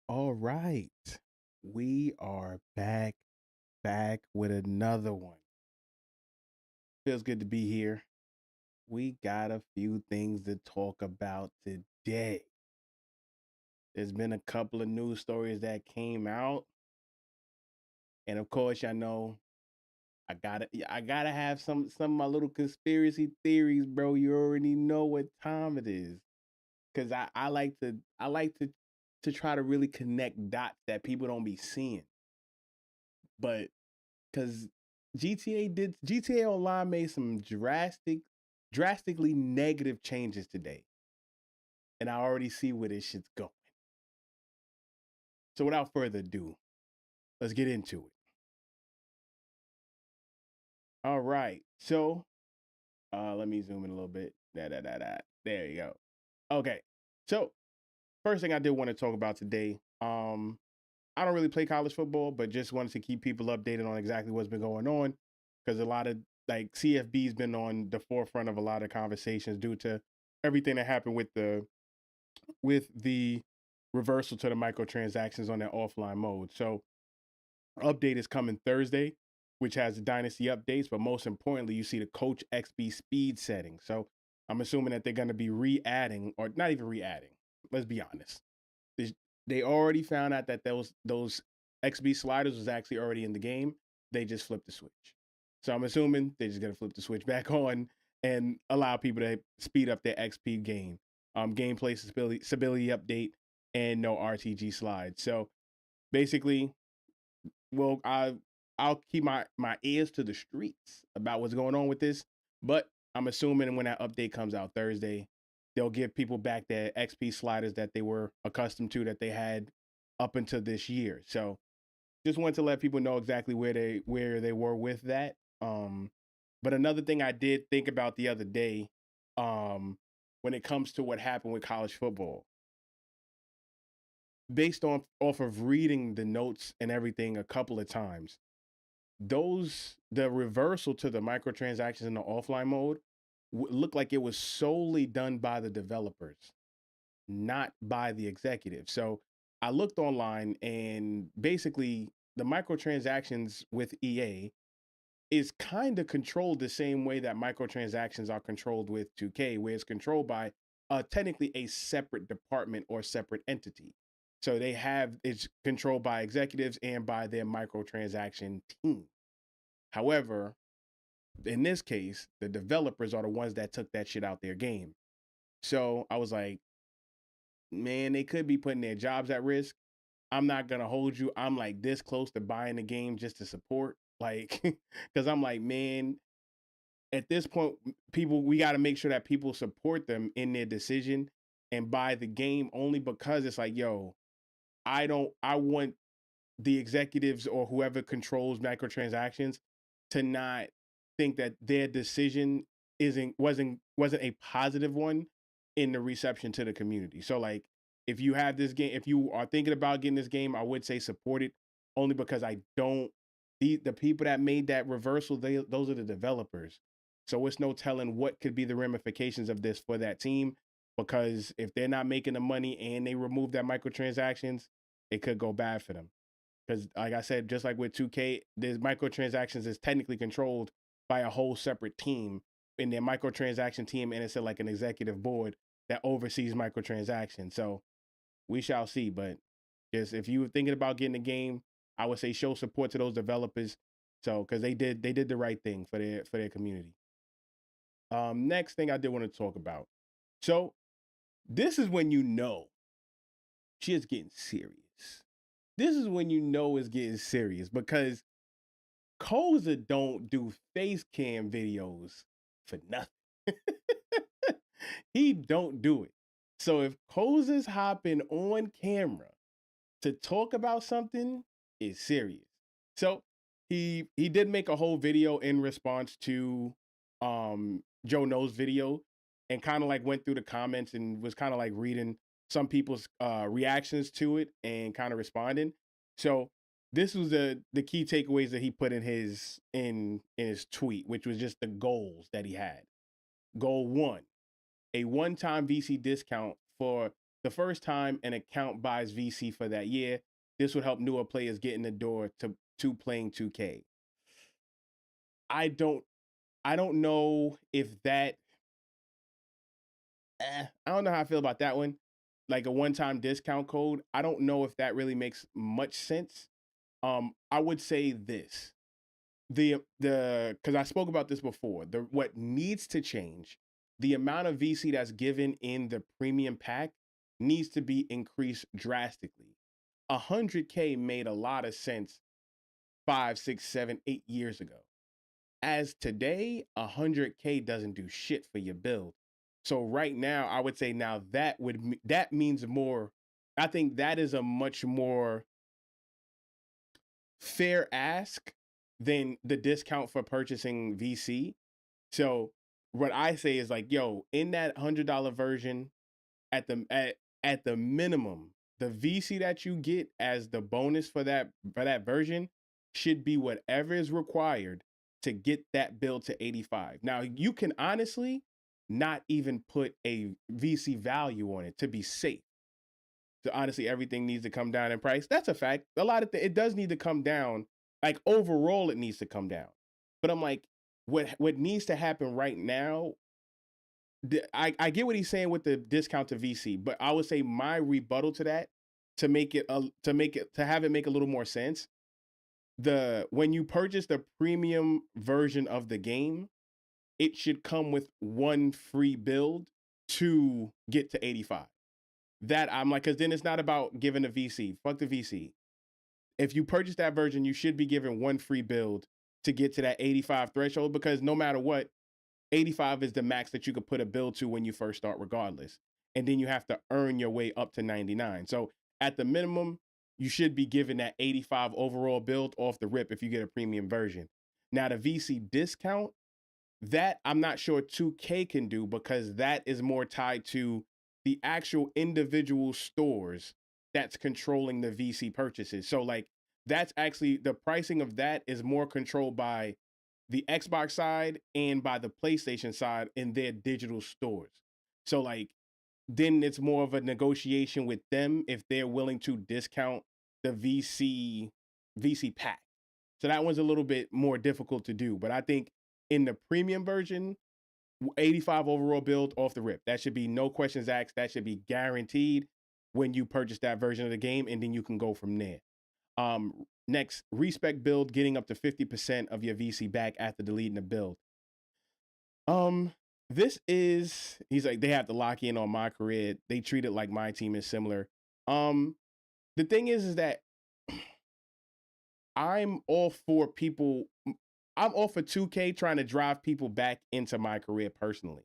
All right. We are back with another one. Feels good to be here. We got a few things to talk about today. There's been a couple of news stories that came out, and of course, I know I gotta have some of my little conspiracy theories, bro. You already know what time it is. Cause I like to try to really connect dots that people don't be seeing. But because GTA Online made some drastically negative changes today, and I already see where this shit's going. So without further ado, let's get into it. All right, so let me zoom in a little bit. There you go. Okay, so first thing I did want to talk about today. I don't really play college football, but just wanted to keep people updated on exactly what's been going on because a lot of like CFB's been on the forefront of a lot of conversations due to everything that happened with the reversal to the microtransactions on their offline mode. So update is coming Thursday, which has the dynasty updates, but most importantly, you see the Coach XP speed setting. So I'm assuming that they're going to be re-adding, or not even re-adding. Let's be honest. They already found out that those XB sliders was actually already in the game. They just flipped the switch. So I'm assuming they're just gonna flip the switch back on and allow people to speed up their XP gain. Gameplay stability update and no RTG slides. So basically, well, I'll keep my ears to the streets about what's going on with this. But I'm assuming when that update comes out Thursday, they'll give people back their XP sliders that they were accustomed to that they had up until this year. So just wanted to let people know exactly where they were with that. But another thing I did think about the other day, when it comes to what happened with college football, based on off of reading the notes and everything a couple of times, the reversal to the microtransactions in the offline mode looked like it was solely done by the developers, not by the executives. So I looked online and basically the microtransactions with EA is kind of controlled the same way that microtransactions are controlled with 2K, where it's controlled by technically a separate department or separate entity. So it's controlled by executives and by their microtransaction team. However, in this case, the developers are the ones that took that shit out their game. So I was like, man, they could be putting their jobs at risk. I'm not gonna hold you. I'm like this close to buying the game just to support, like, because I'm like, man, at this point, people we got to make sure that people support them in their decision and buy the game only because it's like, yo, I want the executives or whoever controls microtransactions to not think that their decision wasn't a positive one in the reception to the community. So like if you have this game, if you are thinking about getting this game, I would say support it only because I don't the people that made that reversal, those are the developers. So it's no telling what could be the ramifications of this for that team because if they're not making the money and they remove that microtransactions, it could go bad for them. Because, like I said, just like with 2K, there's microtransactions is technically controlled by a whole separate team in their microtransaction team, and it's like an executive board that oversees microtransactions. So we shall see. But just if you were thinking about getting a game, I would say show support to those developers. So because they did the right thing for their community. Next thing I did want to talk about. So this is when you know shit's getting serious. This is when you know it's getting serious because Koza don't do face cam videos for nothing. He don't do it. So if Koza's hopping on camera to talk about something, it's serious. So he did make a whole video in response to Joe Know's video and kind of like went through the comments and was kind of like reading some people's reactions to it and kind of responding. So this was the key takeaways that he put in his tweet, which was just the goals that he had. Goal one, a one-time VC discount for the first time an account buys VC for that year, this would help newer players get in the door to playing 2K. I don't I don't know if that I don't know how I feel about that one. Like a one-time discount code, I don't know if that really makes much sense. I would say this. The because I spoke about this before. The what needs to change, the amount of VC that's given in the premium pack needs to be increased drastically. 100K made a lot of sense 5, 6, 7, 8 years ago. As today, 100K doesn't do shit for your build. So right now, I would say now that means more. I think that is a much more fair ask than the discount for purchasing VC. So what I say is like, yo, in that $100 version, at the minimum, the VC that you get as the bonus for that version should be whatever is required to get that build to 85. Now you can honestly not even put a VC value on it to be safe. So honestly, everything needs to come down in price. That's a fact. A lot of it does need to come down. Like overall, it needs to come down. But I'm like, what needs to happen right now? I get what he's saying with the discount to VC, but I would say my rebuttal to that, to have it make a little more sense. When you purchase the premium version of the game, it should come with one free build to get to 85. That I'm like, because then it's not about giving a VC. Fuck the VC. If you purchase that version, you should be given one free build to get to that 85 threshold, because no matter what, 85 is the max that you could put a build to when you first start, regardless. And then you have to earn your way up to 99. So at the minimum, you should be given that 85 overall build off the rip if you get a premium version. Now, the VC discount, that I'm not sure 2K can do, because that is more tied to the actual individual stores that's controlling the VC purchases. So like that's actually the pricing of that is more controlled by the Xbox side and by the PlayStation side in their digital stores. So like then it's more of a negotiation with them if they're willing to discount the VC pack. So that one's a little bit more difficult to do, but I think in the premium version, 85 overall build off the rip. That should be no questions asked. That should be guaranteed when you purchase that version of the game, and then you can go from there. Next, respec build getting up to 50% of your VC back after deleting the build. This is, he's like, they have to lock in on my career. They treat it like my team is similar. The thing is that I'm all for 2K trying to drive people back into my career personally.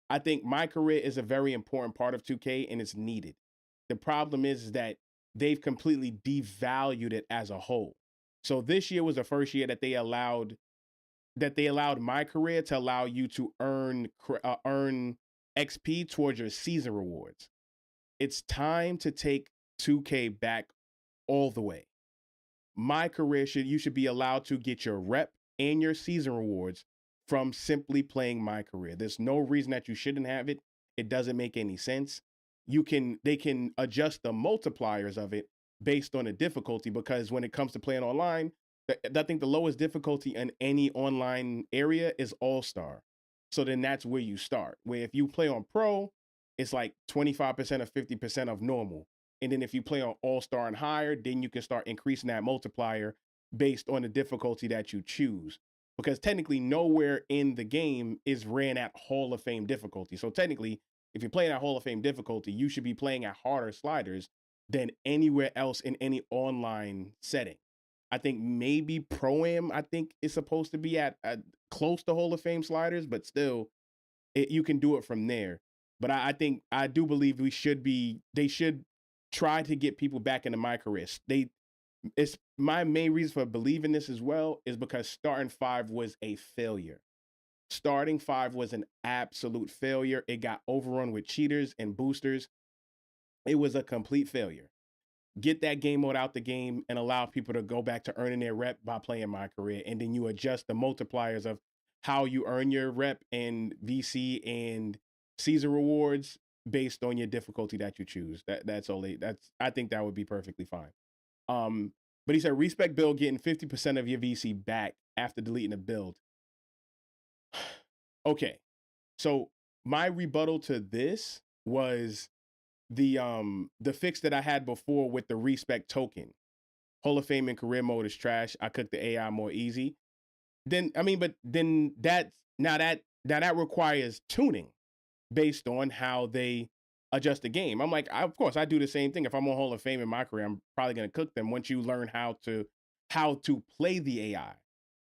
I think my career is a very important part of 2K and it's needed. The problem is that they've completely devalued it as a whole. So this year was the first year that they allowed my career to allow you to earn XP towards your season rewards. It's time to take 2K back all the way. My career you should be allowed to get your rep and your season rewards from simply playing my career. There's no reason that you shouldn't have it. It doesn't make any sense. They can adjust the multipliers of it based on the difficulty, because when it comes to playing online, I think the lowest difficulty in any online area is All-Star. So then that's where you start. Where if you play on Pro, it's like 25% or 50% of normal. And then if you play on All-Star and higher, then you can start increasing that multiplier based on the difficulty that you choose. Because technically nowhere in the game is ran at Hall of Fame difficulty. So technically, if you're playing at Hall of Fame difficulty, you should be playing at harder sliders than anywhere else in any online setting. I think maybe Pro-Am, I think, is supposed to be at close to Hall of Fame sliders, but still, you can do it from there. But I do believe they should try to get people back into my career. It's my main reason for believing this as well is because starting 5 was a failure. Starting 5 was an absolute failure. It got overrun with cheaters and boosters. It was a complete failure. Get that game mode out the game and allow people to go back to earning their rep by playing my career. And then you adjust the multipliers of how you earn your rep and VC and season rewards based on your difficulty that you choose. That's all that's I think that would be perfectly fine. Um, but he said respec build getting 50% of your VC back after deleting a build. Okay. So my rebuttal to this was the fix that I had before with the respec token. Hall of Fame and career mode is trash. I cook the AI more easy. Then I mean, but then that requires tuning based on how they adjust the game. I'm like, of course, I do the same thing. If I'm on Hall of Fame in my career, I'm probably gonna cook them once you learn how to play the AI.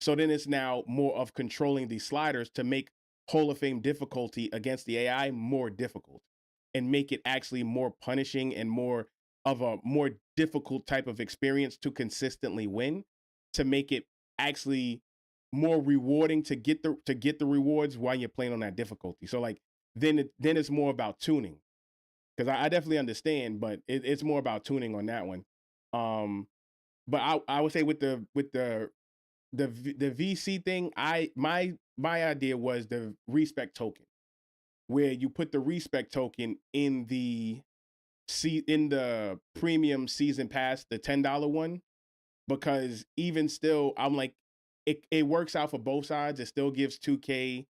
So then it's now more of controlling these sliders to make Hall of Fame difficulty against the AI more difficult and make it actually more punishing and more of a more difficult type of experience to consistently win, to make it actually more rewarding to get the rewards while you're playing on that difficulty. So like then it's more about tuning, because I definitely understand, but it's more about tuning on that one. But I would say with the VC thing, my idea was the respec token, where you put the respec token in the premium season pass, the $10 one, because even still, I'm like, it works out for both sides. It still gives 2K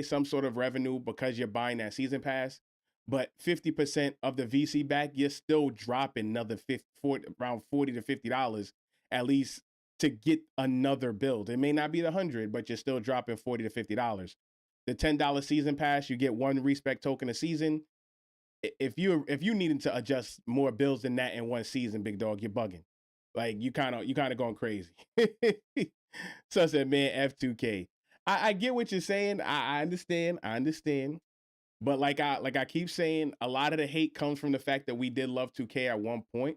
some sort of revenue because you're buying that season pass. But 50% of the VC back, you're still dropping another around $40 to $50 at least to get another build. It may not be the 100, but you're still dropping $40 to $50. The $10 season pass, you get one respec token a season. If you needed to adjust more builds than that in one season, big dog, you're bugging. Like you kind of going crazy. So I said, man, F2K. I get what you're saying. I understand. I understand. But like I keep saying, a lot of the hate comes from the fact that we did love 2K at one point,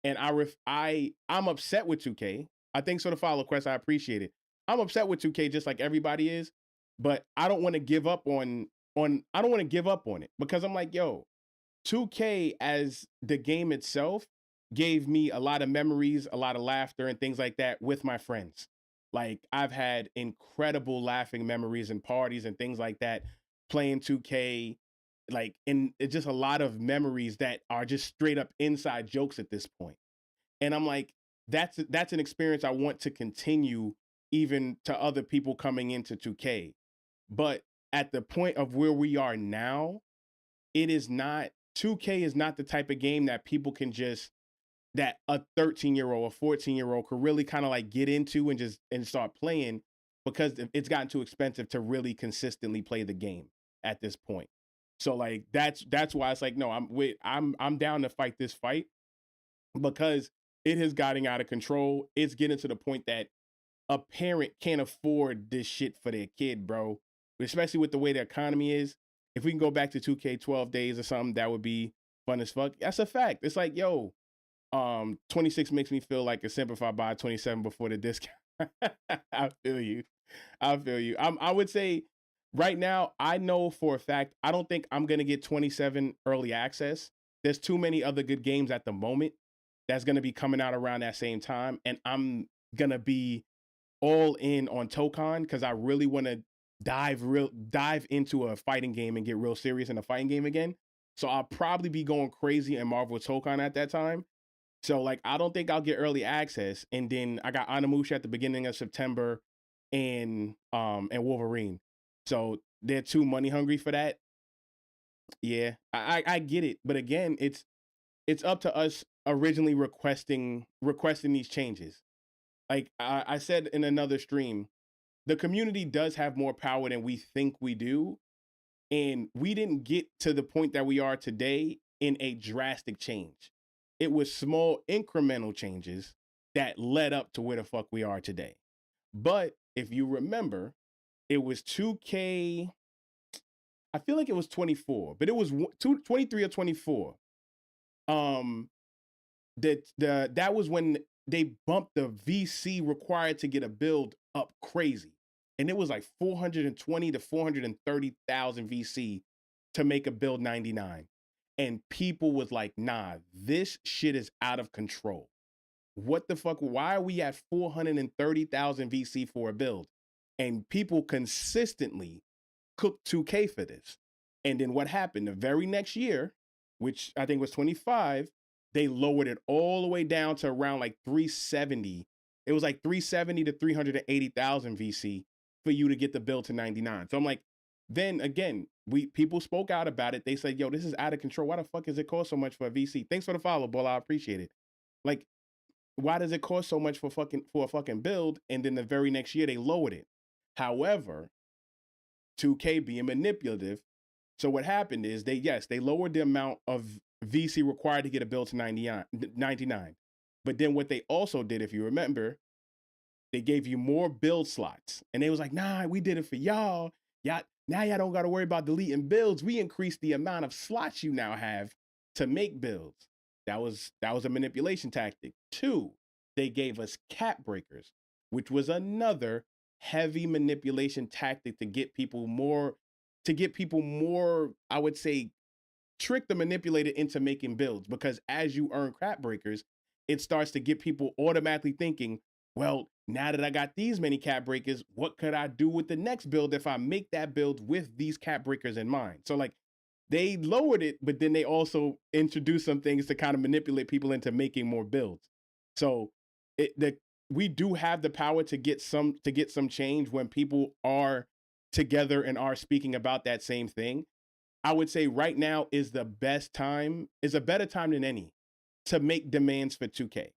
and I'm upset with 2K. I think so. The follow quest, I appreciate it. I'm upset with 2K just like everybody is, but I don't want to give up on I don't want to give up on it, because I'm like, yo, 2K as the game itself gave me a lot of memories, a lot of laughter and things like that with my friends. Like I've had incredible laughing memories and parties and things like that playing 2K. Like, and it's just a lot of memories that are just straight up inside jokes at this point. And I'm like, that's an experience I want to continue even to other people coming into 2K. But at the point of where we are now, it is not 2K is not the type of game that people can just that a 13-year-old, a 14-year-old could really kind of like get into and start playing, because it's gotten too expensive to really consistently play the game at this point. So like that's why it's like, no, I'm down to fight this fight, because it has gotten out of control. It's getting to the point that a parent can't afford this shit for their kid, bro. Especially with the way the economy is. If we can go back to 2K 12 days or something, that would be fun as fuck. That's a fact. It's like, yo, 26 makes me feel like a simp if I buy 27 before the discount. I feel you. I feel you. I would say right now, I know for a fact, I don't think I'm gonna get 27 early access. There's too many other good games at the moment that's gonna be coming out around that same time, and I'm gonna be all in on Tokon because I really want to dive into a fighting game and get real serious in a fighting game again. So I'll probably be going crazy in Marvel Tokon at that time. So like I don't think I'll get early access. And then I got Onimusha at the beginning of September and Wolverine. So they're too money hungry for that. Yeah, I get it. But again, it's up to us originally requesting these changes. Like I said in another stream, the community does have more power than we think we do. And we didn't get to the point that we are today in a drastic change. It was small incremental changes that led up to where the fuck we are today. But if you remember, it was 2K, I feel like it was 24, but it was 23 or 24. Um, that was when they bumped the VC required to get a build up crazy. And it was like 420 to 430,000 VC to make a build 99. And people was like, nah, this shit is out of control. What the fuck? Why are we at 430,000 VC for a build? And people consistently cook 2K for this. And then what happened? The very next year, which I think was 25, they lowered it all the way down to around like 370. It was like 370 to 380,000 VC for you to get the bill to 99. So I'm like, then again, people spoke out about it. They said, yo, this is out of control. Why the fuck does it cost so much for a VC? Thanks for the follow, Bull. I appreciate it. Like, why does it cost so much for a fucking build? And then the very next year they lowered it. However, 2K being manipulative. So what happened is they lowered the amount of VC required to get a build to 99. But then what they also did, if you remember, they gave you more build slots. And they was like, nah, we did it for y'all. Now y'all don't got to worry about deleting builds. We increased the amount of slots you now have to make builds. That was a manipulation tactic. 2, they gave us cap breakers, which was another heavy manipulation tactic to get people more, I would say, tricked or manipulated into making builds. Because as you earn cap breakers, it starts to get people automatically thinking, well, now that I got these many cap breakers, what could I do with the next build if I make that build with these cap breakers in mind? So like, they lowered it, but then they also introduced some things to kind of manipulate people into making more builds. So we do have the power to get some change when people are together and are speaking about that same thing. I would say right now is a better time than any to make demands for 2K.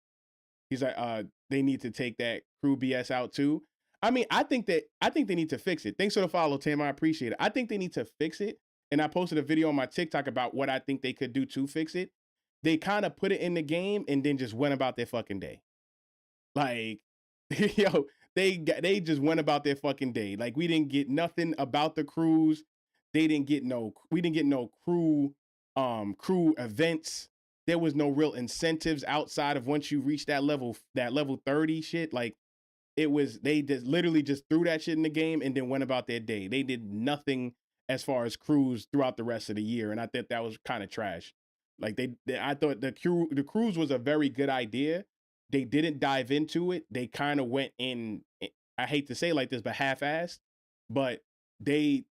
He's like, they need to take that crew BS out too. I mean, I think they need to fix it. Thanks for the follow, Tim. I appreciate it. I think they need to fix it. And I posted a video on my TikTok about what I think they could do to fix it. They kind of put it in the game and then just went about their fucking day. Like, yo, they just went about their fucking day. Like, we didn't get nothing about the crews. We didn't get no crew events. There was no real incentives outside of once you reach that level 30 shit. Like, they just literally just threw that shit in the game and then went about their day. They did nothing as far as crews throughout the rest of the year. And I think that was kind of trash. Like I thought the cruise was a very good idea. They didn't dive into it. They kind of went in, I hate to say like this, but half-assed, but they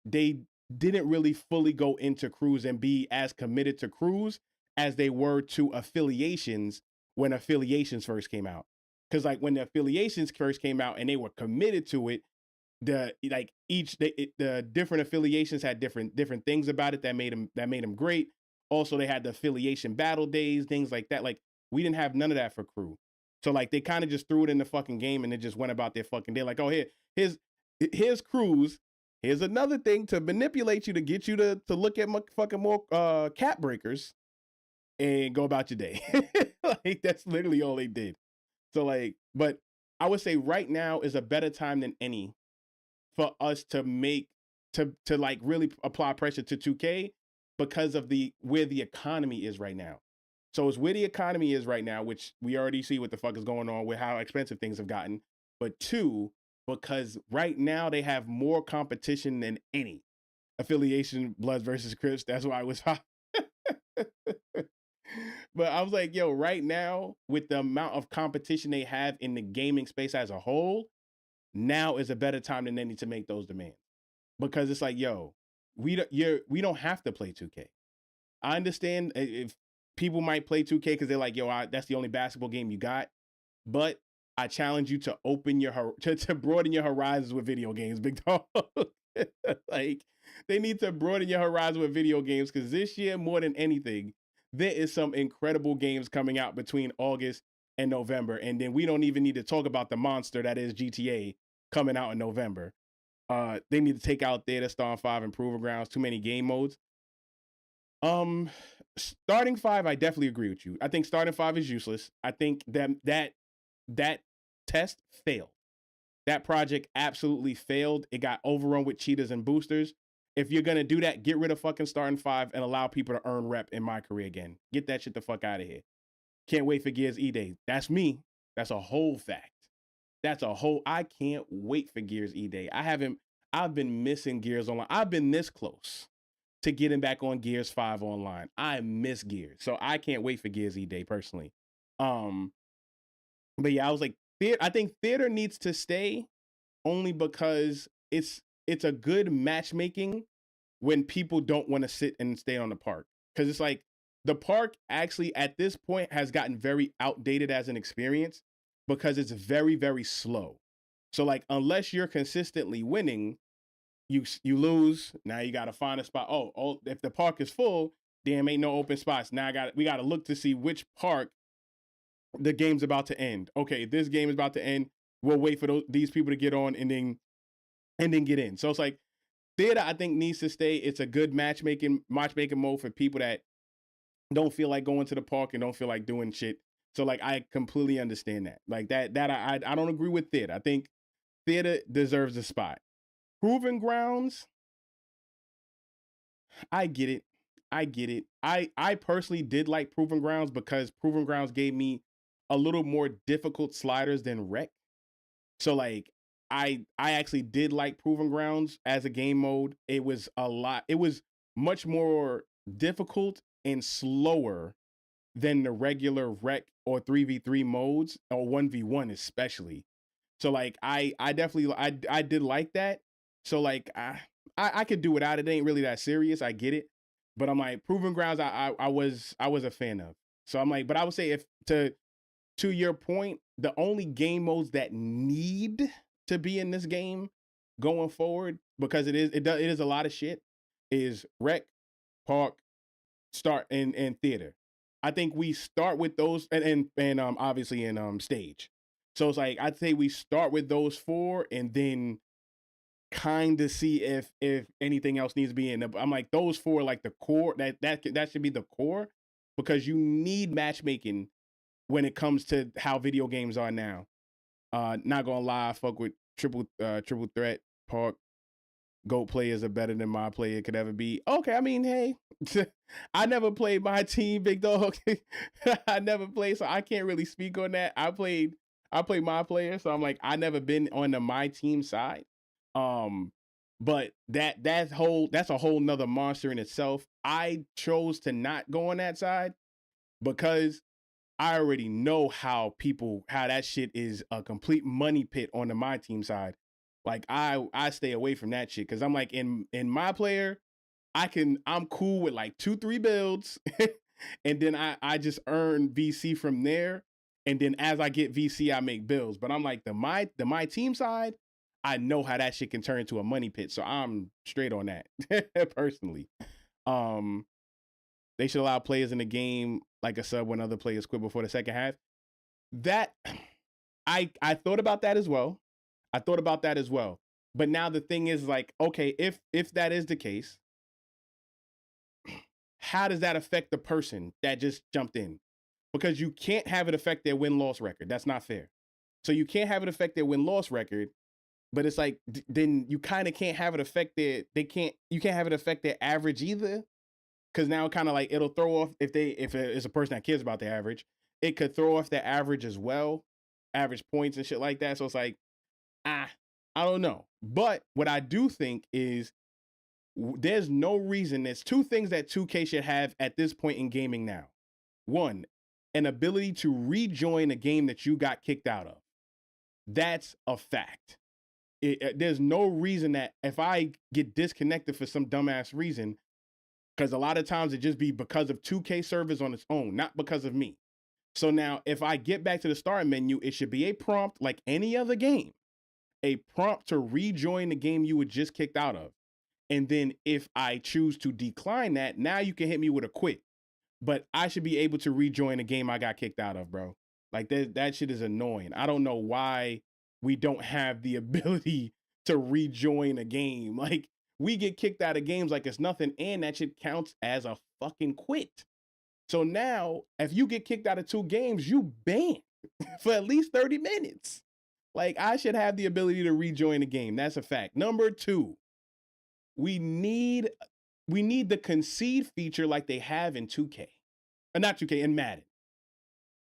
didn't really fully go into crews and be as committed to crews as they were to affiliations when affiliations first came out. Because like when the affiliations first came out and they were committed to it, the different affiliations had different things about it that made them great. Also, they had the affiliation battle days, things like that. Like, we didn't have none of that for crew. So like they kind of just threw it in the fucking game and it just went about their fucking day. Like, oh, here's crews. Here's another thing to manipulate you to get you to look at fucking more cap breakers and go about your day. Like, that's literally all they did. So like, but I would say right now is a better time than any for us to like really apply pressure to 2K because of where the economy is right now. So it's where the economy is right now, which we already see what the fuck is going on with how expensive things have gotten. But 2, because right now they have more competition than any affiliation, Bloods versus Crips. That's why I was hot. But I was like, yo, right now, with the amount of competition they have in the gaming space as a whole, now is a better time than any to make those demands. Because it's like, yo, we don't have to play 2K. I understand if people might play 2K because they're like, yo, that's the only basketball game you got. But I challenge you to open to broaden your horizons with video games, big dog. Like, they need to broaden your horizon with video games because this year, more than anything, there is some incredible games coming out between August and November. And then we don't even need to talk about the monster that is GTA coming out in November. They need to take out Theater, Star 5, and Proving Grounds. Too many game modes. Starting 5, I definitely agree with you. I think starting 5 is useless. I think that test failed. That project absolutely failed. It got overrun with cheaters and boosters. If you're gonna do that, get rid of fucking starting 5 and allow people to earn rep in my career again. Get that shit the fuck out of here. Can't wait for Gears E-Day. That's me. That's a whole fact. I can't wait for Gears E-Day. I've been missing Gears Online. I've been this close to getting back on Gears 5 online. I miss Gears. So I can't wait for Gears E-Day personally. But yeah, I was like, I think Theater needs to stay only because it's a good matchmaking when people don't want to sit and stay on the park. Because it's like the park actually at this point has gotten very outdated as an experience because it's very, very slow. So like unless you're consistently winning, you lose. Now you gotta find a spot. Oh, if the park is full, damn, ain't no open spots. Now we gotta look to see which park the game's about to end. Okay, this game is about to end. We'll wait for these people to get on and then get in. So it's like theater, I think, needs to stay. It's a good matchmaking mode for people that don't feel like going to the park and don't feel like doing shit. So like I completely understand that. Like that I don't agree with theater. I think theater deserves a spot. Proving grounds, I get it. I get it. I personally did like Proving Grounds because Proving Grounds gave me a little more difficult sliders than Rec. So like I actually did like Proving Grounds as a game mode. It was much more difficult and slower than the regular Rec or 3v3 modes or 1v1 especially. So like I definitely I did like that. So like I could do without it. It ain't really that serious. I get it. But I'm like Proving Grounds I was a fan of. So I'm like, but I would say if to your point, the only game modes that need to be in this game going forward, because it is a lot of shit, is Rec, Park, Start, and Theater. I think we start with those and obviously in Stage. So it's like I'd say we start with those 4 and then kind of see if anything else needs to be in. I'm like those 4 like the core that should be the core because you need matchmaking when it comes to how video games are now. Not gonna lie, I fuck with triple threat, Park. GOAT players are better than my player could ever be. Okay, I mean, hey, I never played my team, big dog. I never played, so I can't really speak on that. I played my player, so I'm like, I never been on the my team side. But that's a whole nother monster in itself. I chose to not go on that side because I already know how that shit is a complete money pit on the my team side. Like I stay away from that shit because I'm like in my player, I'm cool with like 2-3 builds, and then I just earn VC from there, and then as I get VC, I make builds. But I'm like the my team side, I know how that shit can turn into a money pit, so I'm straight on that personally. They should allow players in the game like a sub when other players quit before the second half. That I thought about that as well. But now the thing is like, okay, if that is the case, how does that affect the person that just jumped in? Because you can't have it affect their win-loss record. That's not fair. So you can't have it affect their win-loss record, but it's like then you kind of can't have it affect you can't have it affect their average either. Because now kind of like it'll throw off if it's a person that cares about the average, it could throw off their average as well, average points and shit like that. So it's like, I don't know. But what I do think is there's no reason. There's 2 things that 2K should have at this point in gaming now. 1, an ability to rejoin a game that you got kicked out of. That's a fact. There's no reason that if I get disconnected for some dumbass reason, because a lot of times it just be because of 2K servers on its own, not because of me. So now if I get back to the start menu, it should be a prompt like any other game, a prompt to rejoin the game you were just kicked out of. And then if I choose to decline that, now you can hit me with a quit. But I should be able to rejoin a game I got kicked out of, bro. Like that shit is annoying. I don't know why we don't have the ability to rejoin a game. Like we get kicked out of games like it's nothing, and that shit counts as a fucking quit. So now, if you get kicked out of 2 games, you banned for at least 30 minutes. Like I should have the ability to rejoin a game. That's a fact. Number 2, we need the concede feature like they have in 2K. Not 2K, in Madden.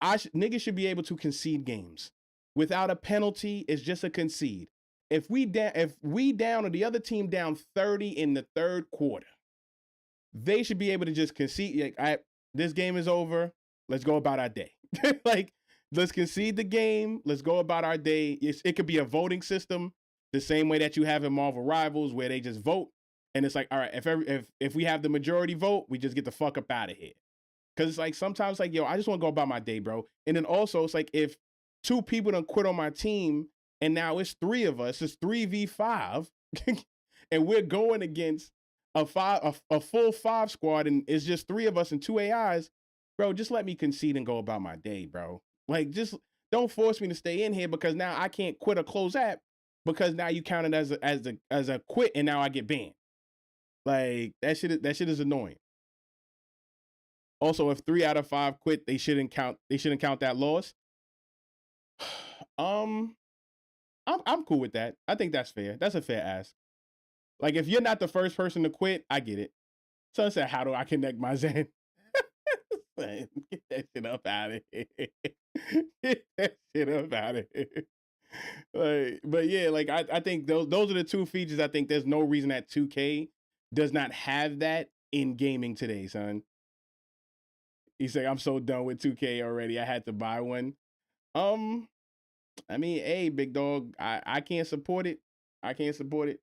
Niggas should be able to concede games. Without a penalty, it's just a concede. If we down or the other team down 30 in the 3rd quarter, they should be able to just concede. Like, this game is over. Let's go about our day. Like, let's concede the game. Let's go about our day. It could be a voting system, the same way that you have in Marvel Rivals, where they just vote. And it's like, all right, if we have the majority vote, we just get the fuck up out of here. Cause it's like sometimes like, yo, I just want to go about my day, bro. And then also it's like if 2 people done quit on my team and now it's 3 of us, it's 3v5, and we're going against a full 5 squad, and it's just 3 of us and 2 AIs, bro, just let me concede and go about my day, bro. Like, just don't force me to stay in here because now I can't quit or close app because now you count it as a quit and now I get banned. Like that shit is annoying. Also, if 3 out of 5 quit, they shouldn't count that loss. I'm cool with that. I think that's fair. That's a fair ask. Like if you're not the first person to quit, I get it. So I said, how do I connect my Zen? Get that shit up out of here. Get that shit up out of here. Like, but yeah, like I think those are the 2 features. I think there's no reason that 2K does not have that in gaming today, son. He said, I'm so done with 2K already. I had to buy one. I mean, hey, big dog, I can't support it. I can't support it.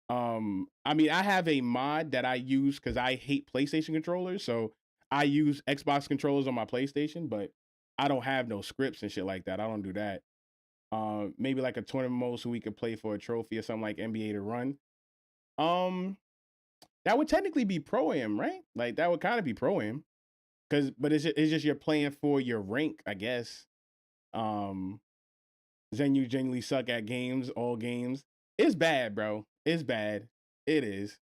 I mean, I have a mod that I use because I hate PlayStation controllers. So I use Xbox controllers on my PlayStation, but I don't have no scripts and shit like that. I don't do that. Maybe like a tournament mode so we could play for a trophy or something like NBA to run. That would technically be Pro-Am, right? Like that would kind of be Pro-Am. But it's just you're playing for your rank, I guess. Zen, you genuinely suck at games, all games. It's bad, bro. It's bad. It is.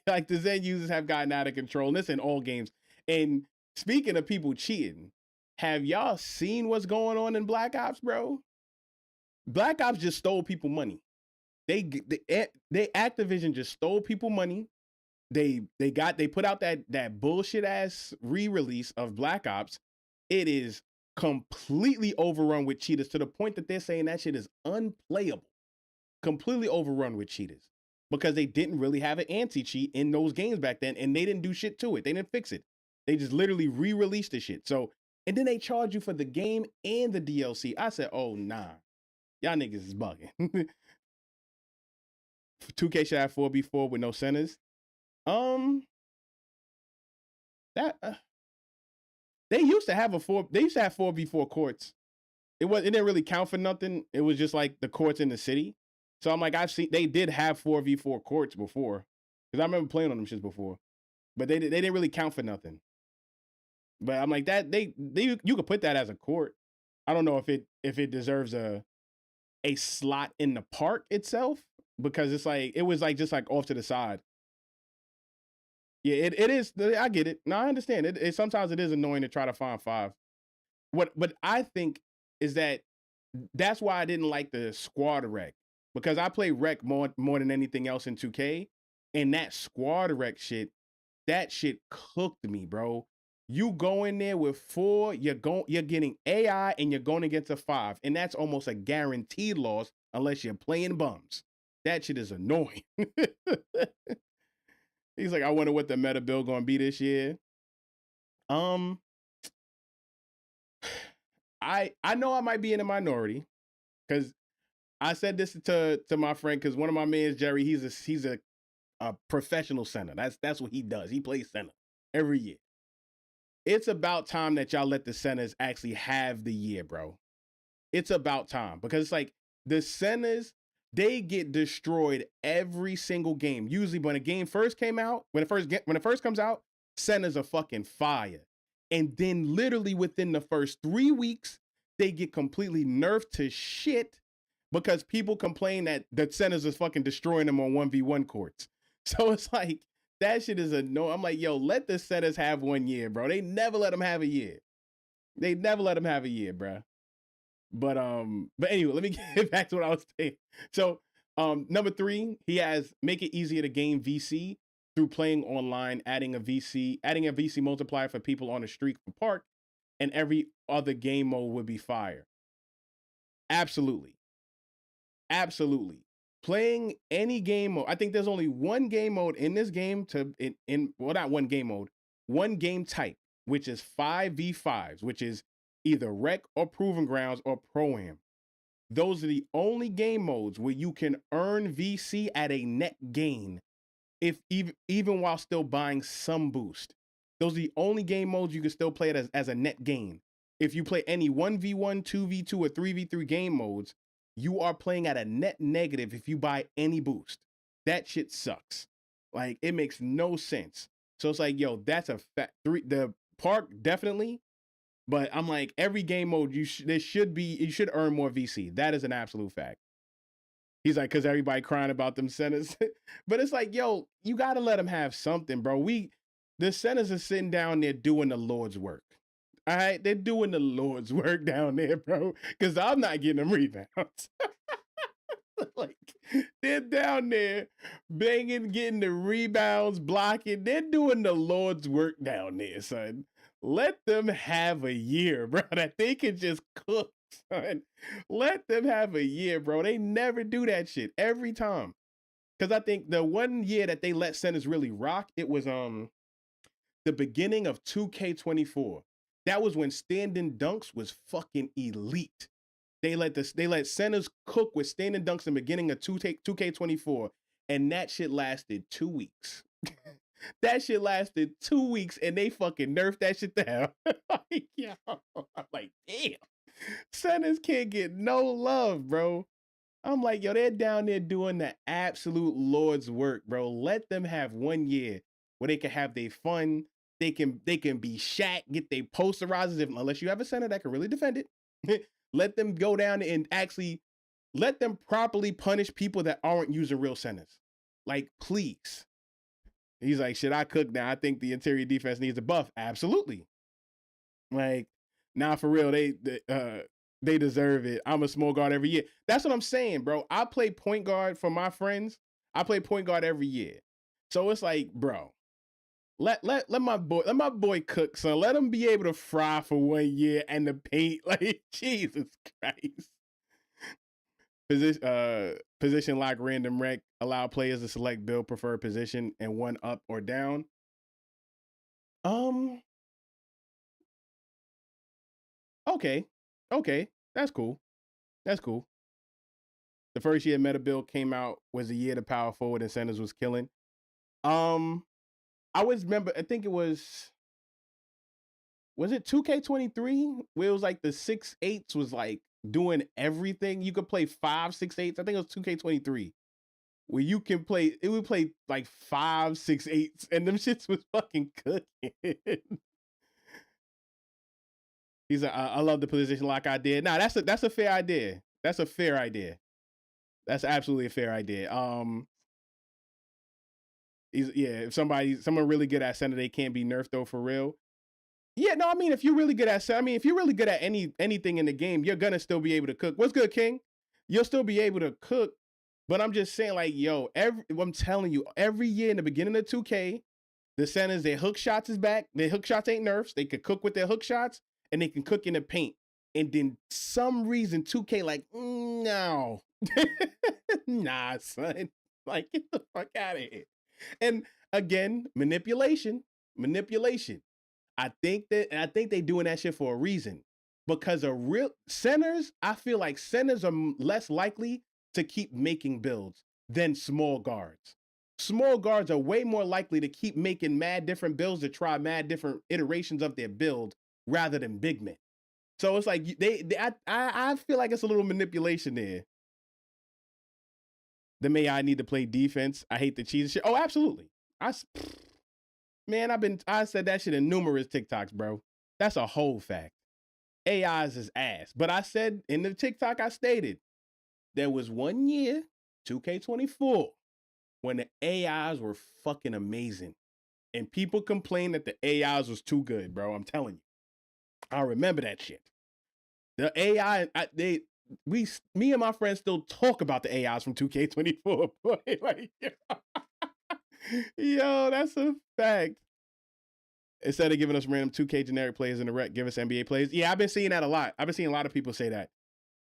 Like the Zen users have gotten out of control. And this in all games. And speaking of people cheating, have y'all seen what's going on in Black Ops, bro? Black Ops just stole people money. They Activision just stole people money. They put out that bullshit ass re-release of Black Ops. It is completely overrun with cheaters to the point that they're saying that shit is unplayable. Completely overrun with cheaters because they didn't really have an anti-cheat in those games back then, and they didn't do shit to it. They didn't fix it. They just literally re-released the shit. So, and then they charge you for the game and the DLC. I said, oh nah, y'all niggas is bugging. 2K should have 4v4 with no centers. That they used to have 4v4 courts. It didn't really count for nothing. It was just like the courts in the city. So I'm like, they did have 4v4 courts before. Because I remember playing on them shits before. But they didn't really count for nothing. But I'm like, that you could put that as a court. I don't know if it deserves a slot in the park itself. Because it's like, it was like just like off to the side. Yeah, it is. I get it. No, I understand. It sometimes it is annoying to try to find 5. What I think is that's why I didn't like the squad rec, because I play rec more than anything else in 2K, and that squad rec shit, that shit cooked me, bro. You go in there with 4, you're getting AI and you're going against a 5, and that's almost a guaranteed loss unless you're playing bums. That shit is annoying. He's like, I wonder what the meta build gonna be this year. I know I might be in a minority because I said this to my friend, because one of my mans, Jerry, he's a professional center. That's what he does. He plays center every year. It's about time that y'all let the centers actually have the year, bro. It's about time, because it's like the centers, they get destroyed every single game. Usually when a game first came out, when it first comes out, centers are fucking fire. And then literally within the first 3 weeks, they get completely nerfed to shit because people complain that the centers is fucking destroying them on 1v1 courts. So it's like, that shit is annoying. I'm like, yo, let the centers have 1 year, bro. They never let them have a year. They never let them have a year, bro. But anyway, let me get back to what I was saying. So number 3, he has make it easier to game VC through playing online, adding a VC multiplier for people on the street for park, and every other game mode would be fire. Absolutely. Playing any game mode. I think there's only one game mode in this game not one game mode, one game type, which is 5v5s, which is either rec or proving grounds or pro-am. those are the only game modes where you can earn VC at a net gain, if even while still buying some boost. Those are the only game modes you can still play it as a net gain. If you play any 1v1, 2v2, or 3v3 game modes, you are playing at a net negative if you buy any boost. That shit sucks. Like, it makes no sense. So it's like, yo, that's a fact. The park, definitely. But I'm like, every game mode, you should earn more VC. That is an absolute fact. He's like, because everybody crying about them centers. But it's like, yo, you got to let them have something, bro. The centers are sitting down there doing the Lord's work. All right? They're doing the Lord's work down there, bro. Because I'm not getting them rebounds. Like, they're down there banging, getting the rebounds, blocking. They're doing the Lord's work down there, son. Let them have a year, bro, that they can just cook, son. Let them have a year, bro. They never do that shit every time. Because I think the one year that they let centers really rock, it was the beginning of 2K24. That was when standing dunks was fucking elite. They let centers cook with standing dunks in the beginning of 2K24, and that shit lasted 2 weeks. That shit lasted 2 weeks, and they fucking nerfed that shit down. Like, yo, I'm like, damn, centers can't get no love, bro. I'm like, yo, they're down there doing the absolute Lord's work, bro. Let them have 1 year where they can have their fun. They can be Shaq, get their posterizers, unless you have a center that can really defend it. Let them go down and actually let them properly punish people that aren't using real centers. Like, please. He's like, should I cook now? I think the interior defense needs a buff. Absolutely. Like, nah, for real, they deserve it. I'm a small guard every year. That's what I'm saying, bro. I play point guard for my friends. I play point guard every year. So it's like, bro, let my boy cook, son. Let him be able to fry for 1 year and the paint. Like, Jesus Christ. Position lock random rec, allow players to select build preferred position and one up or down. Okay, that's cool. That's cool. The first year meta build came out was the year the power forward incentives was killing. I always remember, I think it was it 2K23 where it was like the 6'8s was like doing everything. You could play 5 6'8s. I think it was 2K23 where you can play. It would play like 5 6'8s, and them shits was fucking cooking. He's like, I love the position lock idea. Nah, that's a fair idea. That's a fair idea. That's absolutely a fair idea. If someone really good at center, they can't be nerfed though for real. Yeah, no, I mean, if you're really good at anything in the game, you're gonna still be able to cook. What's good, King? You'll still be able to cook, but I'm just saying, like, yo, I'm telling you, every year in the beginning of 2K, the centers, their hook shots is back. Their hook shots ain't nerfs. They could cook with their hook shots, and they can cook in the paint. And then some reason 2K like, no, nah, son, like, get the fuck out of here. And again, manipulation. I think they doing that shit for a reason, because a real centers, I feel like centers are less likely to keep making builds than small guards. Small guards are way more likely to keep making mad different builds, to try mad different iterations of their build rather than big men. So it's like I feel like it's a little manipulation there. The AI need to play defense. I hate the cheese shit. Oh, absolutely. I said that shit in numerous TikToks, bro. That's a whole fact. AI's is ass. But I said in the TikTok, I stated there was 1 year, 2K24, when the AIs were fucking amazing. And people complained that the AIs was too good, bro. I'm telling you. I remember that shit. The AI, me and my friends still talk about the AIs from 2K24. Boy. Like, yo, that's a fact. Instead of giving us random 2K generic players in the rec, give us NBA players. Yeah, I've been seeing that a lot. I've been seeing a lot of people say that.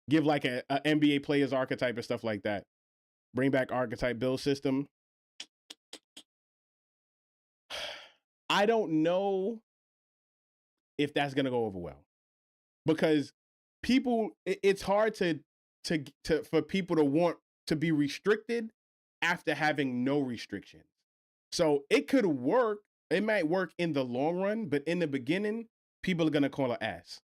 Give like a NBA players archetype and stuff like that. Bring back archetype build system. I don't know if that's going to go over well. Because people, it's hard to for people to want to be restricted after having no restrictions. So it could work. It might work in the long run, but in the beginning, people are gonna call it ass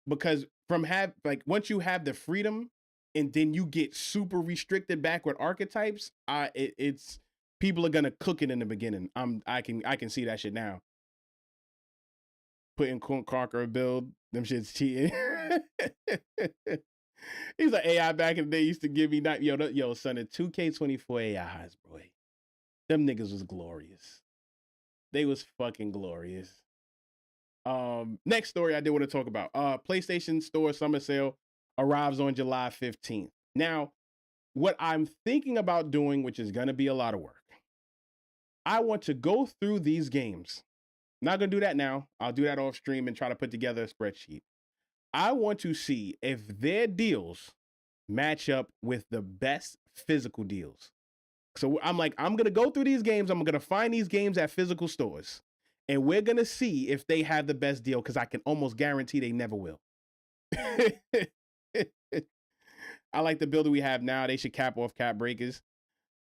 because once you have the freedom and then you get super restricted back with archetypes, it's people are gonna cook it in the beginning. I can see that shit now. Putting Conqueror build, them shit's cheating. He's like AI back in the day used to give me that. Yo, son, the 2K24 AIs, boy. Them niggas was glorious. They was fucking glorious. Next story I did want to talk about. PlayStation Store Summer Sale arrives on July 15th. Now, what I'm thinking about doing, which is gonna be a lot of work, I want to go through these games. Not gonna do that now. I'll do that off stream and try to put together a spreadsheet. I want to see if their deals match up with the best physical deals. So I'm gonna go through these games. I'm gonna find these games at physical stores, and we're gonna see if they have the best deal. Because I can almost guarantee they never will. I like the builder we have now. They should cap off cap breakers.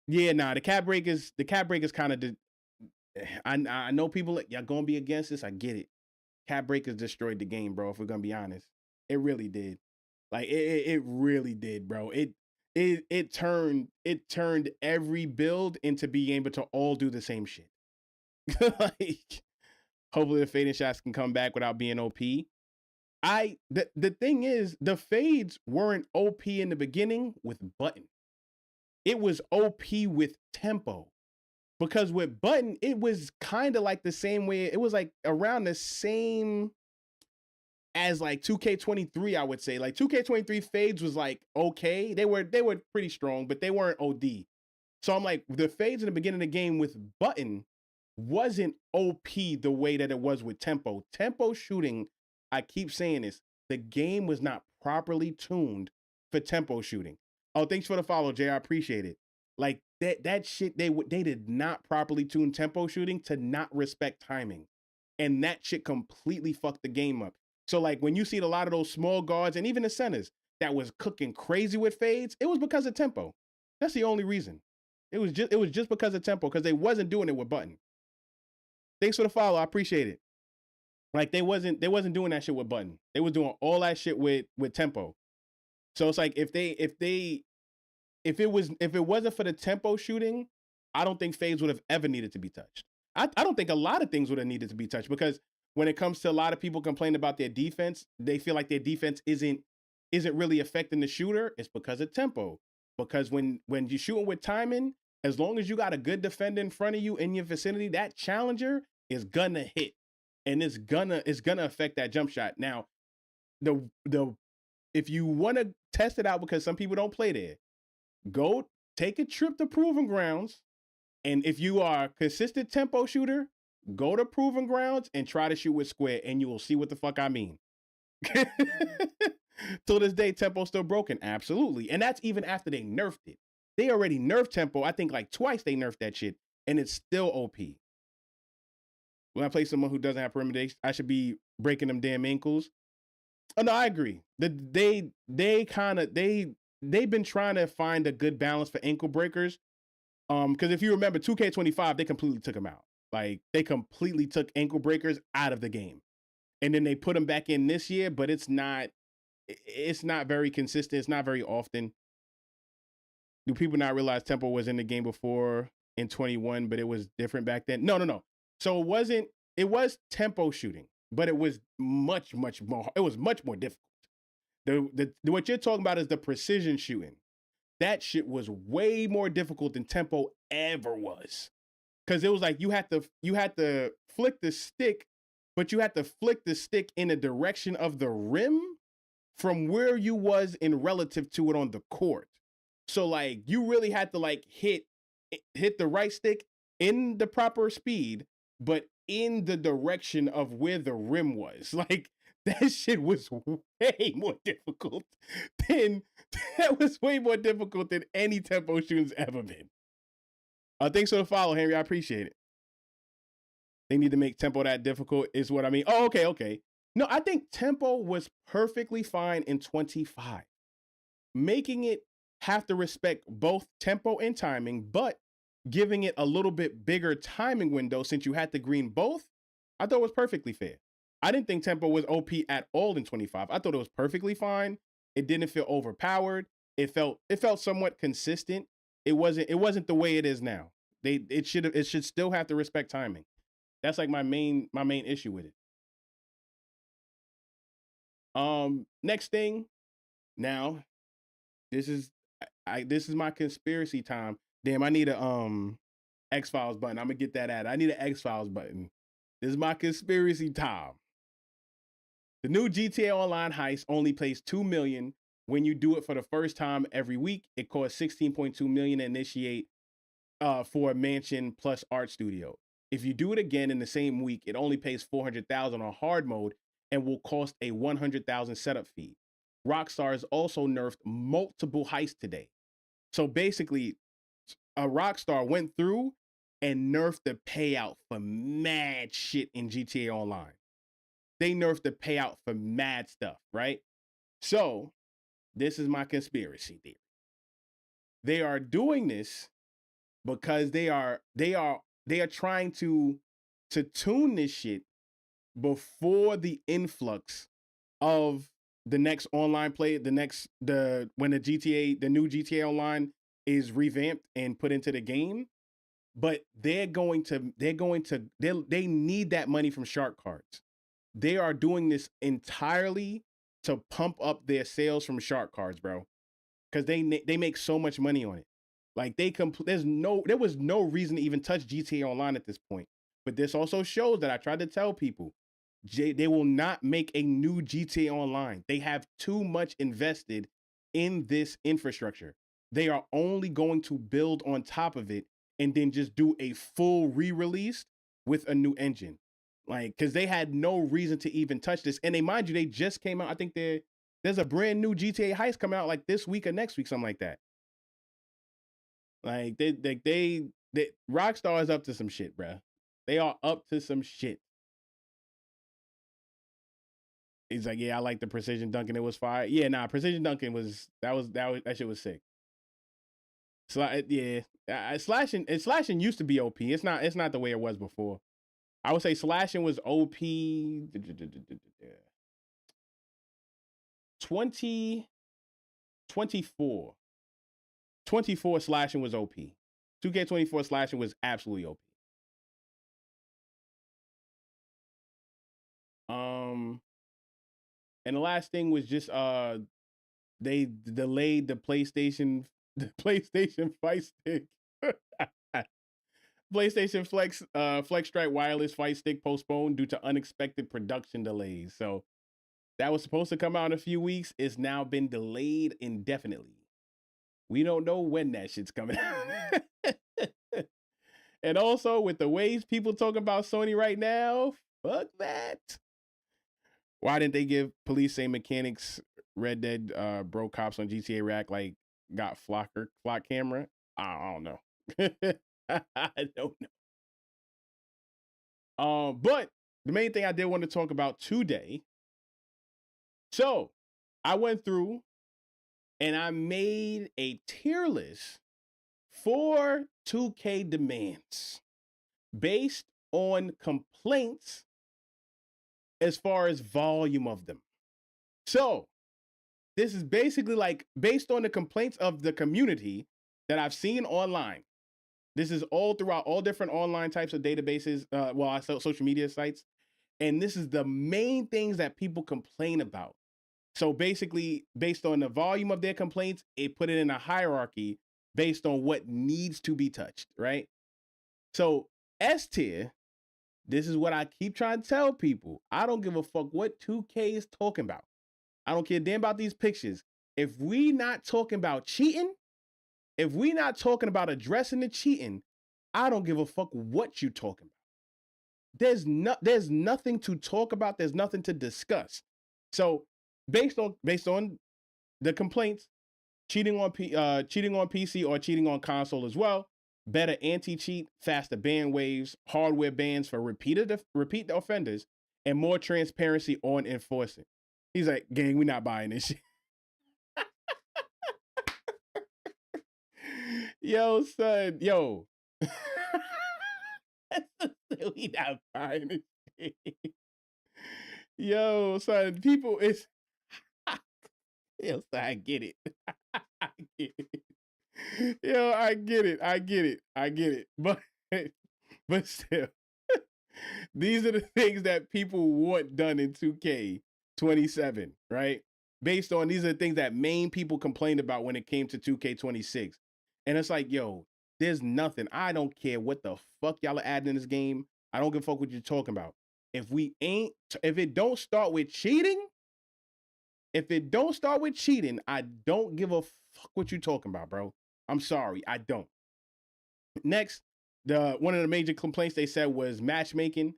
Yeah, nah, the cap breakers kind of. I know people like y'all gonna be against this. I get it. Cap breakers destroyed the game, bro. If we're gonna be honest, it really did. Like it really did, bro. It turned every build into being able to all do the same shit. Like, hopefully the fading shots can come back without being OP. The thing is, the fades weren't OP in the beginning with button. It was OP with tempo. Because with button, it was kind of like the same way. It was like around the same as like 2K23, I would say. Like 2K23 fades was like okay. They were pretty strong, but they weren't OD. So I'm like, the fades in the beginning of the game with button wasn't OP the way that it was with tempo. Tempo shooting, I keep saying this, the game was not properly tuned for tempo shooting. Oh, thanks for the follow, Jay. I appreciate it. Like that shit, they did not properly tune tempo shooting to not respect timing. And that shit completely fucked the game up. So like when you see a lot of those small guards and even the centers that was cooking crazy with fades, it was because of tempo. That's the only reason. It was just because of tempo, because they wasn't doing it with button. Thanks for the follow. I appreciate it. Like they wasn't doing that shit with button. They was doing all that shit with tempo. So it's like if it wasn't for the tempo shooting, I don't think fades would have ever needed to be touched. I don't think a lot of things would have needed to be touched, because when it comes to a lot of people complaining about their defense, they feel like their defense isn't really affecting the shooter. It's because of tempo. Because when you're shooting with timing, as long as you got a good defender in front of you in your vicinity, that challenger is gonna hit, and it's gonna affect that jump shot. Now, if you want to test it out, because some people don't play there, go take a trip to Proving Grounds, and if you are a consistent tempo shooter, go to Proving Grounds and try to shoot with square, and you will see what the fuck I mean. Till this day, tempo's still broken. Absolutely. And that's even after they nerfed it. They already nerfed tempo. I think like twice they nerfed that shit, and it's still OP. When I play someone who doesn't have perimeter, I should be breaking them damn ankles. Oh no, I agree. They've been trying to find a good balance for ankle breakers. Because if you remember 2K25, they completely took them out. Like they completely took ankle breakers out of the game. And then they put them back in this year, but it's not very consistent. It's not very often. Do people not realize tempo was in the game before in 21, but it was different back then? No. So it was tempo shooting, but it was much more difficult. What you're talking about is the precision shooting. That shit was way more difficult than tempo ever was. Cause it was like you had to flick the stick, but you had to flick the stick in the direction of the rim from where you was in relative to it on the court. So like you really had to like hit the right stick in the proper speed, but in the direction of where the rim was. Like that shit was way more difficult than any tempo shooting's ever been. Thanks for the follow, Henry. I appreciate it. They need to make tempo that difficult is what I mean. Oh, okay. No, I think tempo was perfectly fine in 25. making it have to respect both tempo and timing, but giving it a little bit bigger timing window since you had to green both, I thought was perfectly fair. I didn't think tempo was OP at all in 25. I thought it was perfectly fine. It didn't feel overpowered. It felt somewhat consistent. It wasn't the way it is now. It should still have to respect timing. That's like my main issue with it. Next thing, now, this is my conspiracy time. Damn, I need a X-Files button. I'm gonna get that I need an X-Files button. This is my conspiracy time. The new GTA Online heist only pays $2 million when you do it for the first time every week. It costs $16.2 million to initiate for a mansion plus art studio. If you do it again in the same week, it only pays $400,000 on hard mode and will cost a $100,000 setup fee. Rockstar has also nerfed multiple heists today. So basically, a Rockstar went through and nerfed the payout for mad shit in GTA Online. They nerfed the payout for mad stuff, right? So, this is my conspiracy theory. They are doing this because they are trying to tune this shit before the influx of the next online play, when the new GTA Online is revamped and put into the game. But they need that money from shark cards. They are doing this entirely to pump up their sales from shark cards, bro. Because they make so much money on it. Like there was no reason to even touch GTA Online at this point. But this also shows that I tried to tell people, they will not make a new GTA Online. They have too much invested in this infrastructure. They are only going to build on top of it and then just do a full re-release with a new engine. Like, because they had no reason to even touch this. And mind you, they just came out. I think there's a brand new GTA heist coming out like this week or next week, something like that. Like, Rockstar is up to some shit, bruh. They are up to some shit. He's like, yeah, I like the precision dunking. It was fire. Yeah, nah, precision dunking that shit was sick. Slashing used to be OP. It's not the way it was before. I would say slashing was OP 2024. 24 slashing was OP. 2K24 slashing was absolutely OP. And the last thing was just they delayed the PlayStation Fight Stick. PlayStation Flex Strike Wireless Fight Stick postponed due to unexpected production delays. So that was supposed to come out in a few weeks. It's now been delayed indefinitely. We don't know when that shit's coming out. And also, with the ways people talk about Sony right now, fuck that. Why didn't they give Police Say Mechanics Red Dead bro cops on GTA Rack like got flock camera? I don't know. I don't know. But the main thing I did want to talk about today. So I went through and I made a tier list for 2K demands based on complaints as far as volume of them. So this is basically like based on the complaints of the community that I've seen online. This is all throughout all different online types of databases, social media sites. And this is the main things that people complain about. So basically, based on the volume of their complaints, it put it in a hierarchy based on what needs to be touched, right? So S tier, this is what I keep trying to tell people. I don't give a fuck what 2K is talking about. I don't care damn about these pictures. If we not talking about cheating, if we not talking about addressing the cheating, I don't give a fuck what you talking about. There's nothing to talk about. There's nothing to discuss. So based on the complaints, cheating on PC or cheating on console as well, better anti-cheat, faster ban waves, hardware bans for repeat offenders, and more transparency on enforcing. He's like, gang, we not buying this shit. Yo, son, yo. We not buying it. Yo, son, people, it's yo, son, I get it. I get it. Yo, I get it. I get it. I get it. But still, these are the things that people want done in 2K27, right? Based on these are the things that main people complained about when it came to 2K26. And it's like, yo, there's nothing. I don't care what the fuck y'all are adding in this game. I don't give a fuck what you're talking about. If it don't start with cheating, I don't give a fuck what you talking about, bro. I'm sorry, I don't. Next, one of the major complaints they said was matchmaking.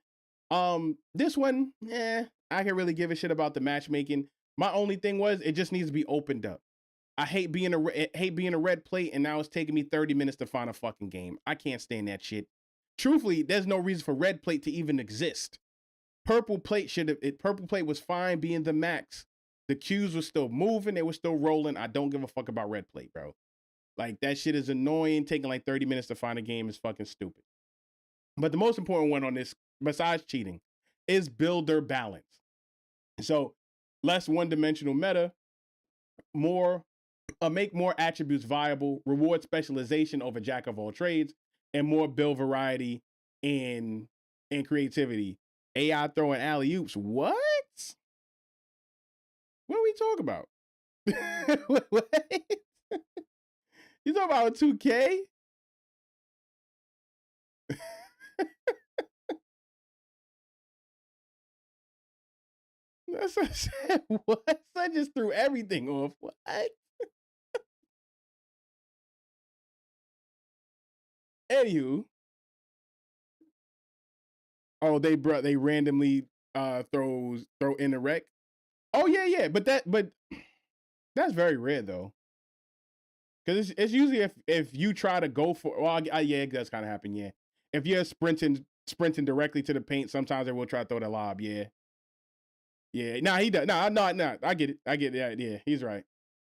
This one, I can really give a shit about the matchmaking. My only thing was it just needs to be opened up. I hate being a red plate, and now it's taking me 30 minutes to find a fucking game. I can't stand that shit. Truthfully, there's no reason for red plate to even exist. Purple plate was fine being the max. The queues were still moving, they were still rolling. I don't give a fuck about red plate, bro. Like, that shit is annoying. Taking like 30 minutes to find a game is fucking stupid. But the most important one on this, besides cheating, is builder balance. So, less one-dimensional meta, make more attributes viable, reward specialization over jack of all trades, and more build variety and creativity. AI throwing alley-oops. What? What are we talking about? What? You talking about 2K? That's what I said. What? I just threw everything off. What? Anywho. Oh, they randomly throw in the wreck. Oh yeah, but that's very rare though. Because it's usually if you try to go for, well, yeah, it does kind of happen. Yeah, if you're sprinting directly to the paint, sometimes they will try to throw the lob. Yeah, nah, he does. Nah, I get it. Yeah, he's right.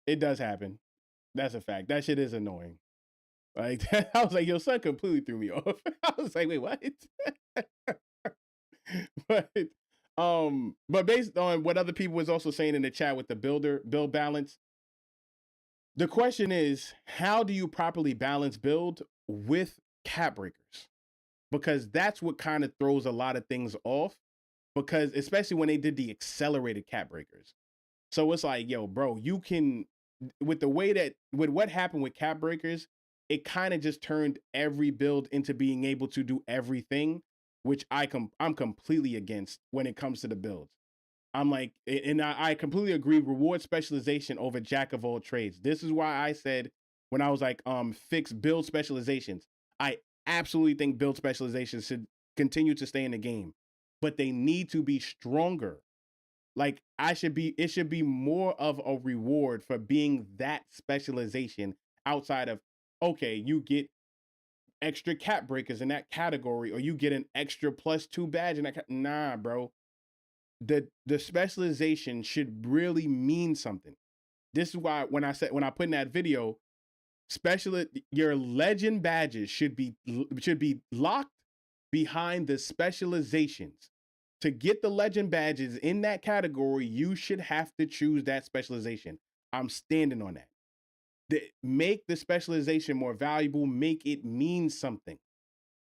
It does happen. That's a fact. That shit is annoying. Like, I was like, your son completely threw me off. I was like, wait, what? But based on what other people was also saying in the chat with the build balance, the question is, how do you properly balance build with cap breakers? Because that's what kind of throws a lot of things off. Because especially when they did the accelerated cap breakers. So it's like, yo, bro, you can, with what happened with cap breakers, it kind of just turned every build into being able to do everything, which I'm completely against when it comes to the builds. I'm like, and I completely agree. Reward specialization over jack of all trades. This is why I said when I was like, fix build specializations. I absolutely think build specializations should continue to stay in the game, but they need to be stronger. Like, it should be more of a reward for being that specialization outside of, okay, you get extra cap breakers in that category, or you get an extra +2 badge in that. Nah, bro. The specialization should really mean something. This is why when I put in that video, your legend badges should be locked behind the specializations. To get the legend badges in that category, you should have to choose that specialization. I'm standing on that. Make the specialization more valuable, make it mean something.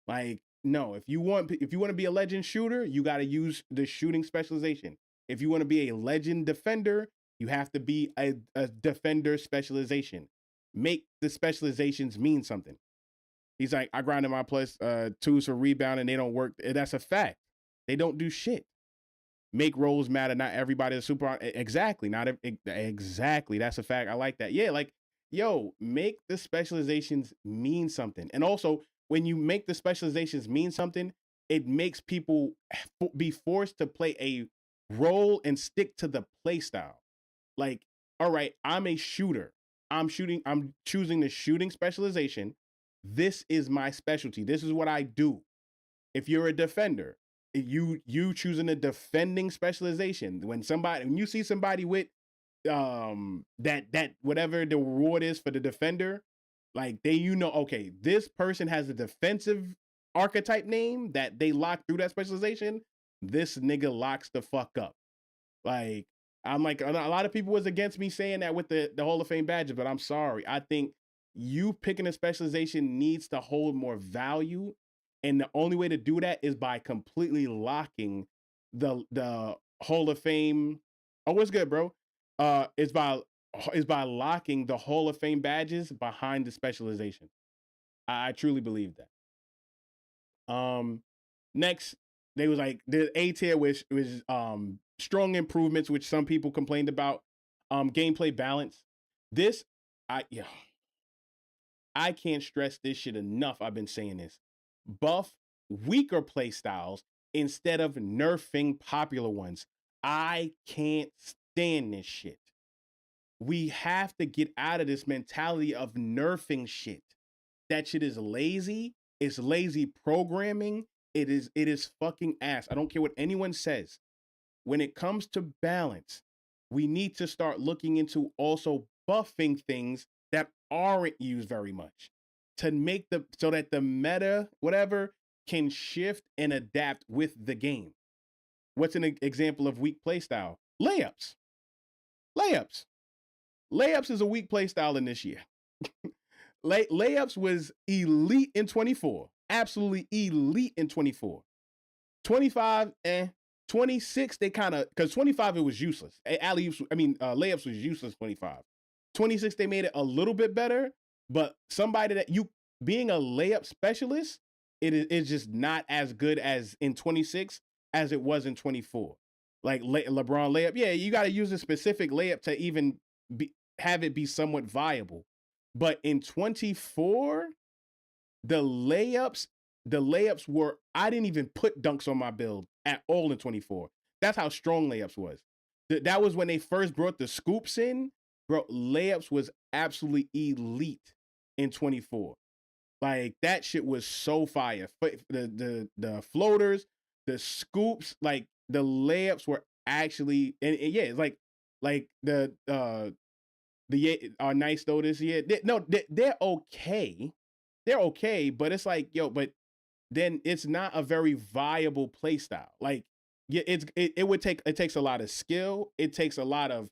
Like, no, if you want to be a legend shooter, you got to use the shooting specialization. If you want to be a legend defender, you have to be a defender specialization. Make the specializations mean something. He's like, I grinded my +2s for rebound and they don't work. That's a fact. They don't do shit. Make roles matter. Not everybody is super. Exactly. Exactly. That's a fact. I like that. Yeah. Like, yo, make the specializations mean something. And also, when you make the specializations mean something, it makes people be forced to play a role and stick to the play style. Like, all right, I'm a shooter. I'm choosing the shooting specialization. This is my specialty. This is what I do. If you're a defender, you choosing a defending specialization. When you see somebody with that whatever the reward is for the defender, Like okay, this person has a defensive archetype name that they lock through that specialization. This nigga locks the fuck up. Like, I'm like, a lot of people was against me saying that with the Hall of Fame badges, but I'm sorry. I think you picking a specialization needs to hold more value. And the only way to do that is by completely locking the Hall of Fame. Oh, what's good, bro? Is by locking the Hall of Fame badges behind the specialization. I truly believe that. Next, they was like the A tier, which was strong improvements, which some people complained about. Gameplay balance. This, I can't stress this shit enough. I've been saying this. Buff weaker play styles instead of nerfing popular ones. I can't stand this shit. We have to get out of this mentality of nerfing shit. That shit is lazy. It's lazy programming. It is fucking ass. I don't care what anyone says. When it comes to balance, we need to start looking into also buffing things that aren't used very much to make so that the meta, whatever, can shift and adapt with the game. What's an example of weak playstyle? Layups. Layups is a weak playstyle in this year. Layups was elite in 24. Absolutely elite in 24. 25, 26, they kind of, because 25, it was useless. Layups was useless 25. 26, they made it a little bit better, but somebody that being a layup specialist, it is just not as good as in 26 as it was in 24. Like LeBron layup, yeah, you got to use a specific layup to even have it be somewhat viable. But in 24, the layups were, I didn't even put dunks on my build at all in 24. That's how strong layups was. That was when they first brought the scoops in. Bro, layups was absolutely elite in 24. Like, that shit was so fire. The floaters, the scoops, like the layups were actually, and yeah, it's like the nice though this year. They're okay. They're okay, but it's like, but then it's not a very viable play style. Like, yeah, it takes a lot of skill. It takes a lot of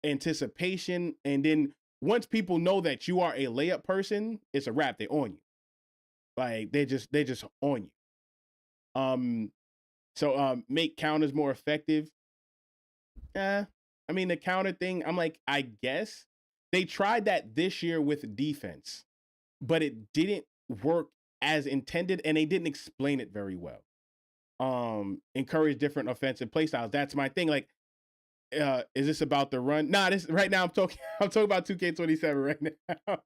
anticipation. And then once people know that you are a layup person, it's a wrap. They're on you. Like, they're just on you. So make counters more effective. I mean, the counter thing, I'm like, I guess they tried that this year with defense, but it didn't work as intended, and they didn't explain it very well. Encourage different offensive play styles. That's my thing. Like, is this about the run? Nah, this right now I'm talking about 2K27 right now.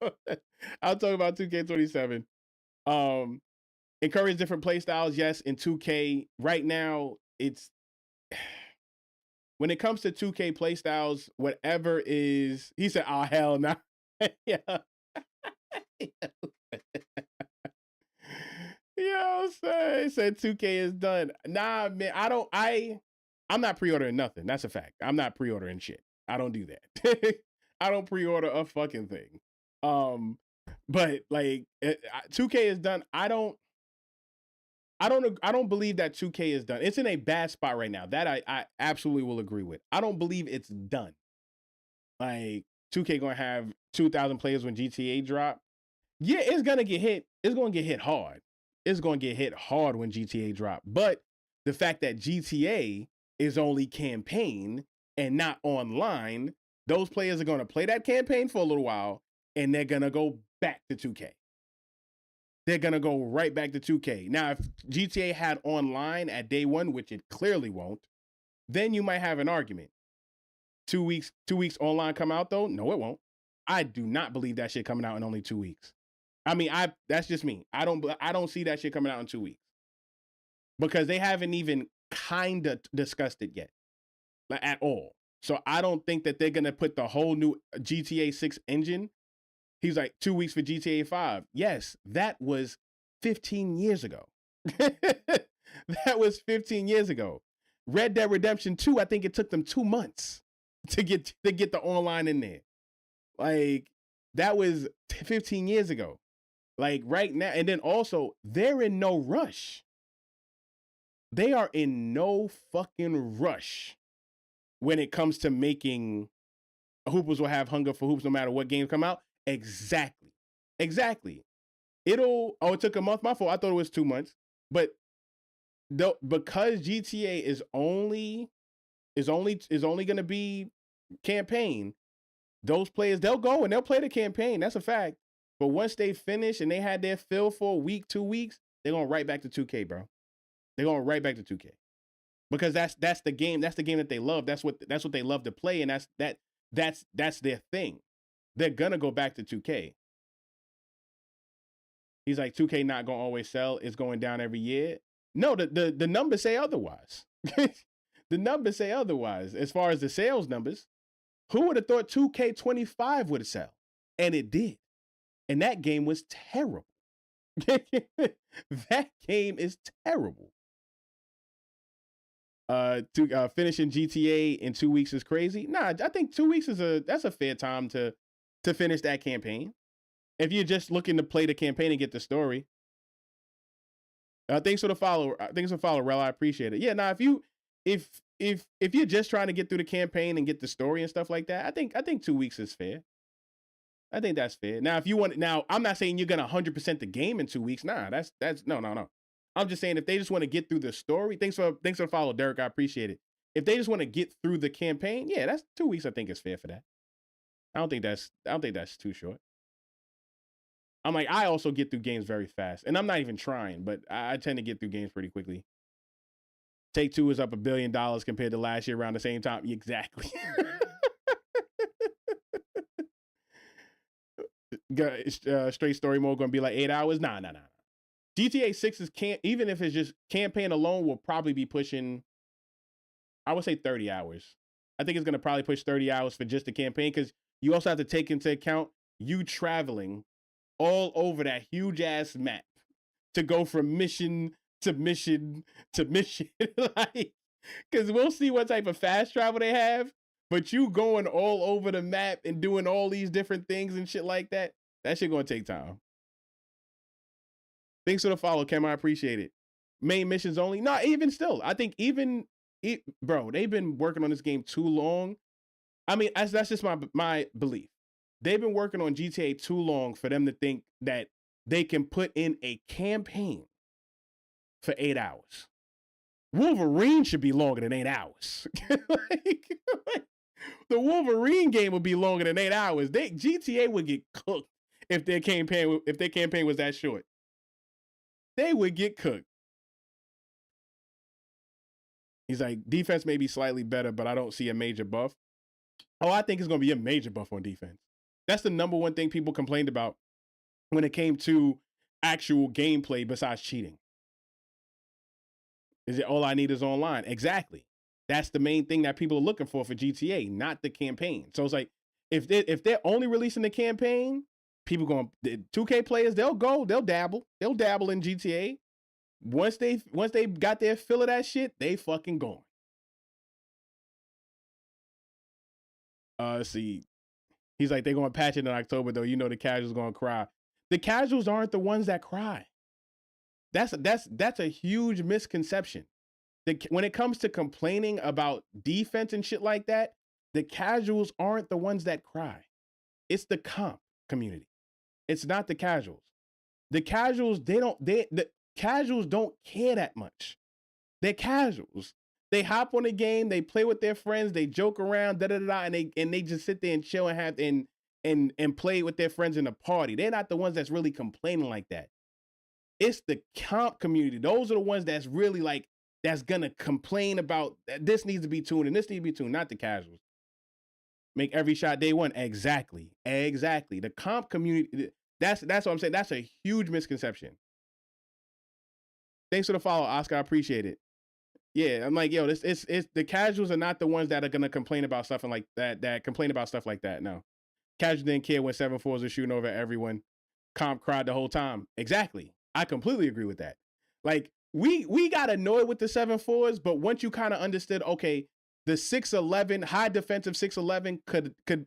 I'm talking about 2K27. Encourage different play styles, yes, in 2K. Right now, it's when it comes to 2K play styles, whatever is, he said, oh hell no. Yeah. Yo, he said 2K is done. Nah, man, I'm not pre-ordering nothing. That's a fact. I'm not pre-ordering shit. I don't do that. I don't pre-order a fucking thing. But like 2K is done. I don't believe that 2K is done. It's in a bad spot right now. That I absolutely will agree with. I don't believe it's done. Like, 2K gonna have 2,000 players when GTA drop. Yeah, it's gonna get hit. It's gonna get hit hard. It's gonna get hit hard when GTA drop. But the fact that GTA is only campaign and not online, those players are gonna play that campaign for a little while, and they're gonna go back to 2K. They're gonna go right back to 2K. Now, if GTA had online at day one, which it clearly won't, then you might have an argument. 2 weeks online come out though? No, it won't. I do not believe that shit coming out in only 2 weeks. I mean, that's just me. I don't see that shit coming out in 2 weeks because they haven't even kind of discussed it yet, like, at all. So I don't think that they're gonna put the whole new GTA 6 engine. He's like 2 weeks for GTA 5. Yes, that was 15 years ago. That was 15 years ago. Red Dead Redemption 2, I think it took them 2 months to get the online in there. Like, That was 15 years ago. Like right now, and then also they're in no rush. They are in no fucking rush when it comes to making Hoopers will have hunger for hoops no matter what games come out. Exactly. It took a month. My fault. I thought it was 2 months. But because GTA is only gonna be campaign, those players, they'll go and they'll play the campaign. That's a fact. But once they finish and they had their fill for a week, 2 weeks, they're going right back to 2K, bro. They're going right back to 2K. Because that's the game. That's the game that they love. That's what they love to play, and that's their thing. They're gonna go back to 2K. He's like, 2K not gonna always sell. It's going down every year. No, the numbers say otherwise. The numbers say otherwise. As far as the sales numbers, who would have thought 2K25 would sell? And it did. And that game was terrible. That game is terrible. Finishing GTA in 2 weeks is crazy. Nah, I think 2 weeks that's a fair time to finish that campaign. If you're just looking to play the campaign and get the story. Thanks for the follow. Rel. I appreciate it. Yeah, now if you're just trying to get through the campaign and get the story and stuff like that, I think 2 weeks is fair. I think that's fair. Now, if you want, I'm not saying you're gonna 100% the game in 2 weeks. Nah, that's no. I'm just saying if they just want to get through the story. Thanks for the follow, Derek. I appreciate it. If they just want to get through the campaign, yeah, that's 2 weeks. I think is fair for that. I don't think that's too short. I'm like, I also get through games very fast, and I'm not even trying, but I tend to get through games pretty quickly. Take-Two is up $1 billion compared to last year around the same time. Exactly. Straight story mode gonna be like 8 hours. Nah. GTA 6 can't, even if it's just campaign alone, will probably be pushing, I would say 30 hours. I think it's gonna probably push 30 hours for just the campaign, because you also have to take into account you traveling all over that huge ass map to go from mission to mission to mission. Like, because we'll see what type of fast travel they have, but you going all over the map and doing all these different things and shit like that shit gonna take time. Thanks for the follow, Kim. I appreciate it. Main missions only. Nah, even still, I think bro, they've been working on this game too long. I mean, that's just my belief. They've been working on GTA too long for them to think that they can put in a campaign for 8 hours. Wolverine should be longer than 8 hours. like, the Wolverine game would be longer than 8 hours. GTA would get cooked if their campaign was that short. They would get cooked. He's like, defense may be slightly better, but I don't see a major buff. Oh, I think it's going to be a major buff on defense. That's the number one thing people complained about when it came to actual gameplay besides cheating. Is it all I need is online? Exactly. That's the main thing that people are looking for GTA, not the campaign. So it's like, if they're only releasing the campaign, people going, 2K players, they'll dabble in GTA. Once they got their fill of that shit, they fucking going. Let's see. He's like, they're going to patch it in October, though. You know the casuals going to cry. The casuals aren't the ones that cry. That's a huge misconception. When it comes to complaining about defense and shit like that, the casuals aren't the ones that cry. It's the comp community. It's not the casuals. The casuals, the casuals don't care that much. They're casuals. They hop on the game, they play with their friends, they joke around, and they just sit there and chill and have and play with their friends in a party. They're not the ones that's really complaining like that. It's the comp community. Those are the ones that's really like, that's gonna complain about this needs to be tuned and this needs to be tuned, not the casuals. Make every shot day one. Exactly. The comp community, that's what I'm saying. That's a huge misconception. Thanks for the follow, Oscar. I appreciate it. Yeah, I'm like, yo, it's the casuals are not the ones that are gonna complain about stuff like that. That complain about stuff like that. No, casuals didn't care when 7-4s were shooting over everyone. Comp cried the whole time. Exactly, I completely agree with that. Like we got annoyed with the 7-4s, but once you kind of understood, okay, the 6'11" high defensive 6'11"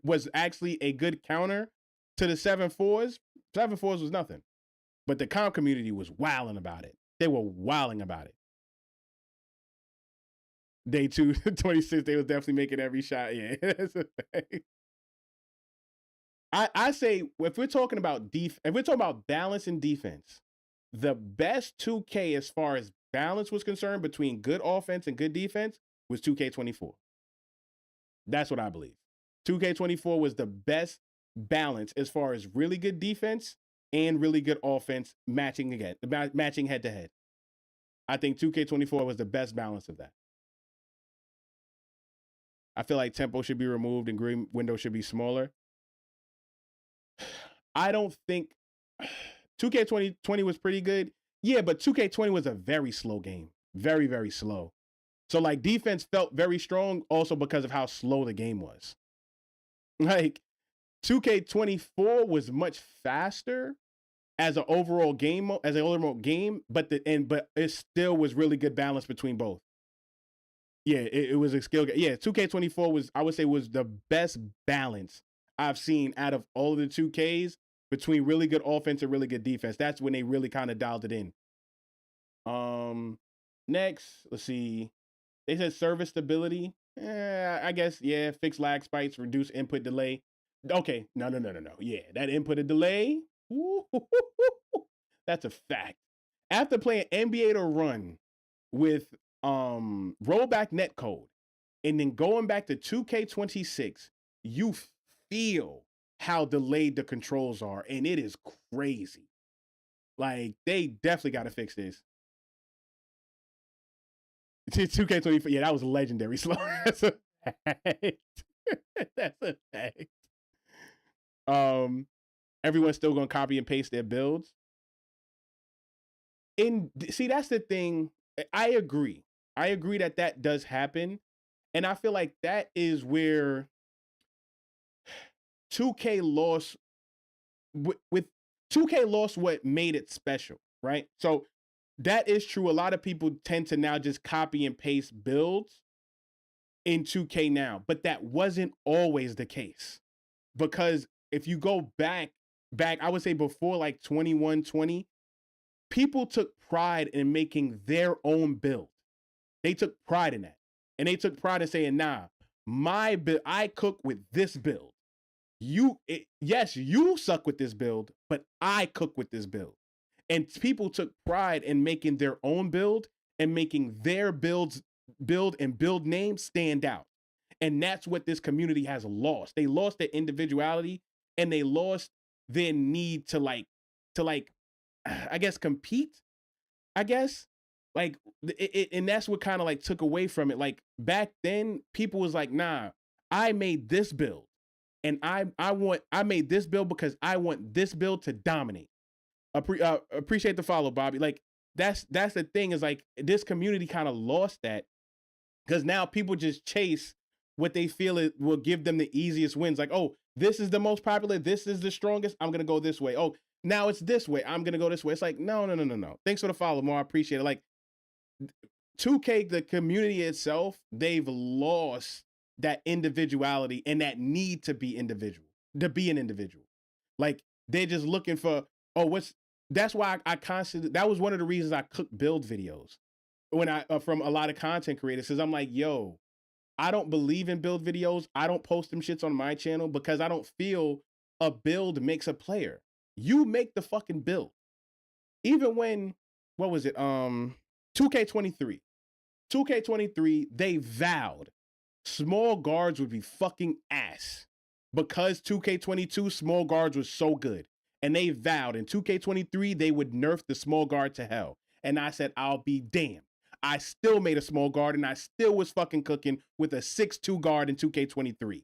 was actually a good counter to the 7-4s, 7-4s was nothing. But the comp community was wilding about it. They were wilding about it. Day 2, 26, they was definitely making every shot. Yeah, that's a fact. I say if we're talking about if we're talking about balance and defense, the best 2K as far as balance was concerned between good offense and good defense was 2K24. That's what I believe. 2K24 was the best balance as far as really good defense and really good offense matching head to head. I think 2K24 was the best balance of that. I feel like tempo should be removed and green window should be smaller. I don't think 2K20 was pretty good. Yeah, but 2K20 was a very slow game. Very, very slow. So like defense felt very strong also because of how slow the game was. Like 2K24 was much faster as an overall game, but it still was really good balance between both. Yeah, it was a skill game. Yeah, 2K24 was, I would say, was the best balance I've seen out of all of the 2Ks between really good offense and really good defense. That's when they really kind of dialed it in. Next, let's see. They said service stability. I guess, yeah, fix lag spikes, reduce input delay. Okay, no. Yeah, that input delay, that's a fact. After playing NBA to Run with rollback netcode and then going back to 2K26, you feel how delayed the controls are, and it is crazy. Like, they definitely got to fix this. 2K24, yeah, that was legendary slow. That's a fact. That's a fact. Everyone's still gonna copy and paste their builds. And see, that's the thing. I agree that does happen, and I feel like that is where 2K lost with 2K lost what made it special, right? So that is true. A lot of people tend to now just copy and paste builds in 2K now, but that wasn't always the case. Because if you go back, I would say before like 2120, people took pride in making their own build. They took pride in that. And they took pride in saying, nah, my build, I cook with this build. Yes, you suck with this build, but I cook with this build. And people took pride in making their own build and making their build name stand out. And that's what this community has lost. They lost their individuality and they lost their need to I guess compete. I guess like and that's what kind of like took away from it. Like back then, people was like, nah, I made this build. And I made this build because I want this build to dominate. Appreciate the follow, Bobby. Like that's the thing is like this community kind of lost that because now people just chase what they feel it will give them the easiest wins. Like, oh, this is the most popular. This is the strongest. I'm going to go this way. Oh, now it's this way. I'm going to go this way. It's like, no. Thanks for the follow, more. I appreciate it. Like 2K, the community itself, they've lost that individuality and that need to be an individual. Like they're just looking for, that's why I constantly, that was one of the reasons I cooked build videos when from a lot of content creators. Cause I'm like, yo, I don't believe in build videos. I don't post them shits on my channel because I don't feel a build makes a player. You make the fucking build. Even when, what was it? 2K23. 2K23, they vowed small guards would be fucking ass because 2K22 small guards was so good. And they vowed in 2K23 they would nerf the small guard to hell. And I said, I'll be damned. I still made a small guard and I still was fucking cooking with a 6'2 guard in 2K23.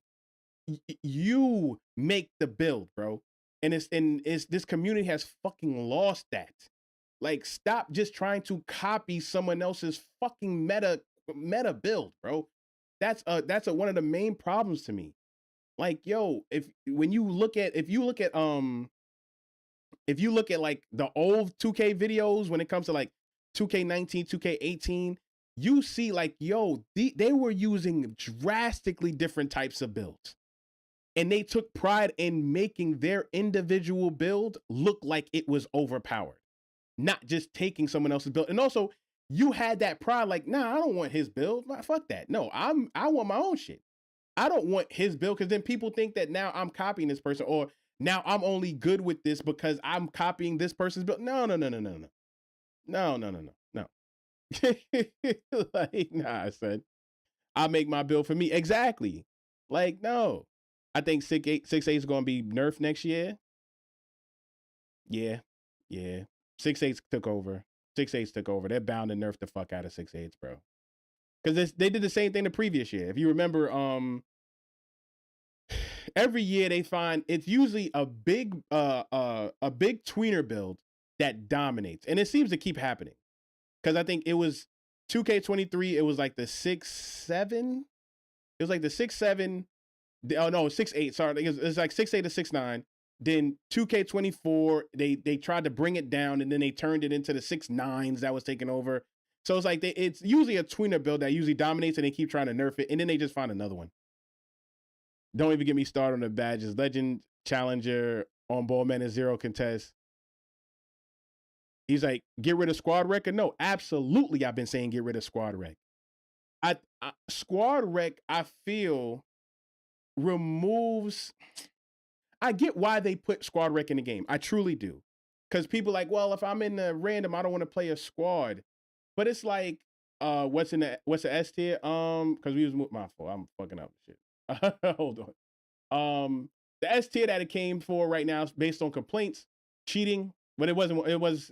You make the build, bro. And this community has fucking lost that. Like, stop just trying to copy someone else's fucking meta build, bro. That's one of the main problems to me. Like, yo, if you look at like the old 2K videos when it comes to like 2K19, 2K18, you see like, yo, they were using drastically different types of builds. And they took pride in making their individual build look like it was overpowered, not just taking someone else's build. And also, you had that pride, like, nah, I don't want his build. Fuck that. No, I want my own shit. I don't want his build, because then people think that now I'm copying this person, or now I'm only good with this because I'm copying this person's build. No. Like, nah, son. I make my build for me. Exactly. Like, no. I think 6'8" is gonna be nerfed next year. Yeah. 6'8" took over. 6'8" took over. They're bound to nerf the fuck out of 6'8", bro. Because they did the same thing the previous year. If you remember, every year they find it's usually a big tweener build that dominates, and it seems to keep happening. Because I think it was 2K23, it was like the 6'7". It was like the 6'7". Oh no, 6'8". Sorry, it's like 6'8" to 6'9". Then 2K24, they tried to bring it down, and then they turned it into the 6'9s that was taking over. So it's like it's usually a tweener build that usually dominates, and they keep trying to nerf it, and then they just find another one. Don't even get me started on the badges. Legend, Challenger, on ball man, and zero contest. He's like, get rid of squad wreck? No, absolutely. I've been saying get rid of squad wreck. Squad wreck, I feel, removes. I get why they put squad wreck in the game. I truly do. Because people like, well, if I'm in the random, I don't want to play a squad. But it's like, what's the S tier? Because we was my fault. I'm fucking up shit. Hold on. The S tier that it came for right now is based on complaints, cheating. But it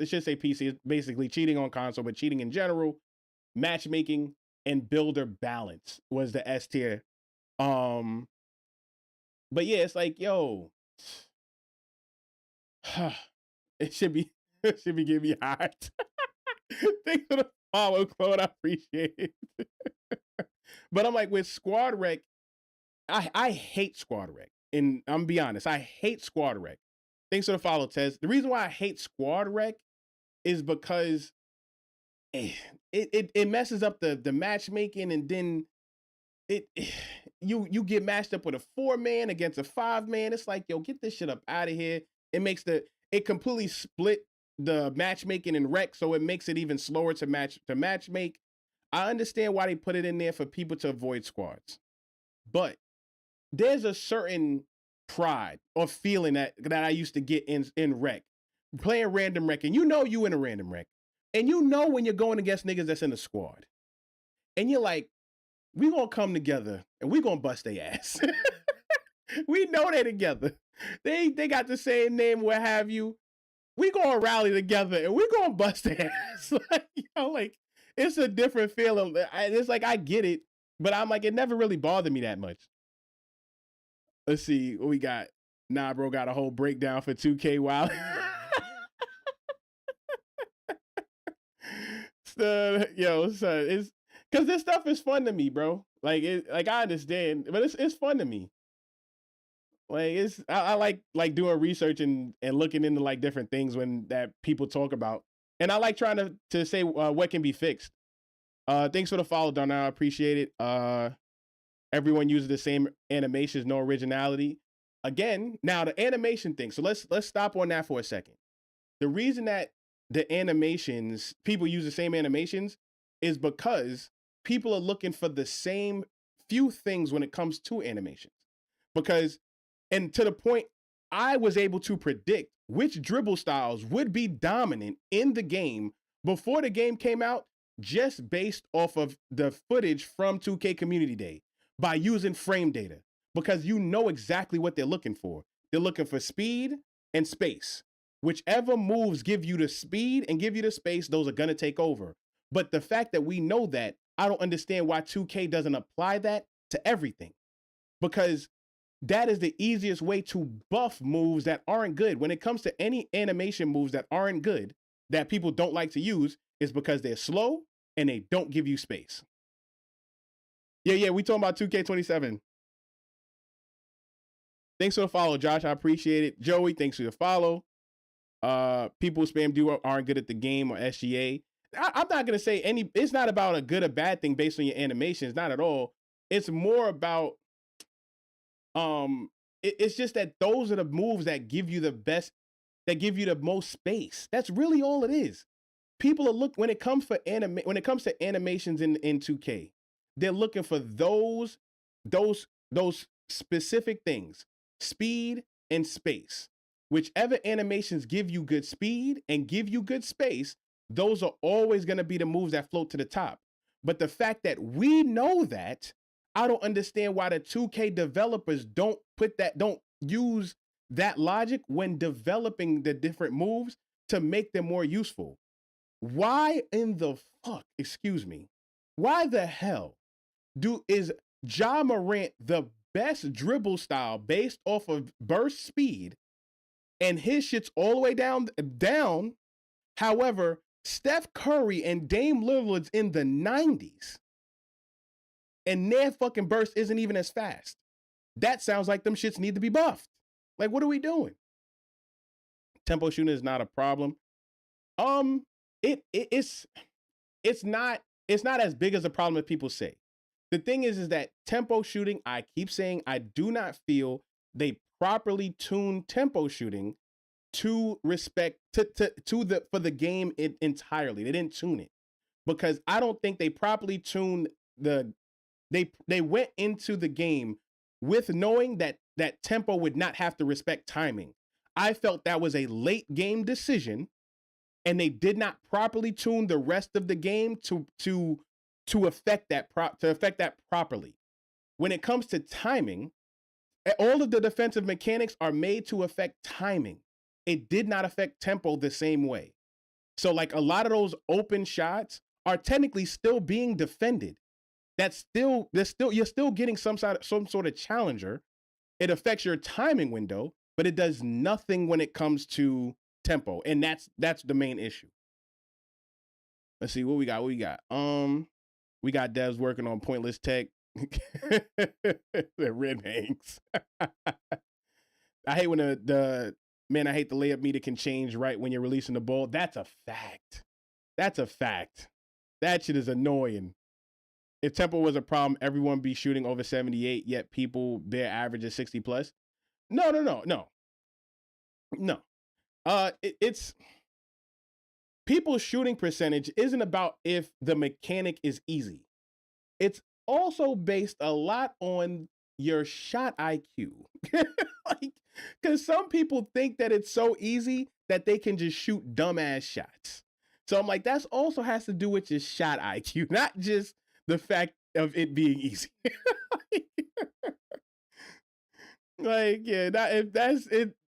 should say PC. It's basically cheating on console, but cheating in general, matchmaking, and builder balance was the S tier. But yeah, it's like, yo, it should be getting me hot. Thanks for the follow, Claude. I appreciate it. But I'm like, with squad wreck, I hate squad wreck. And I'm gonna be honest, I hate squad wreck. Thanks for the follow, Tez. The reason why I hate squad wreck is because it messes up the matchmaking, and then you get matched up with a 4-man against a 5-man. It's like, yo, get this shit up out of here. It completely split the matchmaking and rec, so it makes it even slower to matchmake. I understand why they put it in there for people to avoid squads, but there's a certain pride or feeling that I used to get in rec, playing random rec, and you in a random rec, and when you're going against niggas that's in a squad, and you're like, we gonna come together and we gonna bust their ass. We know they together. They got the same name, what have you. We gonna rally together and we gonna bust their ass. Like, it's a different feeling. It's like, I get it, but I'm like, it never really bothered me that much. Let's see what we got. Nah, bro, got a whole breakdown for 2K. Wow. Yo, son, it's because this stuff is fun to me, bro. Like, I understand, but it's fun to me. Like, I like doing research and looking into like different things that people talk about, and I like trying to say what can be fixed. Thanks for the follow, Darnell. I appreciate it. Everyone uses the same animations, no originality. Again, now the animation thing. So let's stop on that for a second. The reason that the animations, people use the same animations, is because people are looking for the same few things when it comes to animations. Because, and to the point, I was able to predict which dribble styles would be dominant in the game before the game came out, just based off of the footage from 2K Community Day, by using frame data, because you know exactly what they're looking for. They're looking for speed and space. Whichever moves give you the speed and give you the space, those are going to take over. But the fact that we know that, I don't understand why 2K doesn't apply that to everything. Because that is the easiest way to buff moves that aren't good. When it comes to any animation moves that aren't good, that people don't like to use, is because they're slow and they don't give you space. Yeah, we talking about 2K27. Thanks for the follow, Josh. I appreciate it. Joey, thanks for the follow. People spam duo aren't good at the game or SGA. I'm not gonna say it's not about a good or bad thing based on your animations, not at all. It's more about it's just that those are the moves that give you the best, that give you the most space. That's really all it is. People are when it comes to animations in 2K, they're looking for those specific things: speed and space. Whichever animations give you good speed and give you good space, those are always going to be the moves that float to the top. But the fact that we know that, I don't understand why the 2K developers don't use that logic when developing the different moves to make them more useful. Why in the fuck, excuse me, why the hell is Ja Morant the best dribble style based off of burst speed, and his shit's all the way down? However, Steph Curry and Dame Lillard's in the 90s, and their fucking burst isn't even as fast. That sounds like them shits need to be buffed. Like, what are we doing? Tempo shooting is not a problem. It's not as big as a problem as people say. The thing is that tempo shooting, I keep saying, I do not feel they properly tuned tempo shooting to respect for the game entirely. They didn't tune it because I don't think they properly tuned they went into the game with knowing that tempo would not have to respect timing. I felt that was a late game decision, and they did not properly tune the rest of the game to affect that properly. When it comes to timing, all of the defensive mechanics are made to affect timing. It did not affect tempo the same way. So like a lot of those open shots are technically still being defended. You're still getting some sort of challenger. It affects your timing window, but it does nothing when it comes to tempo, and that's the main issue. Let's see what we got. We got devs working on pointless tech. The red bangs. I hate when the man. I hate the layup meter can change right when you're releasing the ball. That's a fact. That shit is annoying. If tempo was a problem, everyone be shooting over 78, yet people, their average is 60 plus. No. It's people's shooting percentage isn't about if the mechanic is easy. It's also based a lot on your shot IQ. Like, because some people think that it's so easy that they can just shoot dumbass shots. So I'm like, that's also has to do with your shot IQ, not just the fact of it being easy. Like, yeah,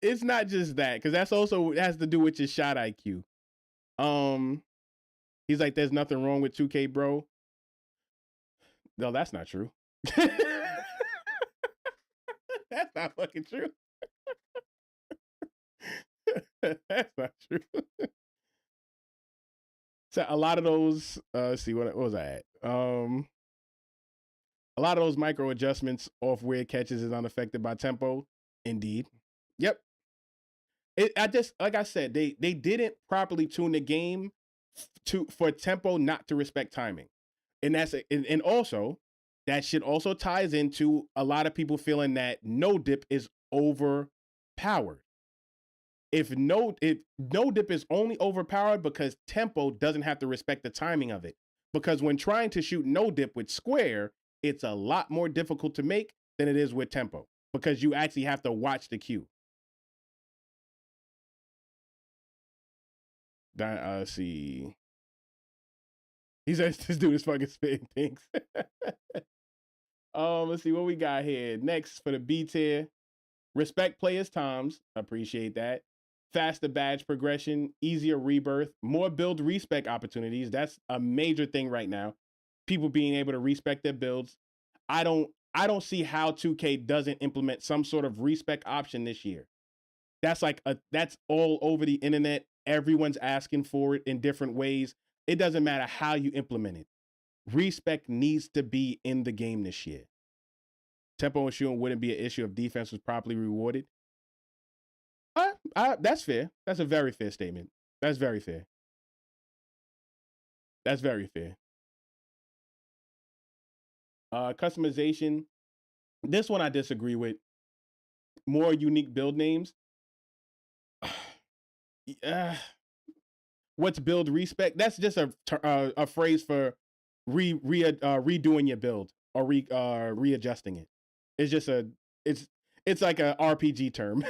it's not just that, because that's also has to do with your shot IQ. He's like, there's nothing wrong with 2K, bro. No, that's not true. That's not fucking true. That's not true. So a lot of those, let's see, what was I at? A lot of those micro adjustments off weird catches is unaffected by tempo. Indeed. Yep. Like I said, they didn't properly tune the game for tempo not to respect timing. And and also that shit also ties into a lot of people feeling that no dip is overpowered. If no dip is only overpowered because tempo doesn't have to respect the timing of it. Because when trying to shoot no dip with square, it's a lot more difficult to make than it is with tempo, because you actually have to watch the cue. Let's see. He says this dude is fucking spitting things. Let's see what we got here. Next for the B tier. Respect players' times. Appreciate that. Faster badge progression, easier rebirth, more build respec opportunities. That's a major thing right now. People being able to respec their builds. I don't see how 2K doesn't implement some sort of respec option this year. That's all over the internet. Everyone's asking for it in different ways. It doesn't matter how you implement it. Respec needs to be in the game this year. Tempo and shooting wouldn't be an issue if defense was properly rewarded. That's fair. That's a very fair statement. That's very fair. Customization. This one I disagree with. more unique build names. What's build respec? That's just a phrase for redoing your build or readjusting it. It's just it's like a RPG term.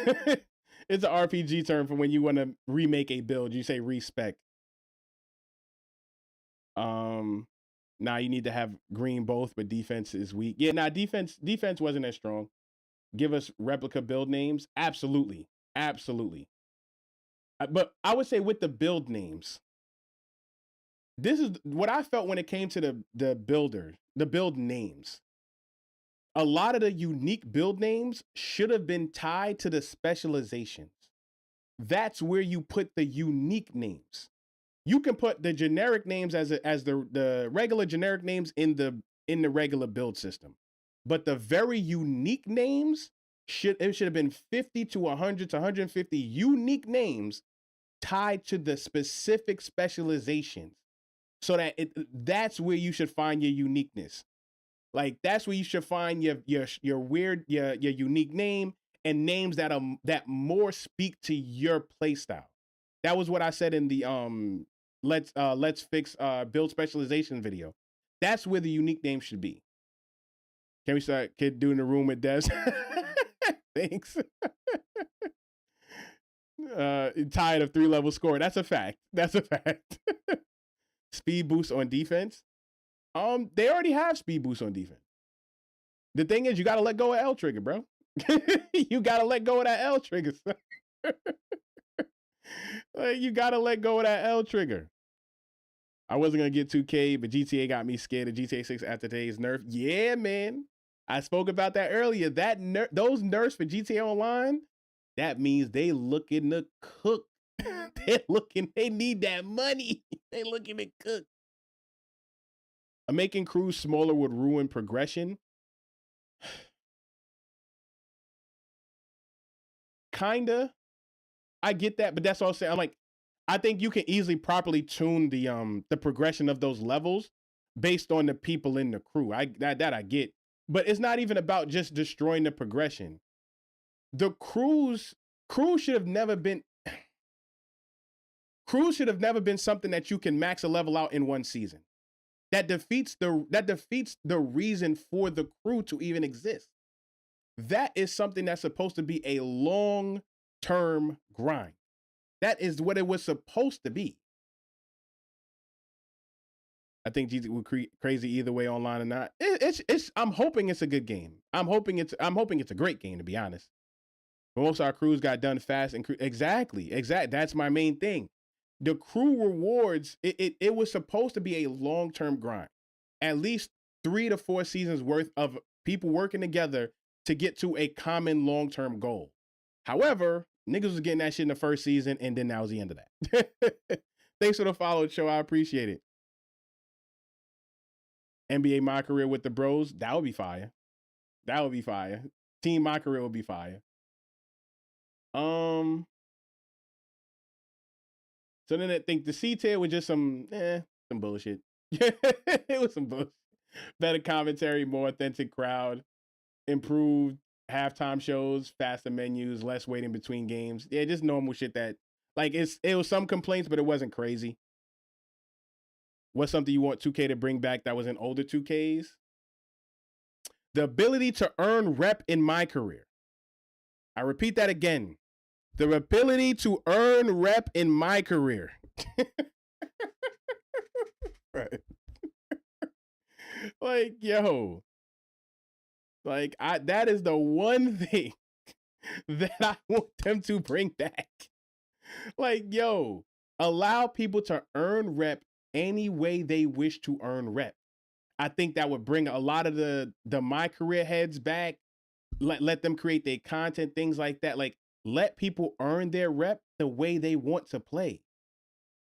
It's an RPG term for when you want to remake a build. You say respec. Now you need to have green both, but defense is weak. Yeah, defense wasn't as strong. Give us replica build names. Absolutely. But I would say with the build names, this is what I felt when it came to the build names. A lot of the unique build names should have been tied to the specializations. That's where you put the unique names. You can put the generic names as the regular generic names in the regular build system. But the very unique names should have been 50 to 100 to 150 unique names tied to the specific specializations, so that that's where you should find your uniqueness. Like that's where you should find your weird your unique name and names that more speak to your playstyle. That was what I said in the let's fix build specialization video. That's where the unique name should be. Can we start doing the room with Des? Thanks. Tired of 3-level score. That's a fact. Speed boost on defense. They already have speed boost on defense. The thing is, you gotta let go of L trigger, bro. You gotta let go of that L trigger. Like, you gotta let go of that L trigger. I wasn't gonna get 2K, but GTA got me scared of GTA 6 after today's nerf. Yeah, man. I spoke about that earlier. Those nerfs for GTA Online, that means they looking to cook. They need that money. They looking to cook. Making crews smaller would ruin progression. Kinda. I get that, but that's all I'm saying. I'm like, I think you can easily properly tune the progression of those levels based on the people in the crew. That I get. But it's not even about just destroying the progression. The crews should have never been something that you can max a level out in one season. That defeats the reason for the crew to even exist. That is something that's supposed to be a long-term grind. That is what it was supposed to be. I think GT would crazy either way, online or not. I'm hoping it's a good game. I'm hoping it's a great game, to be honest. But most of our crews got done fast and exactly. That's my main thing. The crew rewards, it was supposed to be a long-term grind. At least 3 to 4 seasons worth of people working together to get to a common long-term goal. However, niggas was getting that shit in the first season, and then that was the end of that. Thanks for the follow, show. I appreciate it. NBA My Career with the bros, that would be fire. Team My Career would be fire. So then I think the C tier was just some bullshit. It was some bullshit. Better commentary, more authentic crowd, improved halftime shows, faster menus, less waiting between games. Yeah, just normal shit that, like, it was some complaints, but it wasn't crazy. What's something you want 2K to bring back that was in older 2Ks? The ability to earn rep in My Career. I repeat that again. The ability to earn rep in My Career. Right. Like, yo. Like, that is the one thing that I want them to bring back. Like, yo, allow people to earn rep any way they wish to earn rep. I think that would bring a lot of the My Career heads back. Let them create their content, things like that. Like, let people earn their rep the way they want to play.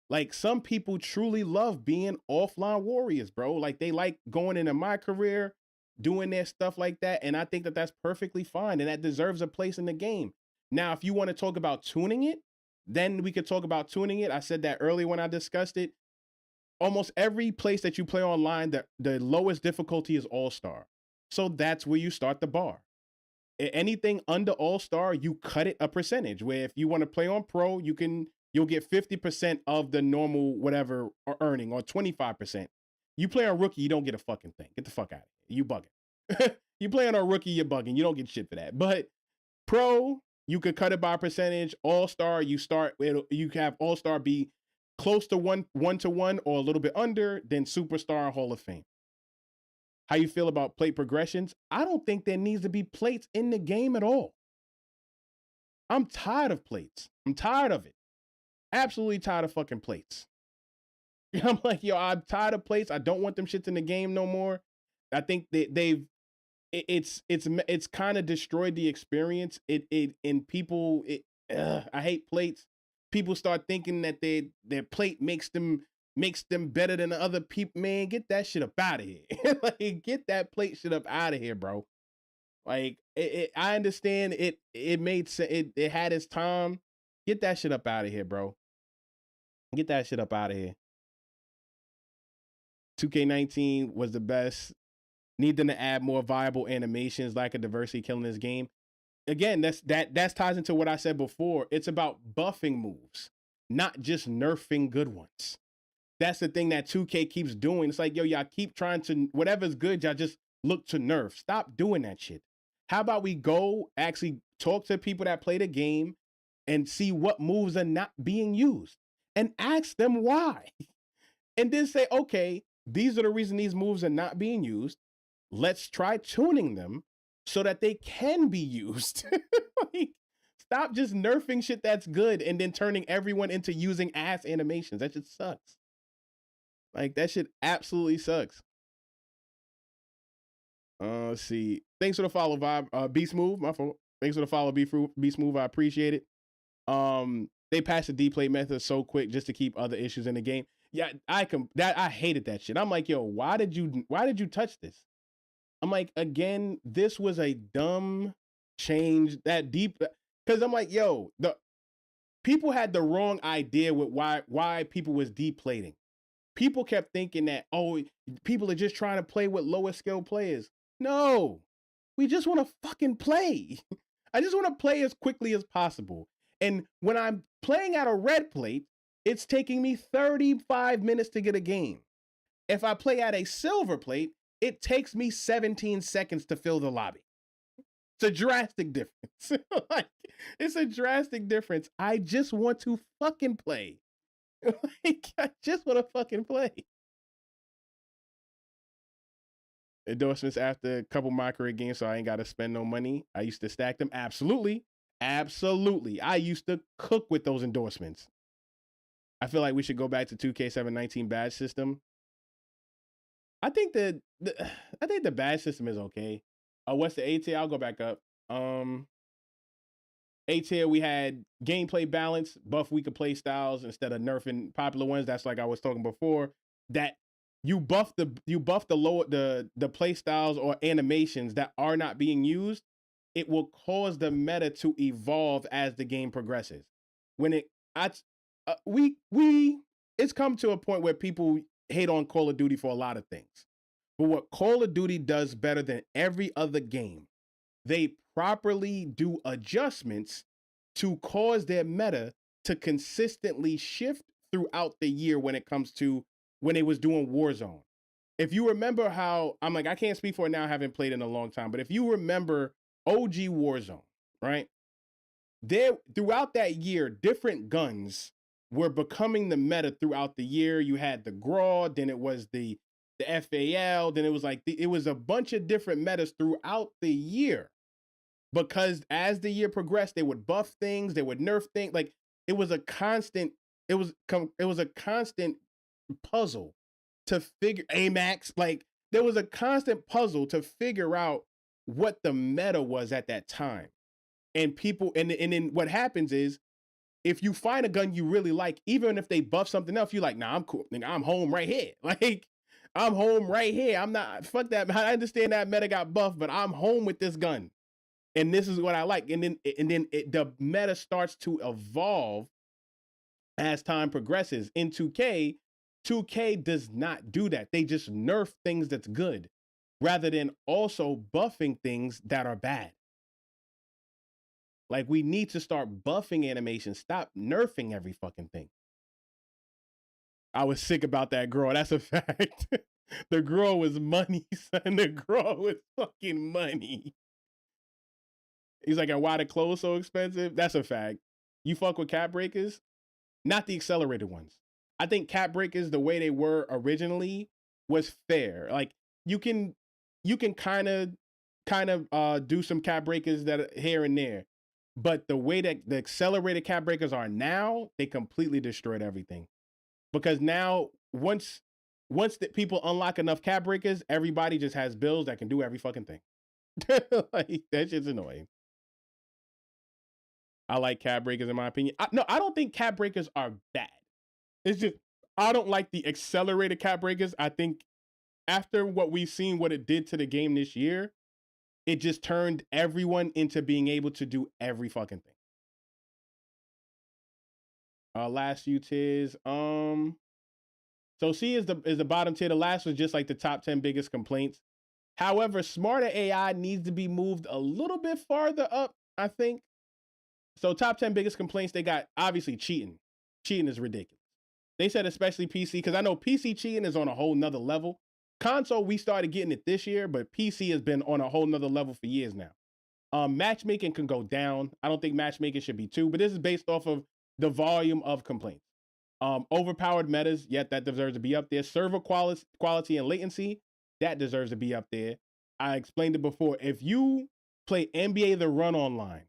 Like, some people truly love being offline warriors, bro. Like, they like going into My Career, doing their stuff like that. And I think that that's perfectly fine. And that deserves a place in the game. Now, if you want to talk about tuning it, then we could talk about tuning it. I said that earlier when I discussed it. Almost every place that you play online, the lowest difficulty is All-Star. So that's where you start the bar. anything under all-star, you cut it a percentage. Where if you want to play on pro, you'll get 50% of the normal whatever earning, or 25%. You play on rookie, you don't get a fucking thing. Get the fuck out of here. You bugging. You play on a rookie, you're bugging. You don't get shit for that. But pro, you could cut it by a percentage. All-star, you have all-star be close to one to one or a little bit under, then superstar and Hall of Fame. How you feel about plate progressions? I don't think there needs to be plates in the game at all. I'm tired of plates. I'm tired of it. Absolutely tired of fucking plates. I'm like, yo, I'm tired of plates. I don't want them shits in the game no more. I think it's kind of destroyed the experience. I hate plates. People start thinking that their plate makes them better than the other people. Man, get that shit up out of here. Like, get that plate shit up out of here, bro. Like, I understand it made sense. It had its time. Get that shit up out of here, bro. Get that shit up out of here. 2K19 was the best. Need them to add more viable animations, lack of diversity killing this game. Again, that ties into what I said before. It's about buffing moves, not just nerfing good ones. That's the thing that 2K keeps doing. It's like, yo, y'all keep trying to, whatever's good, y'all just look to nerf. Stop doing that shit. How about we go actually talk to people that play the game and see what moves are not being used and ask them why. And then say, okay, these are the reason these moves are not being used. Let's try tuning them so that they can be used. Like, stop just nerfing shit that's good and then turning everyone into using ass animations. That shit sucks. Like, that shit absolutely sucks. Let's see. Thanks for the follow, Vibe. Beast Move, my fault. Thanks for the follow, Beast Move. I appreciate it. They passed the D-play method so quick just to keep other issues in the game. Yeah, I hated that shit. I'm like, yo, why did you touch this? I'm like, again, this was a dumb change that deep, because I'm like, yo, the people had the wrong idea with why people was deplating. People kept thinking that, oh, people are just trying to play with lower skill players. No, we just want to fucking play. I just want to play as quickly as possible. And when I'm playing at a red plate, it's taking me 35 minutes to get a game. If I play at a silver plate, it takes me 17 seconds to fill the lobby. It's a drastic difference. Like, it's a drastic difference. I just want to fucking play. Like, I just want to fucking play. Endorsements after a couple my career games, so I ain't got to spend no money. I used to stack them. Absolutely. Absolutely. I used to cook with those endorsements. I feel like we should go back to 2K719 badge system. I think the badge system is okay. What's the A tier? I'll go back up. A tier, we had gameplay balance, buff weaker play styles instead of nerfing popular ones. That's like I was talking before. That you buff the lower the play styles or animations that are not being used. It will cause the meta to evolve as the game progresses. When it's come to a point where people hate on Call of Duty for a lot of things. But what Call of Duty does better than every other game, they properly do adjustments to cause their meta to consistently shift throughout the year when it comes to when they was doing Warzone. If you remember how, I'm like, I can't speak for it now, I haven't played in a long time, but if you remember OG Warzone, right? There, throughout that year, different guns were becoming the meta throughout the year. You had the GRAW, then it was the FAL, then it was like, it was a bunch of different metas throughout the year. Because as the year progressed, they would buff things, they would nerf things. Like, it was a constant puzzle to figure, AMAX, like, there was a constant puzzle to figure out what the meta was at that time. And people, and then what happens is, if you find a gun you really like, even if they buff something else, you're like, nah, I'm cool. Nigga, I'm home right here. Like, I'm home right here. I'm not, fuck that. I understand that meta got buffed, but I'm home with this gun. And this is what I like. And then the meta starts to evolve as time progresses. In 2K does not do that. They just nerf things that's good rather than also buffing things that are bad. Like, we need to start buffing animation. Stop nerfing every fucking thing. I was sick about that girl. That's a fact. The girl was money, son. The girl was fucking money. He's like, and why the clothes so expensive? That's a fact. You fuck with cap breakers, not the accelerated ones. I think cap breakers, the way they were originally, was fair. Like, you can kind of do some cap breakers that are here and there, but the way that the accelerated cap breakers are now, they completely destroyed everything. Because now, once the people unlock enough cap breakers, everybody just has builds that can do every fucking thing. Like, that shit's annoying. I like cap breakers in my opinion. No, I don't think cap breakers are bad. It's just, I don't like the accelerated cap breakers. I think after what we've seen, what it did to the game this year, it just turned everyone into being able to do every fucking thing. Last few tiers. So C is the bottom tier. The last was just like the top 10 biggest complaints. However, smarter AI needs to be moved a little bit farther up, I think. So top 10 biggest complaints, they got obviously cheating. Cheating is ridiculous. They said especially PC, because I know PC cheating is on a whole nother level. Console, we started getting it this year, but PC has been on a whole nother level for years now. Matchmaking can go down. I don't think matchmaking should be 2, but this is based off of the volume of complaints. Overpowered metas, yet that deserves to be up there. Server quality and latency, that deserves to be up there. I explained it before. If you play NBA The Run online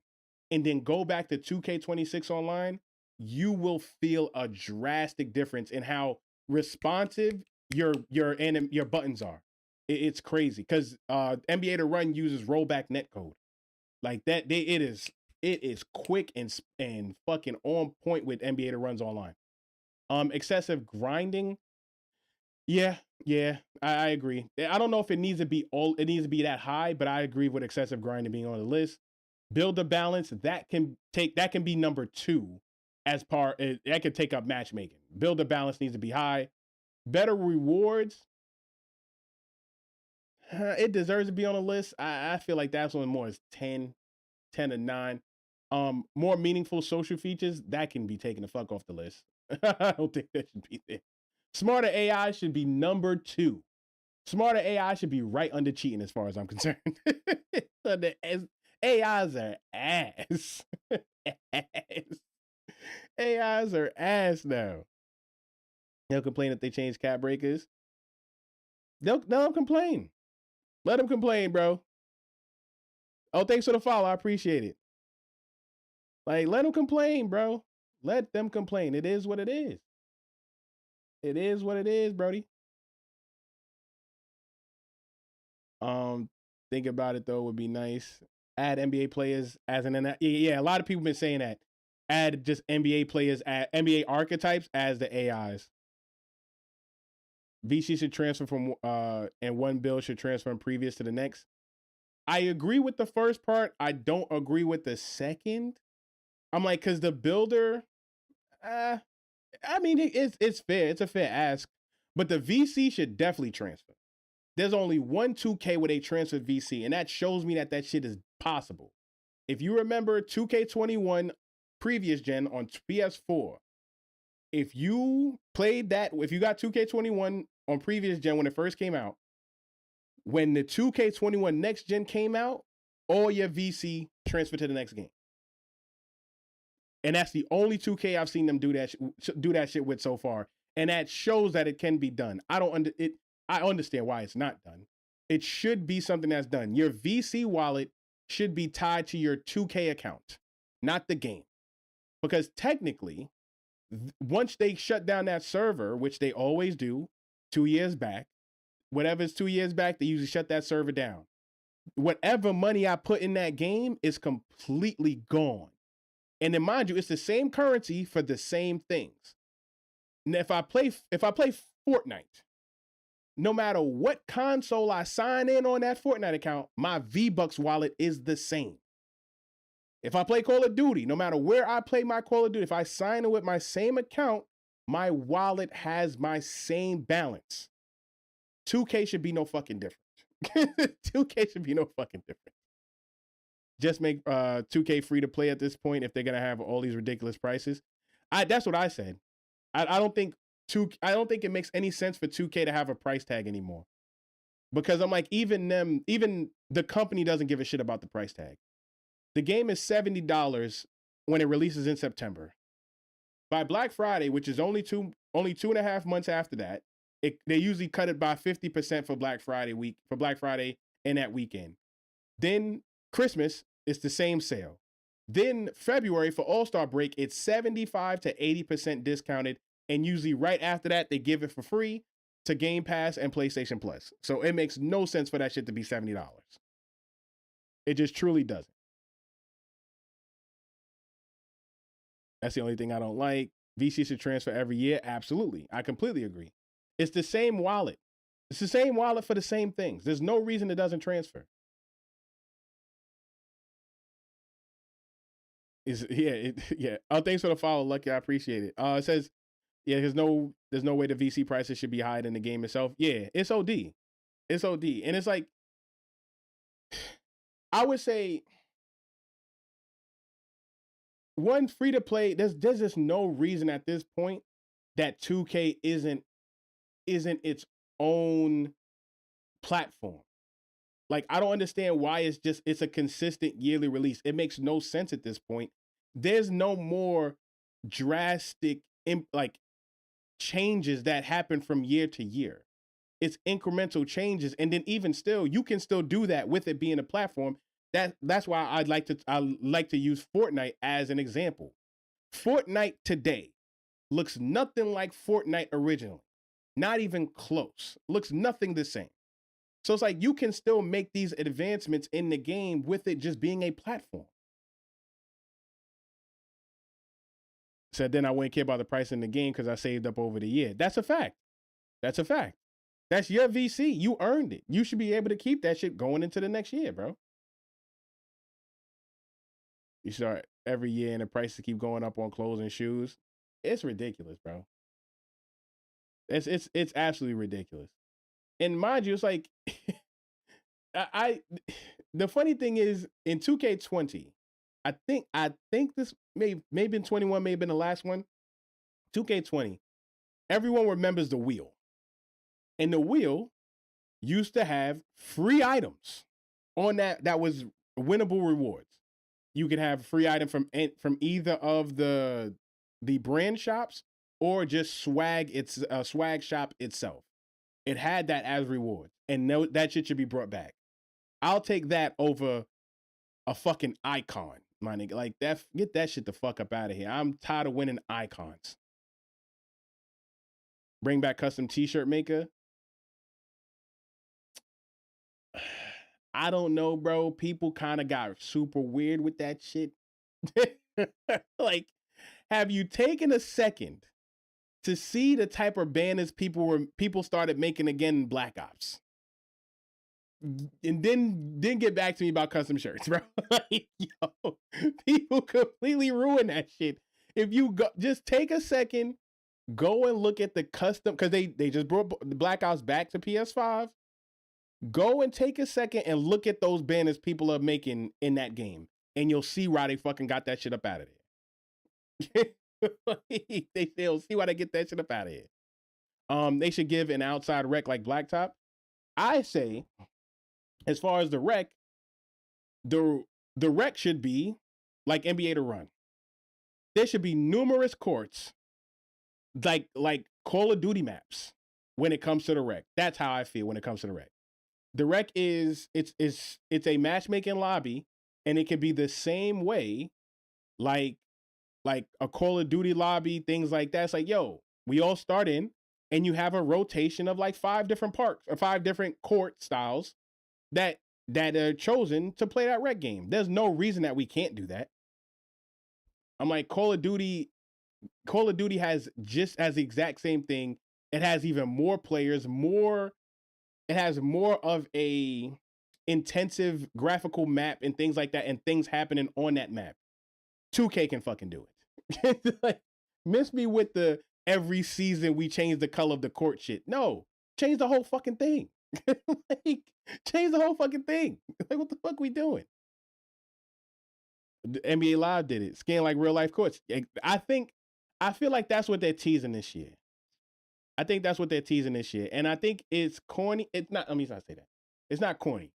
and then go back to 2K26 online, you will feel a drastic difference in how responsive your buttons are. It's crazy because NBA The Run uses rollback netcode. Like that, it is quick and fucking on point with NBA The Run's online. Excessive grinding. Yeah, I agree. I don't know if it needs to be that high, but I agree with excessive grinding being on the list. Builder balance, that can be number 2 as part, that could take up matchmaking. Builder balance needs to be high. Better rewards, it deserves to be on the list. I feel like that's one more is 10 to 9. More meaningful social features, that can be taken the fuck off the list. I don't think that should be there. Smarter AI should be number 2. Smarter AI should be right under cheating as far as I'm concerned. The AIs are ass. AIs are ass now. They'll complain if they change cap breakers. They'll complain. Let them complain, bro. Oh, thanks for the follow. I appreciate it. Like, let them complain, bro. Let them complain. It is what it is. It is what it is, Brody. Think about it though, would be nice. Add NBA players as an yeah. A lot of people been saying that. Add just NBA players, NBA archetypes as the AIs. VC should transfer from and one build should transfer from previous to the next. I agree with the first part. I don't agree with the second. I'm like, because the builder, I mean, it's fair. It's a fair ask, but the VC should definitely transfer. There's only one 2K where they transfer VC, and that shows me that shit is possible. If you remember 2K21 previous gen on PS4, if you played that, if you got 2K21 on previous gen when it first came out, when the 2K21 next gen came out, all your VC transferred to the next game. And that's the only 2K I've seen them do that shit with so far. And that shows that it can be done. I understand why it's not done. It should be something that's done. Your VC wallet should be tied to your 2K account, not the game. Because technically, once they shut down that server, which they always do 2 years back, whatever's 2 years back, they usually shut that server down. Whatever money I put in that game is completely gone. And then mind you, it's the same currency for the same things. And if I play Fortnite, no matter what console I sign in on that Fortnite account, my V-Bucks wallet is the same. If I play Call of Duty, no matter where I play my Call of Duty, if I sign in with my same account, my wallet has my same balance. 2K should be no fucking different. 2K should be no fucking different. just make 2K free to play at this point if they're gonna have all these ridiculous prices. That's what I said. I don't think I don't think it makes any sense for 2K to have a price tag anymore. Because I'm like, even the company doesn't give a shit about the price tag. The game is $70 when it releases in September. By Black Friday, which is only 2.5 months after that, they usually cut it by 50% for Black Friday and that weekend. Then Christmas is the same sale. Then February for All-Star break, it's 75 to 80% discounted. And usually right after that, they give it for free to Game Pass and PlayStation Plus. So it makes no sense for that shit to be $70. It just truly doesn't. That's the only thing I don't like. VC should transfer every year. Absolutely. I completely agree. It's the same wallet. It's the same wallet for the same things. There's no reason it doesn't transfer. Yeah. Oh, thanks for the follow, Lucky. I appreciate it. It says, yeah, there's no way the VC prices should be higher than the game itself. Yeah, it's OD. It's OD. And it's like, I would say, one, free to play, there's just no reason at this point that 2K isn't its own platform. Like, I don't understand why it's a consistent yearly release. It makes no sense at this point. There's no more drastic changes that happen from year to year. It's incremental changes, and then even still, you can still do that with it being a platform. That's why I like to use Fortnite as an example. Fortnite today looks nothing like Fortnite originally. Not even close. Looks nothing the same. So it's like you can still make these advancements in the game with it just being a platform. Said then I wouldn't care about the price in the game because I saved up over the year. That's a fact. That's a fact. That's your VC. You earned it. You should be able to keep that shit going into the next year, bro. You start every year and the prices keep going up on clothes and shoes. It's ridiculous, bro. It's absolutely ridiculous. And mind you, it's like the funny thing is in 2K20, I think this may have been 21, may have been the last one. 2K20, everyone remembers the wheel. And the wheel used to have free items on that was winnable rewards. You could have a free item from either of the brand shops or just swag shop itself. It had that as rewards, and that shit should be brought back. I'll take that over a fucking icon, my nigga. Like that, get that shit the fuck up out of here. I'm tired of winning icons. Bring back custom t-shirt maker. I don't know, bro. People kind of got super weird with that shit. Like, have you taken a second to see the type of banners people started making again in Black Ops? And then get back to me about custom shirts, bro. Like, yo, people completely ruin that shit. If you just take a second, go and look at the custom, because they just brought the Black Ops back to PS5. Go and take a second and look at those banners people are making in that game, and you'll see why they fucking got that shit up out of there. They'll see why they get that shit up out of here. They should give an outside rec like Blacktop. I say, as far as the rec should be like NBA to run. There should be numerous courts, like Call of Duty maps when it comes to the rec. That's how I feel when it comes to the rec. The rec it's a matchmaking lobby, and it can be the same way, like a Call of Duty lobby, things like that. It's like, yo, we all start in, and you have a rotation of like 5 different parks or 5 different court styles that are chosen to play that rec game. There's no reason that we can't do that. I'm like, Call of Duty has just as the exact same thing. It has even more players, it has more of a intensive graphical map and things like that, and things happening on that map. 2K can fucking do it. Like, miss me with the every season we change the color of the court shit. No, change the whole fucking thing. Like, change the whole fucking thing. Like, what the fuck we doing? The NBA Live did it. Scan like real life courts. I feel like that's what they're teasing this year. I think that's what they're teasing this year. And I think it's corny. It's not, let me not say that. It's not corny.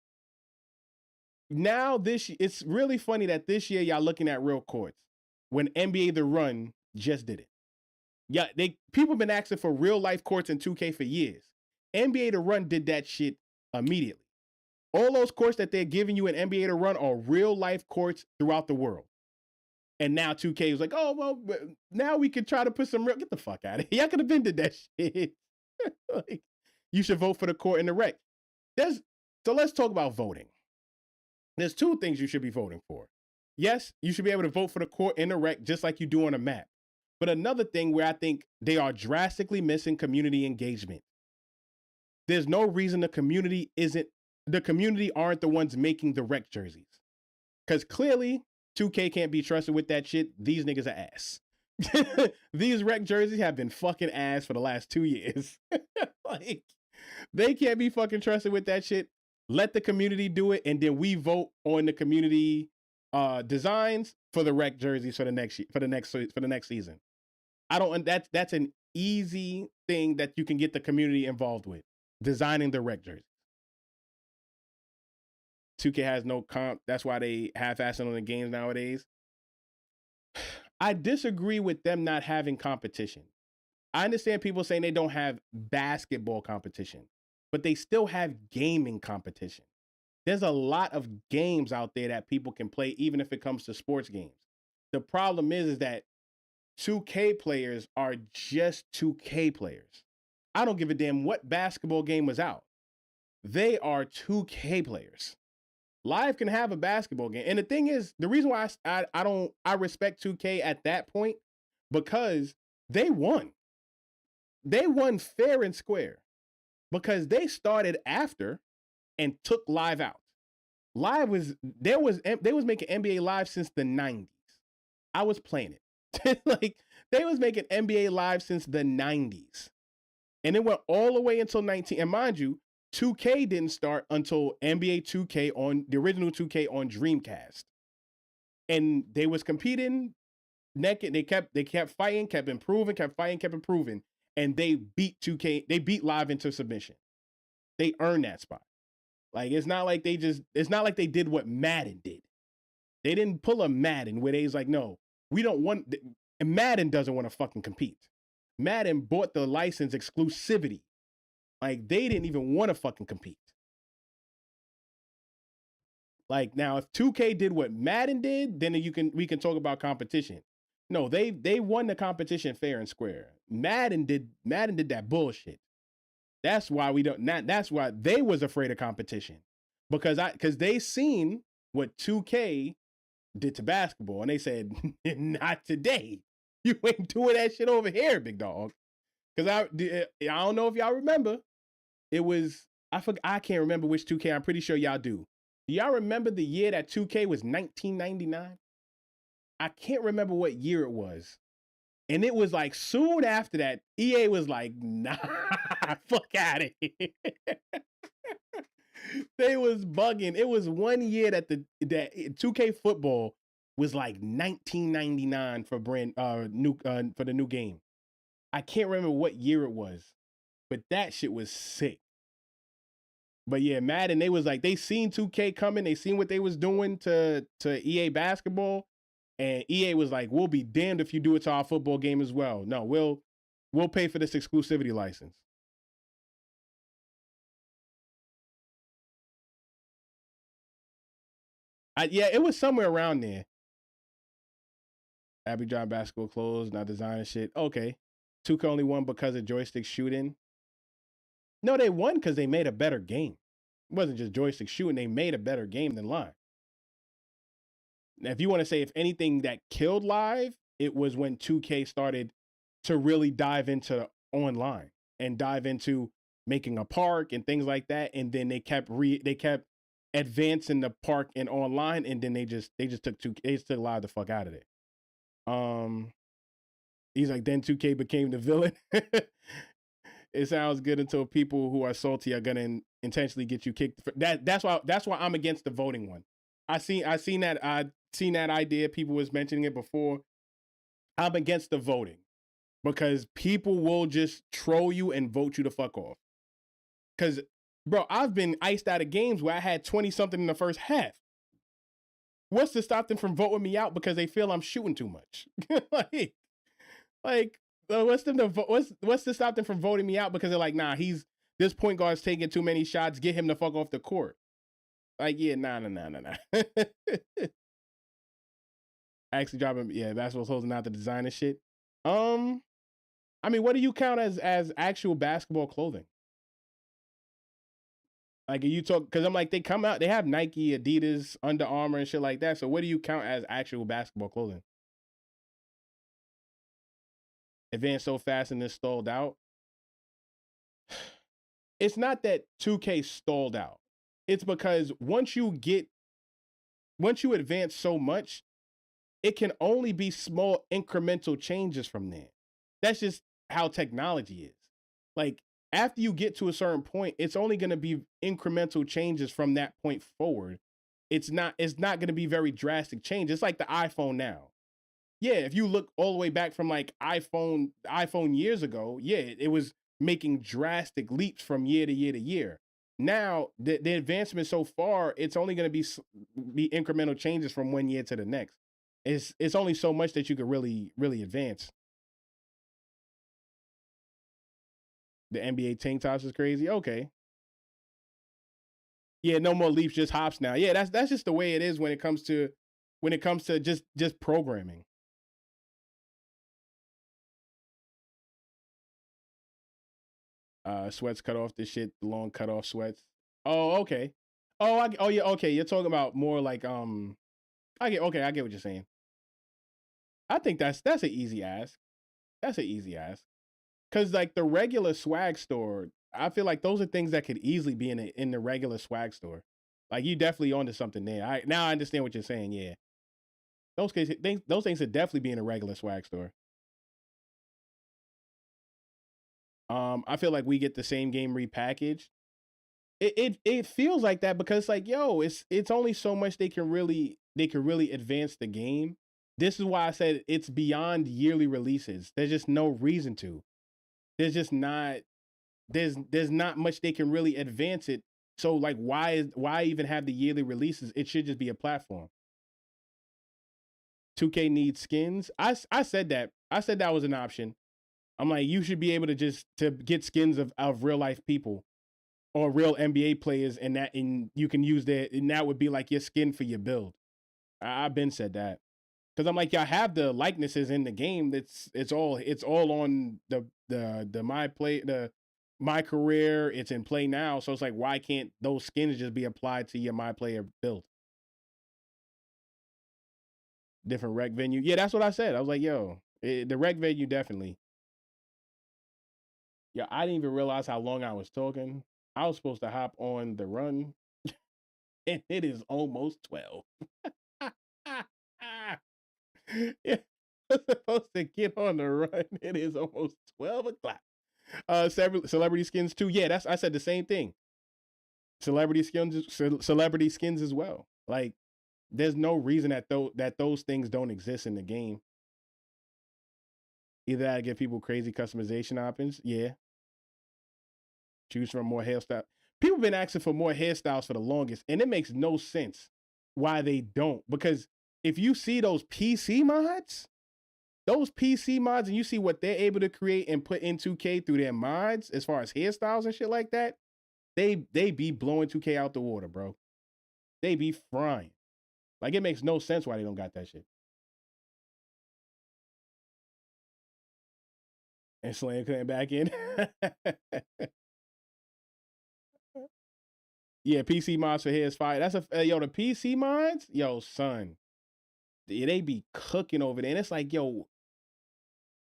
Now it's really funny that this year y'all looking at real courts when NBA The Run just did it. Yeah, people been asking for real life courts in 2K for years. NBA The Run did that shit immediately. All those courts that they're giving you in NBA The Run are real life courts throughout the world. And now 2K is like, oh, well, now we can try to put some real, get the fuck out of here. Y'all could have been did that shit. Like, you should vote for the court in the rec. So let's talk about voting. There's two things you should be voting for. Yes, you should be able to vote for the court in the rec just like you do on a map. But another thing where I think they are drastically missing community engagement. There's no reason the community aren't the ones making the rec jerseys. Because clearly 2K can't be trusted with that shit. These niggas are ass. These rec jerseys have been fucking ass for the last 2 years. Like, they can't be fucking trusted with that shit. Let the community do it, and then we vote on the community designs for the rec jerseys for the next season. That's an easy thing that you can get the community involved with, designing the rec jerseys. 2K has no comp. That's why they half-assing on the games nowadays. I disagree with them not having competition. I understand people saying they don't have basketball competition, but they still have gaming competition. There's a lot of games out there that people can play, even if it comes to sports games. The problem is that 2K players are just 2K players. I don't give a damn what basketball game was out. They are 2K players. Live can have a basketball game. And the thing is, the reason why I respect 2K at that point, because they won. They won fair and square because they started after and took Live out. They was making NBA Live since the 90s. I was playing it. Like, they was making NBA Live since the 90s. And it went all the way until 19. And mind you, 2K didn't start until NBA 2K on the original 2K on Dreamcast. And they was competing naked. They kept fighting, kept improving, kept fighting, kept improving. And they beat 2K. They beat Live into submission. They earned that spot. Like, it's not like they did what Madden did. They didn't pull a Madden where they was like, no, we don't want, Madden doesn't want to fucking compete. Madden bought the license exclusivity. Like, they didn't even want to fucking compete. Like, now if 2K did what Madden did, then we can talk about competition. No, they won the competition fair and square. Madden did that bullshit. That's why that's why they was afraid of competition. Because they seen what 2K did to basketball, and they said, not today. You ain't doing that shit over here, big dog. Because I don't know if y'all remember. It was, I can't remember which 2K. I'm pretty sure y'all do. Do y'all remember the year that 2K was 1999? I can't remember what year it was. And it was like soon after that, EA was like, nah, fuck out of here. They was bugging. It was 1 year that 2K football was like 1999 for for the new game. I can't remember what year it was, but that shit was sick. But yeah, Madden, they seen 2K coming. They seen what they was doing to EA basketball. And EA was like, we'll be damned if you do it to our football game as well. No, we'll pay for this exclusivity license. Yeah, it was somewhere around there. Abby John basketball clothes, not designing shit. Okay. 2K only won because of joystick shooting. No, they won because they made a better game. It wasn't just joystick shooting. They made a better game than Live. Now, if you want to say if anything that killed Live, it was when 2K started to really dive into online and dive into making a park and things like that. And then they kept advancing the park and online, and then they just took Live the fuck out of it. He's like, then 2K became the villain. It sounds good until people who are salty are gonna intentionally get you kicked. That's why I'm against the voting one. I seen that seen that idea. People was mentioning it before. I'm against the voting because people will just troll you and vote you the fuck off. Because, bro, I've been iced out of games where I had 20 something in the first half. What's to stop them from voting me out because they feel I'm shooting too much? What's to stop them from voting me out because they're like, nah, this point guard's taking too many shots. Get him the fuck off the court. Like, yeah, nah. Actually dropping, yeah, that's what's holding out the designer shit. I mean, what do you count as actual basketball clothing? Like, you talk, because I'm like, they come out, they have Nike, Adidas, Under Armour, and shit like that. So what do you count as actual basketball clothing? Advanced so fast and then stalled out. It's not that 2K stalled out. It's because once you advance so much, it can only be small incremental changes from there. That's just how technology is. Like, after you get to a certain point, it's only going to be incremental changes from that point forward. It's not going to be very drastic change. It's like the iPhone now. Yeah, if you look all the way back from like iPhone years ago, yeah, it was making drastic leaps from year to year to year. Now, the advancement so far, it's only going to be incremental changes from one year to the next. It's only so much that you could really advance. The NBA tank tops is crazy. Okay. Yeah, no more leaps, just hops now. Yeah, that's just the way it is when it comes to just programming. Sweats cut off this shit, the long cut off sweats. Oh, okay. Oh, yeah, okay. You're talking about more like I get what you're saying. I think that's an easy ask. That's an easy ask. Cause like the regular swag store, I feel like those are things that could easily be in the regular swag store. Like you definitely onto something there. Now I understand what you're saying. Yeah, those things should definitely be in a regular swag store. I feel like we get the same game repackaged. It feels like that because like yo, it's only so much they can really advance the game. This is why I said it's beyond yearly releases. There's just no reason to. There's just not there's not much they can really advance it. So like why even have the yearly releases? It should just be a platform. 2K needs skins. I said that. I said that was an option. I'm like, you should be able to to get skins of real life people or real NBA players, and you can use that, and that would be like your skin for your build. I've been said that. Because I'm like, y'all have the likenesses in the game. It's all on the my career. It's in play now. So it's like, why can't those skins just be applied to your my player build? Different rec venue. Yeah, that's what I said. I was like, yo, the rec venue definitely. Yeah, I didn't even realize how long I was talking. I was supposed to hop on the run, and it is almost 12. Yeah, I'm supposed to get on the run. It is almost 12 o'clock. Celebrity skins too. Yeah, I said the same thing. Celebrity skins as well. Like, there's no reason that those things don't exist in the game. Either I give people crazy customization options. Yeah. Choose from more hairstyle. People have been asking for more hairstyles for the longest, and it makes no sense why they don't. Because if you see those PC mods, and you see what they're able to create and put in 2K through their mods, as far as hairstyles and shit like that, they be blowing 2K out the water, bro. They be frying. Like, it makes no sense why they don't got that shit. And Slam came back in. Yeah, PC mods for hair is fire. That's the PC mods, yo, son. They be cooking over there. And it's like, yo,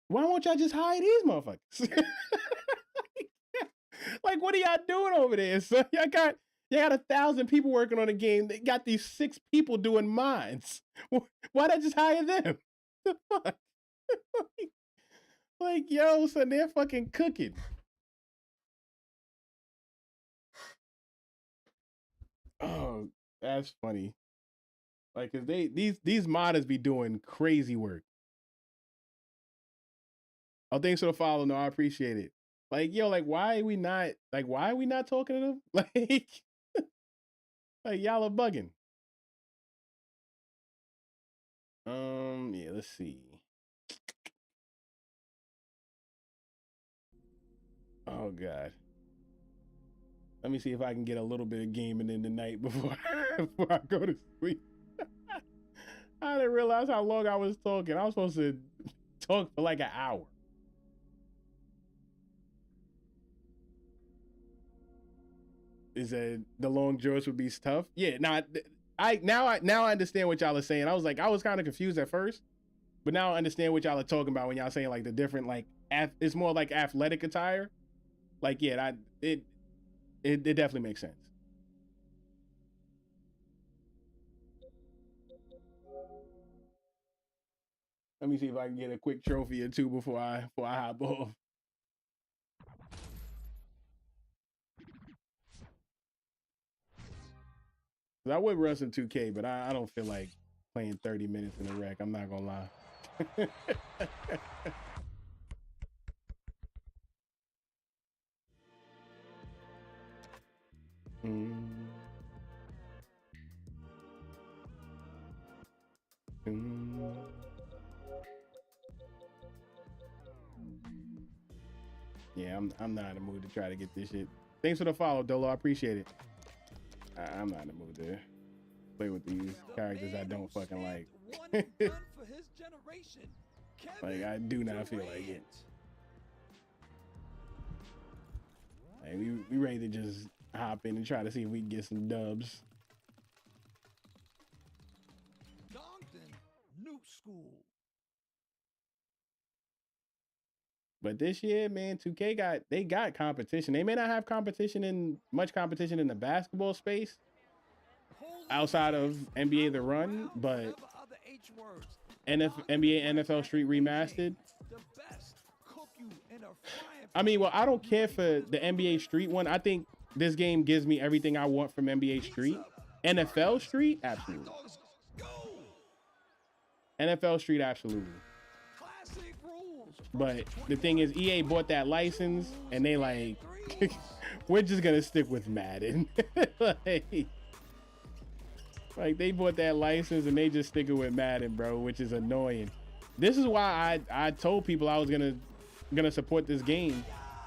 why won't y'all just hire these motherfuckers? Like, what are y'all doing over there? So y'all got 1,000 people working on the game. They got these 6 people doing mods. Why not just hire them? The fuck? Like, yo, son, they're fucking cooking. Oh, that's funny. Like, cause these modders be doing crazy work. Oh, thanks for the follow. No, I appreciate it. Like, yo, like, why are we not talking to them? Like y'all are bugging. Yeah, let's see. Oh God. Let me see if I can get a little bit of gaming in the night before I go to sleep. I didn't realize how long I was talking. I was supposed to talk for like an hour. Is that the long jokes would be tough? Yeah, I now I understand what y'all are saying. I was kind of confused at first, but now I understand what y'all are talking about when y'all saying like the different like it's more like athletic attire. Like yeah, it definitely makes sense. Let me see if I can get a quick trophy or two before I hop off. I would run some 2K, but I don't feel like playing 30 minutes in a wreck. I'm not gonna lie. Yeah, I'm not in the mood to try to get this shit. Thanks for the follow, Dolo. I appreciate it. I'm not in the mood to play with these characters I don't fucking like. Like I do not feel like it. Like we ready to just hop in and try to see if we can get some dubs. New school. But this year, man, 2K got competition. They may not have much competition in the basketball space outside of NBA The Run, but NBA NFL Street Remastered. I mean, well, I don't care for the NBA Street one. I think this game gives me everything I want from NBA Street. NFL Street, absolutely. NFL Street, absolutely. But the thing is, EA bought that license, and they like, we're just gonna stick with Madden. like they bought that license, and they just sticking with Madden, bro, which is annoying. This is why I told people I was gonna support this game,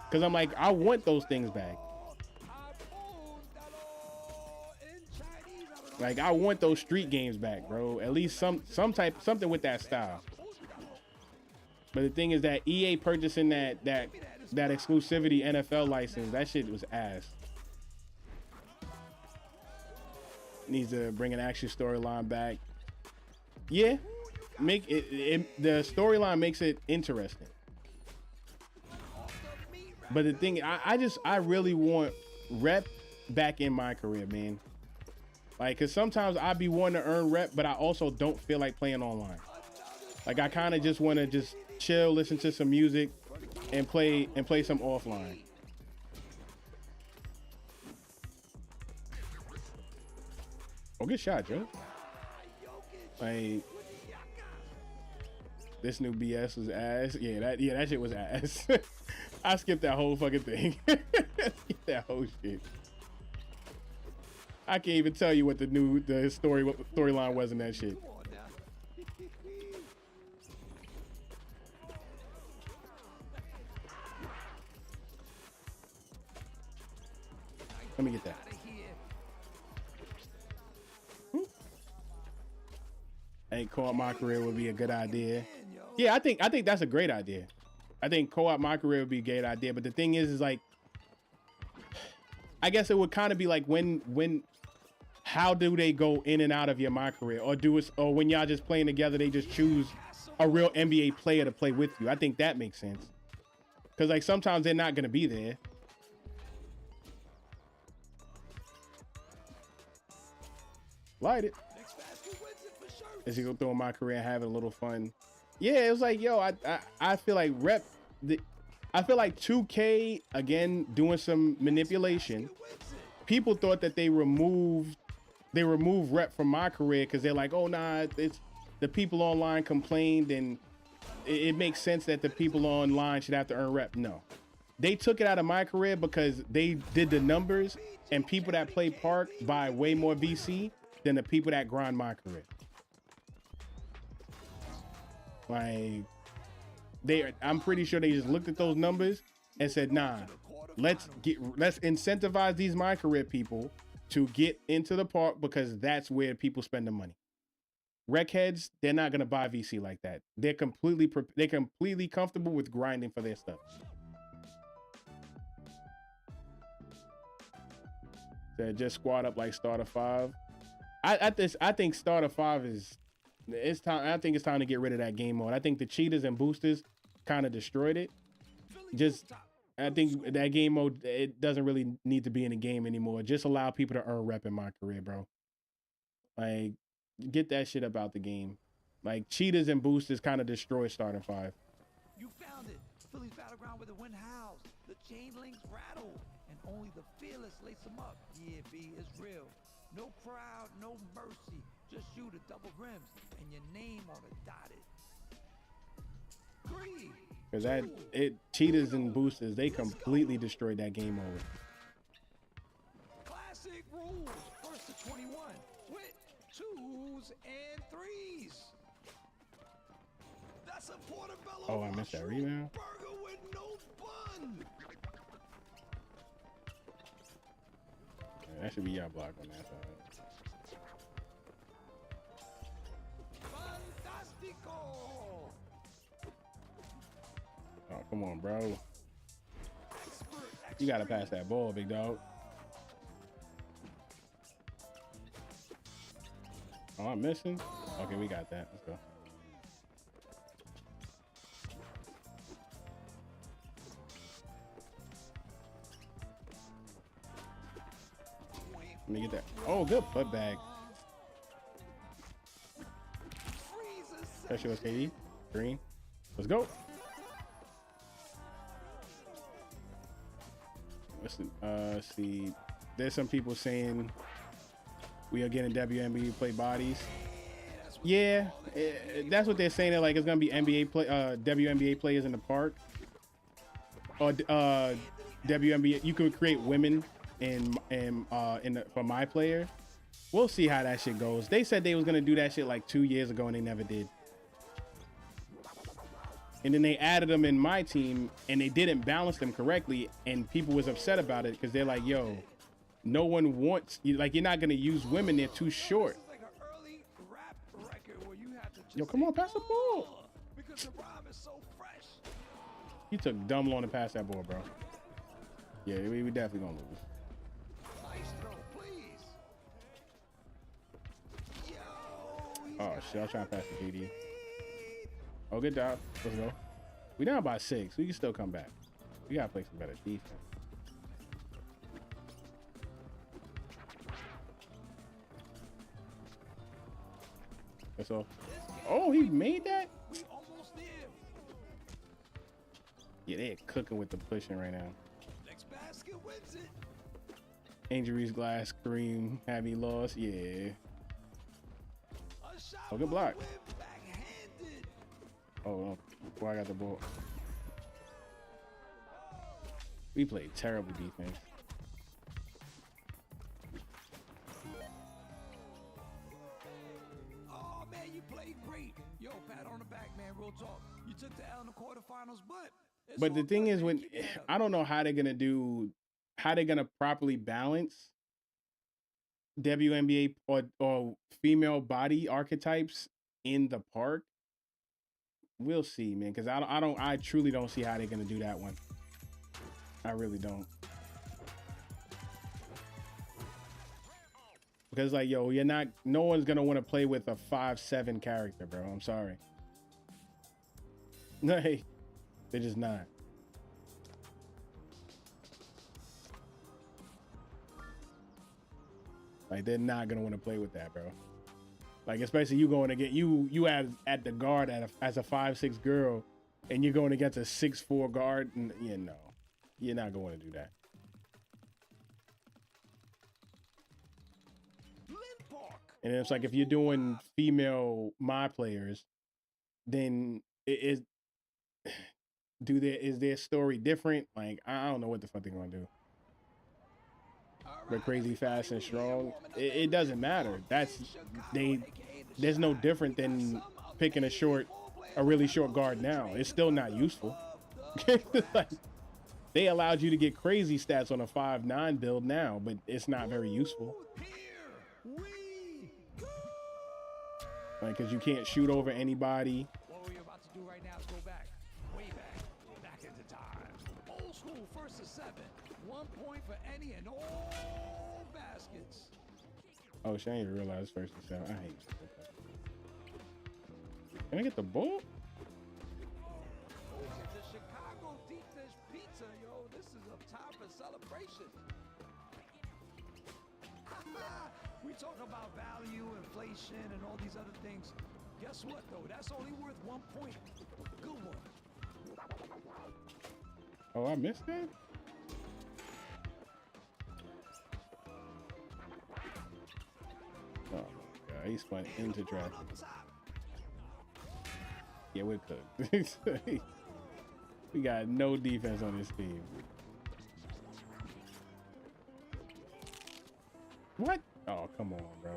because I'm like, I want those things back. Like I want those street games back, bro. At least something with that style. But the thing is that EA purchasing that exclusivity NFL license, that shit was ass. Needs to bring an action storyline back. Yeah, make it the storyline makes it interesting. But the thing, I really want rep back in my career, man. Like, cause sometimes I be wanting to earn rep, but I also don't feel like playing online. Like I kind of just want to just chill, listen to some music, and play some offline. Oh, good shot, Joe. Like this new BS was ass. Yeah, that shit was ass. I skipped that whole fucking thing. Skip that whole shit. I can't even tell you what the storyline was in that shit. Let me get that. I think co-op my career would be a good idea. Yeah, I think that's a great idea. I think co-op my career would be a great idea. But the thing is like, I guess it would kind of be like how do they go in and out of your my career, or when y'all just playing together, they just choose a real NBA player to play with you. I think that makes sense. Because like sometimes they're not gonna be there. Light it. Is he gonna throw in my career and having a little fun? Yeah, it was like, yo, I feel like I feel like 2K again doing some manipulation. People thought that they removed they remove rep from my career because they're like, oh nah, it's the people online complained and it makes sense that the people online should have to earn rep. No, they took it out of my career because they did the numbers, and people that play Park buy way more VC than the people that grind my career. Like, I'm pretty sure they just looked at those numbers and said, nah, let's incentivize these my career people to get into the Park because that's where people spend the money. Rec heads, they're not gonna buy VC like that. They're completely comfortable with grinding for their stuff. So just squad up like starter 5. I think starter 5 is it's time. I think it's time to get rid of that game mode. I think the cheaters and boosters kind of destroyed it. I think that game mode, it doesn't really need to be in the game anymore. Just allow people to earn rep in my career, bro. Like, get that shit about the game. Like, cheaters and boosters kind of destroy starting 5. You found it. Philly's battleground where the wind howls, the chain links rattle, and only the fearless lace them up. Yeah, B, it's real. No crowd, no mercy. Just you, the double rims, and your name on it dotted. Because cheaters and boosters, they completely destroyed that game mode. Classic rules. First to 21 with 2s and 3s. That's a portobello. Oh, I missed that rebound. Burger with no bun. Yeah, that should be your block on that side. Fantastico. Oh, come on, bro. You gotta pass that ball, big dog. Oh, I'm missing. Okay, we got that. Let's go. Let me get that. Oh, good putback. Pressure was KD. Green. Let's go. Let's see. There's some people saying we are getting WNBA play bodies. Yeah, that's what they're saying. They're like, it's gonna be WNBA players in the Park, or WNBA. You could create women for my player. We'll see how that shit goes. They said they was gonna do that shit like 2 years ago, and they never did. And then they added them in my team, and they didn't balance them correctly, and people was upset about it because they're like, yo, no one wants you. Like, you're not gonna use women; they're too short. Yo, come on, pass the ball. You took dumb long to pass that ball, bro. Yeah, we definitely gonna lose. Oh shit, I was trying to pass the KD. Oh, good job. Let's go. We down by 6. We can still come back. We gotta play some better defense. That's all. Oh, he made that? Yeah, they're cooking with the pushing right now. Next basket wins it. Injuries, glass, scream, have he lost? Yeah. Oh, good block. Oh, no. Before I got the ball. We played terrible defense. Oh, man, you played great. Yo, pat on the back, man. Real talk. You took the L in the quarterfinals, but the thing is, when I don't know how they're gonna properly balance WNBA or female body archetypes in the Park. We'll see, man, because I truly don't see how they're gonna do that one. I really don't. Because like, yo, no one's gonna want to play with a 5'7" character, bro. I'm sorry. No, hey, they're just not. Like, they're not gonna want to play with that, bro. Like, especially you going to get you at the guard as a 5'6" girl, and you're going against a 6'4" guard. And yeah, no, you're not going to do that. And it's like if you're doing female my players, then it is is their story different? Like I don't know what the fuck they're gonna do. But crazy fast and strong, it doesn't matter. There's no different than picking a really short guard now. It's still not useful. Like, they allowed you to get crazy stats on a 5'9" build now, but it's not very useful. Like, because you can't shoot over anybody. What we're about to do right now is go back, way back into time. Old school, first to 7. 1 point for any and all baskets. Oh, she ain't even realize first to 7. I hate it. Can I get the ball? The Chicago deep dish pizza, yo. This is a time for celebration. We talk about value, inflation, and all these other things. Guess what, though? That's only worth 1 point. Good one. Oh, I missed that? Oh, my God. He spun into traffic. Yeah, we're cooked. We got no defense on this team. What? Oh, come on, bro.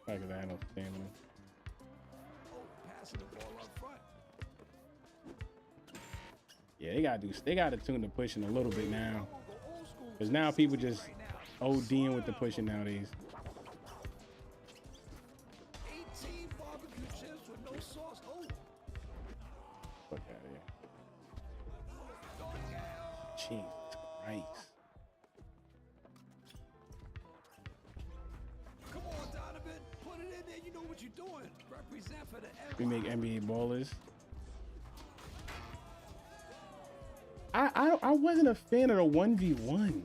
Like I had no stamina. Passing the ball up front. Yeah, they gotta tune the pushing a little bit now. Because now people just ODing with the pushing nowadays. 18 barbecue chips with no sauce. Oh. Fuck out of here. Jesus Christ. Come on, Donovan. Put it in there. You know what you're doing. Represent for the Empire. We make NBA ballers. I wasn't a fan of the 1v1.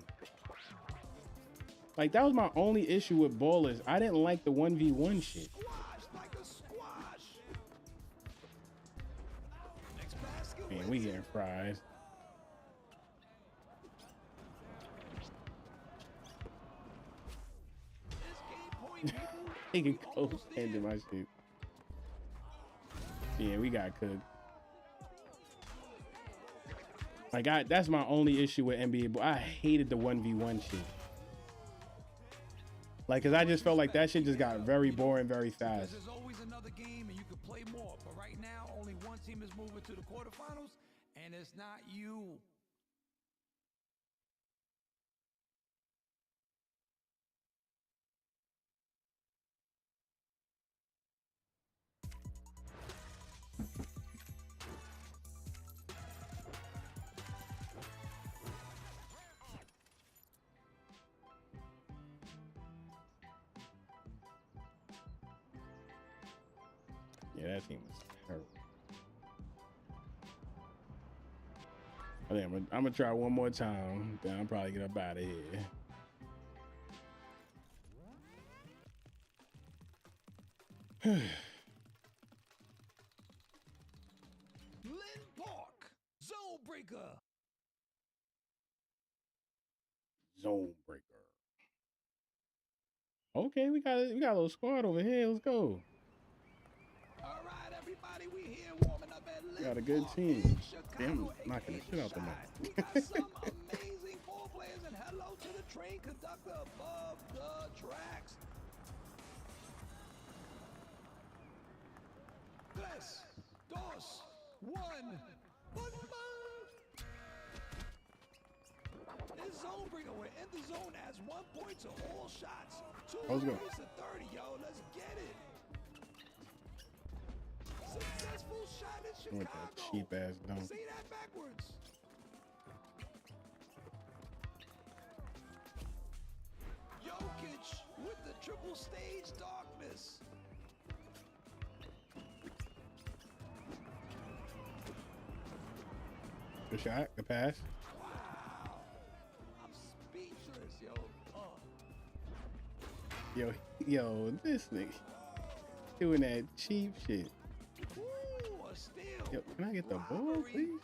Like, that was my only issue with ballers. I didn't like the 1v1 shit. Squash like a squash. Next basket. Man, we getting fries. He can go into my shit. Yeah, we got cooked. Like, that's my only issue with NBA, but I hated the 1v1 shit. Like, cause I just felt like that shit just got very boring very fast. There's always another game and you can play more, but right now only one team is moving to the quarterfinals, and it's not you. Yeah, that team was terrible. I'm gonna try one more time, then I'll probably get up out of here. Lynn Park, Zone Breaker. Zone breaker. Okay, we got a little squad over here. Let's go. All right, everybody, we here warming up at Lynn Got a good Park team. in Damn, Chicago, knocking the aka shit out the Chi. mic. We got some amazing ball players, and hello to the train conductor above the tracks. Tres, dos, one. It's Zone Breaker. We're in the zone as 1 point to all shots. 2 Let's go. points to 30, yo. Let's get it. Successful shot in Chicago. With that cheap ass dunk. Say that backwards. Jokic with the triple stage darkness. The shot, the pass. Wow. I'm speechless, yo. Yo, this nigga doing that cheap shit. Ooh, a steal. Yo, can I get the ball, Robbery. please?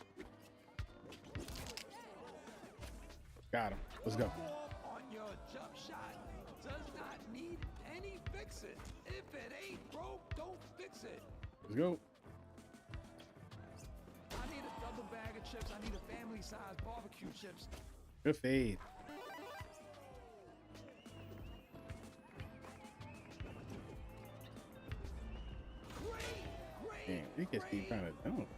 Got him. Let's go. On your jump shot does not fix it. If it ain't broke, don't fix it. Let's go. I need a double bag of chips. I need a family-sized barbecue chips. Good fade. Damn, we can keep trying to dunk.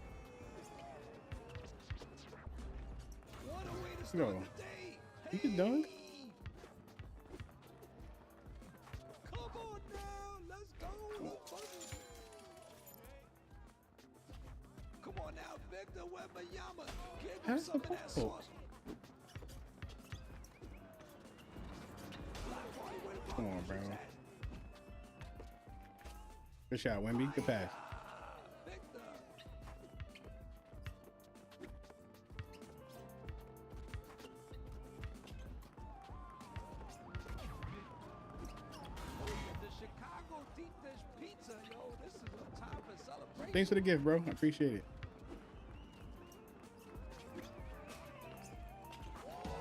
Go. You can dunk. Come on now, let's go. Come on now, Victor Wembanyama. Give him Pass some the of that ball. sauce. Block party, where the Come on, barbecue bro. chips at? Good shot, Wemby. Good pass. Victor. The Chicago deep dish pizza, yo. This is a time for celebration. Thanks for the gift, bro. I appreciate it.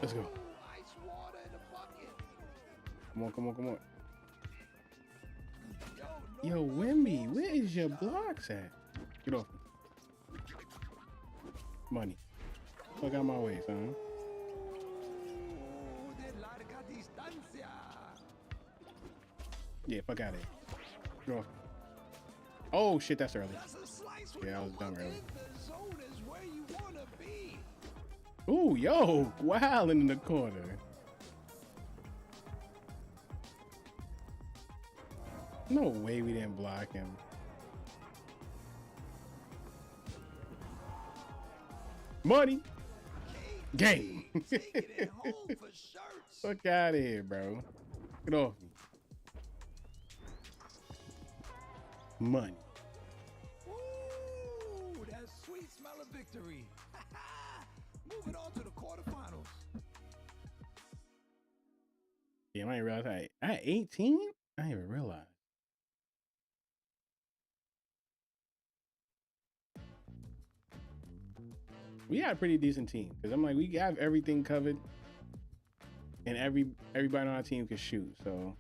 Let's go. Ooh, ice water in the bucket. Come on, come on, come on. Yo, Yo, no Wemby, balls where in is the your shot. blocks at? Get off me. Money. Fuck out my way, son. Ooh, de larga distancia. Yeah, fuck out of here. Get off. Oh, shit, that's early. That's a slice with Yeah, I no was dumb one early. in the zone is where you wanna be. Ooh, yo, wow, in the corner. No way we didn't block him. Money. Game. Taking it home for shirts. Fuck out of here, bro. Get off me. Money. Ooh, that sweet smell of victory. Moving on to the quarterfinals. Damn, I didn't realize I had 18? I didn't even realize. We had a pretty decent team because I'm like, we have everything covered, and everybody on our team can shoot. So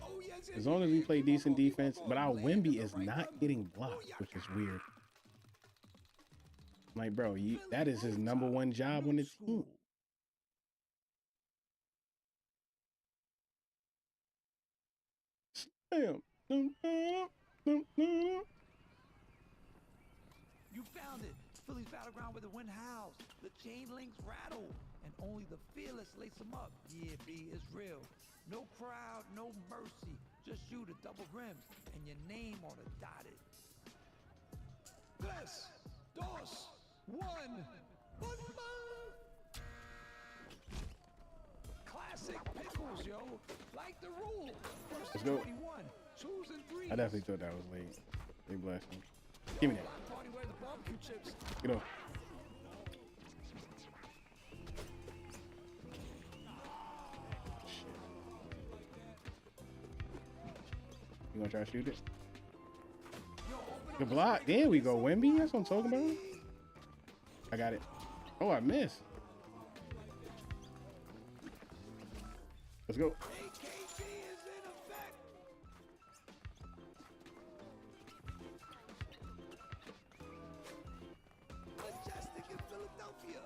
Oh, yes, as long as we play keep on decent going, keep on defense, going. but our Land in Wemby the is right not one. getting blocked, which is weird. Like, bro, that is his number one job on the team. Damn. You found it. Philly's battleground where the wind howls, the chain links rattle, and only the fearless lace them up. Yeah, B, it's real. No crowd, no mercy. Just you, the double rims, and your name on the dotted. Tres, dos, one. Classic pickles, yo. Like the rule. First Let's and go. 21, twos and threes. I definitely thought that was late. They blessed me. Give me that. Block party, where the barbecue chips. Get off. You gonna try to shoot it? Good block. There we go, Wemby. That's what I'm talking about. I got it. Oh, I missed. Let's go. AKB is in effect. Majestic in Philadelphia.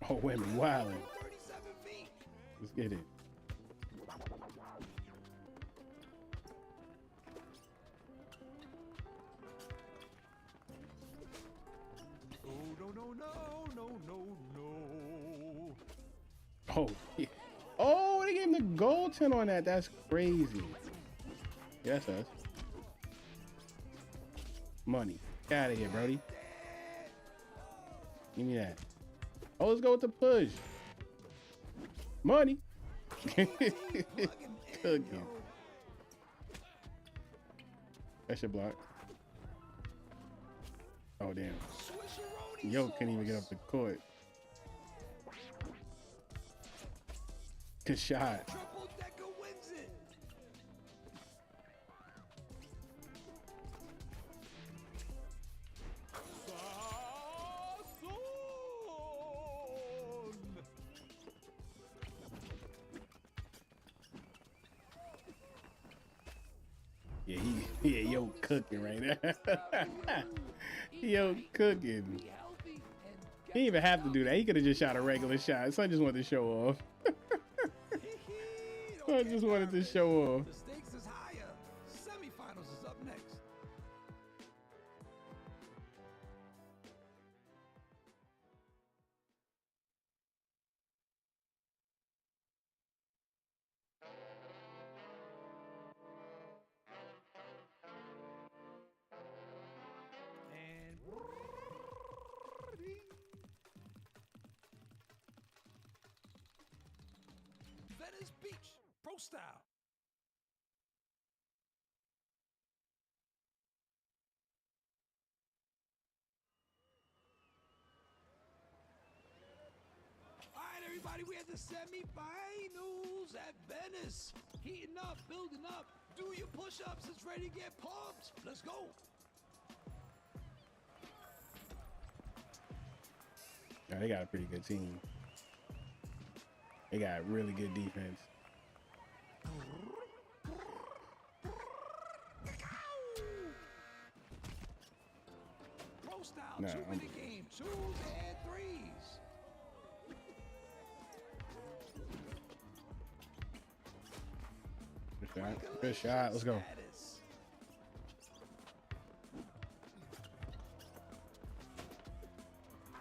Oh, Wemby, wildin'. 37 feet. Let's get it. Oh, no. Oh, yeah. Oh, they gave him the goaltend on that. That's crazy. Yeah, that's us. Money. Get out of here, Brody. Give me that. Oh, let's go with the push. Money. Cooking. That should block. Oh, damn. Swisheroni Yo couldn't even get sauce. up the court. Good shot. Triple Decker wins it. Yeah, yeah, yo cooking right there. Yo cooking. He didn't even have to do that. He could have just shot a regular shot. Son just wanted to show off. Son just wanted to show off. The stakes is higher. Semifinals is up next. And Venice Beach, pro style. All right, everybody, we at the semifinals at Venice. Heating up, building up. Do your push-ups. It's ready to get pumped. Let's go. Yeah, they got a pretty good team. They got really good defense. Pro style, Nah, 2-minute game, 2s and 3s. Good shot. Good shot. Let's go. Status.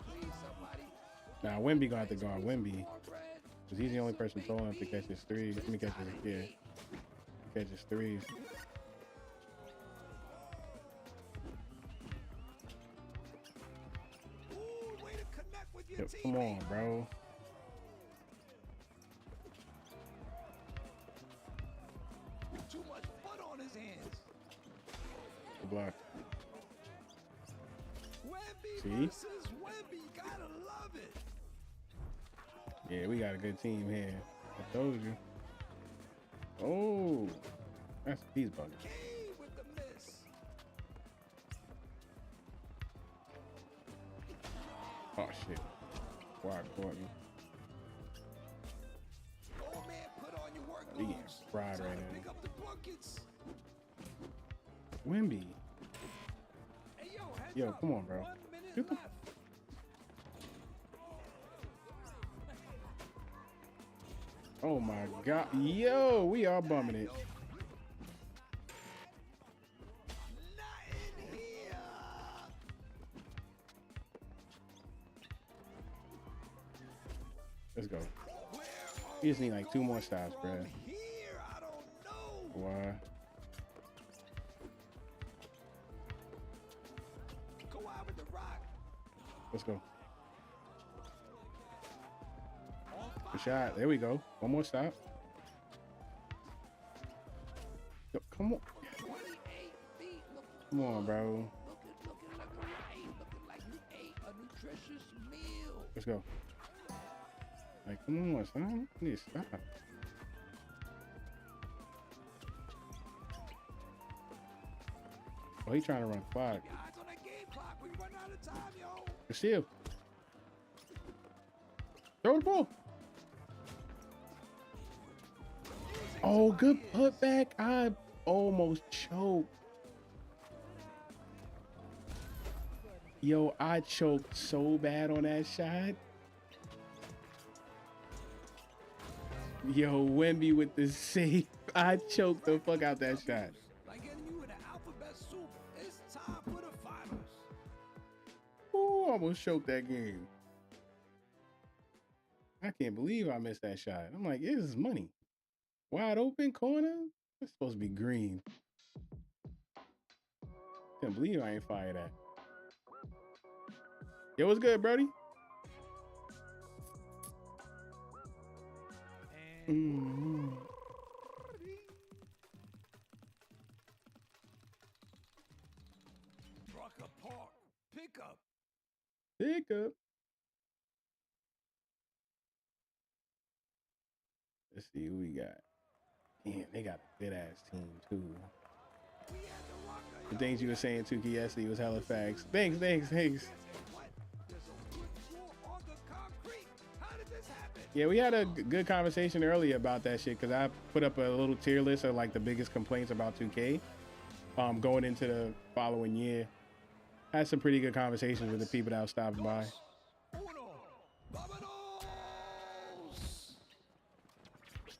Please, somebody. Now Wemby gonna have to go on Wemby Cornbread. because he's the only person tall enough to catch his threes. Let me catch his, yeah, catch his threes. Ooh, way to connect with your Yo, come on, teammate. bro. Too much foot on his hands. Good block. Wemby See? versus Wemby. Gotta love it. Yeah, we got a good team here. I told you. Oh, he's bugging. Key with the miss. Oh shit. Quad caught me. Old man, put on your work He getting boots. fried Time right to now. pick up the buckets. Wemby. Hey, heads Yo, up. come on, bro. 1 minute Get the- left. Oh my god. Yo, we are bumming it. Not in here. Let's go. Where We just are need we like 2 more going stops, from bruh. Here, I don't know. Why? Go out with the rock. Let's go. On Good fire. shot. There we go. One more stop. Yo, come on. 28 feet. Look, Come on, bro. looking right. Looking like you ate a nutritious meal. Let's go. Like, come on, son. You need to stop. Oh, he trying to run clock. Your eyes on that game clock. We run out of time, yo. Good steal. Throw the ball. Oh, good putback. I almost choked. Yo, I choked so bad on that shot. Yo, Wemby with the save. I choked the fuck out that shot. Like getting you in the alphabet soup. It's time for the finals. Ooh, almost choked that game. I can't believe I missed that shot. I'm like, this is money. Wide open corner. It's supposed to be green. Can't believe I ain't fired that. Yo, what's good, Brody? And Rucker Park. Pick up. Pick up. Let's see who we got. Damn, they got a good ass team too. We had the Rucker. The things you were saying too, Kiesi, was hella facts. Thanks. What? There's a wood floor on the concrete. How did this happen? Yeah, we had a good conversation earlier about that shit because I put up a little tier list of like the biggest complaints about 2K. going into the following year. Had some pretty good conversations with the people that was stopping by. Uno, vámonos!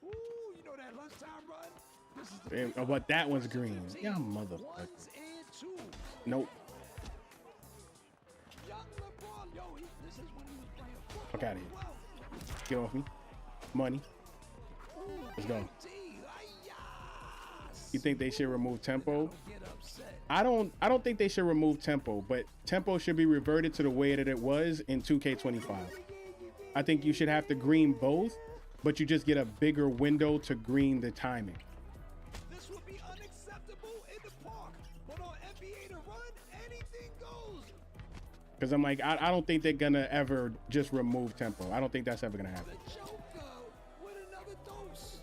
Ooh, you know that lunchtime run? This is the But that one's green. Yeah, motherfucker. ones and twos. Nope. Young LeBron, yo, this is when he was playing football. Fuck outta here. Well, Get off me. Money. Let's go. You think they should remove tempo? Get upset. I don't think they should remove tempo, but tempo should be reverted to the way that it was in 2K25. I think you should have to green both, but you just get a bigger window to green the timing. This would be unacceptable in the park, but on NBA to run, anything goes. Because I'm like, I don't think they're gonna ever just remove tempo. I don't think that's ever gonna happen. The Joker with another dose.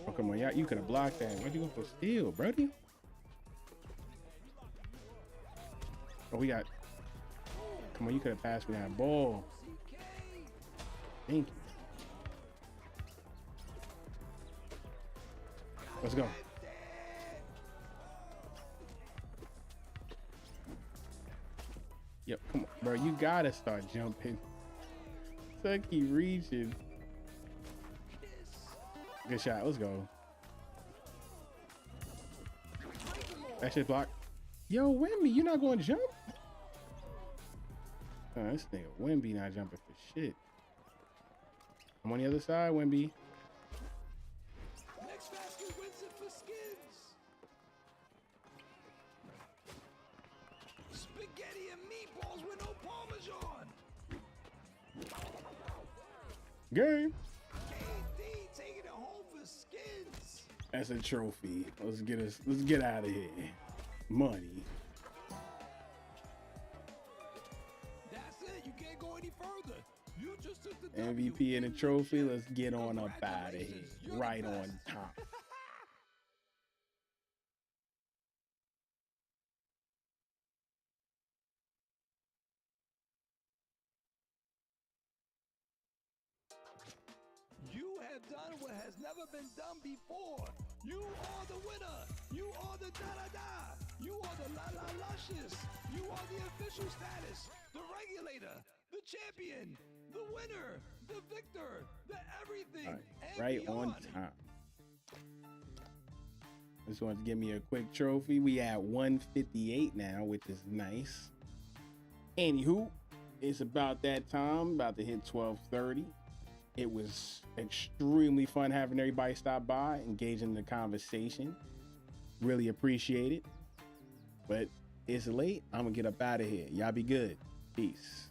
Oh, come on, yeah, you could have blocked that. Why'd you go for steal, Brody? Oh, we got. Come on, you could have passed me that ball. Thank you. Let's go. Yep, come on, bro. You gotta start jumping. Sucky reaching. Good shot. Let's go. That shit blocked. Yo, Wemby, you not going to jump? Oh, this nigga Wemby not jumping for shit. I'm on the other side, Wemby. Next basket wins it for Skins. Spaghetti and meatballs with no Parmesan. Game. KD taking it home for Skins. That's a trophy. Let's get out of here. Money. That's it. You can't go any further. You just took the MVP and a W. trophy. Let's get on up out of here. Congratulations. You're the Right best. on top. You have done what has never been done before. You are the winner. You are the da-da-da. You are the la-la-luscious. You are the official status, the regulator, the champion, the winner, the victor, the everything, All right, and right beyond. on time. Just wanted to give me a quick trophy. We at 158 now, which is nice. Anywho, it's about that time, about to hit 12:30. It was extremely fun having everybody stop by, engage in the conversation. Really appreciate it. But it's late. I'm gonna get up out of here. Y'all be good. Peace.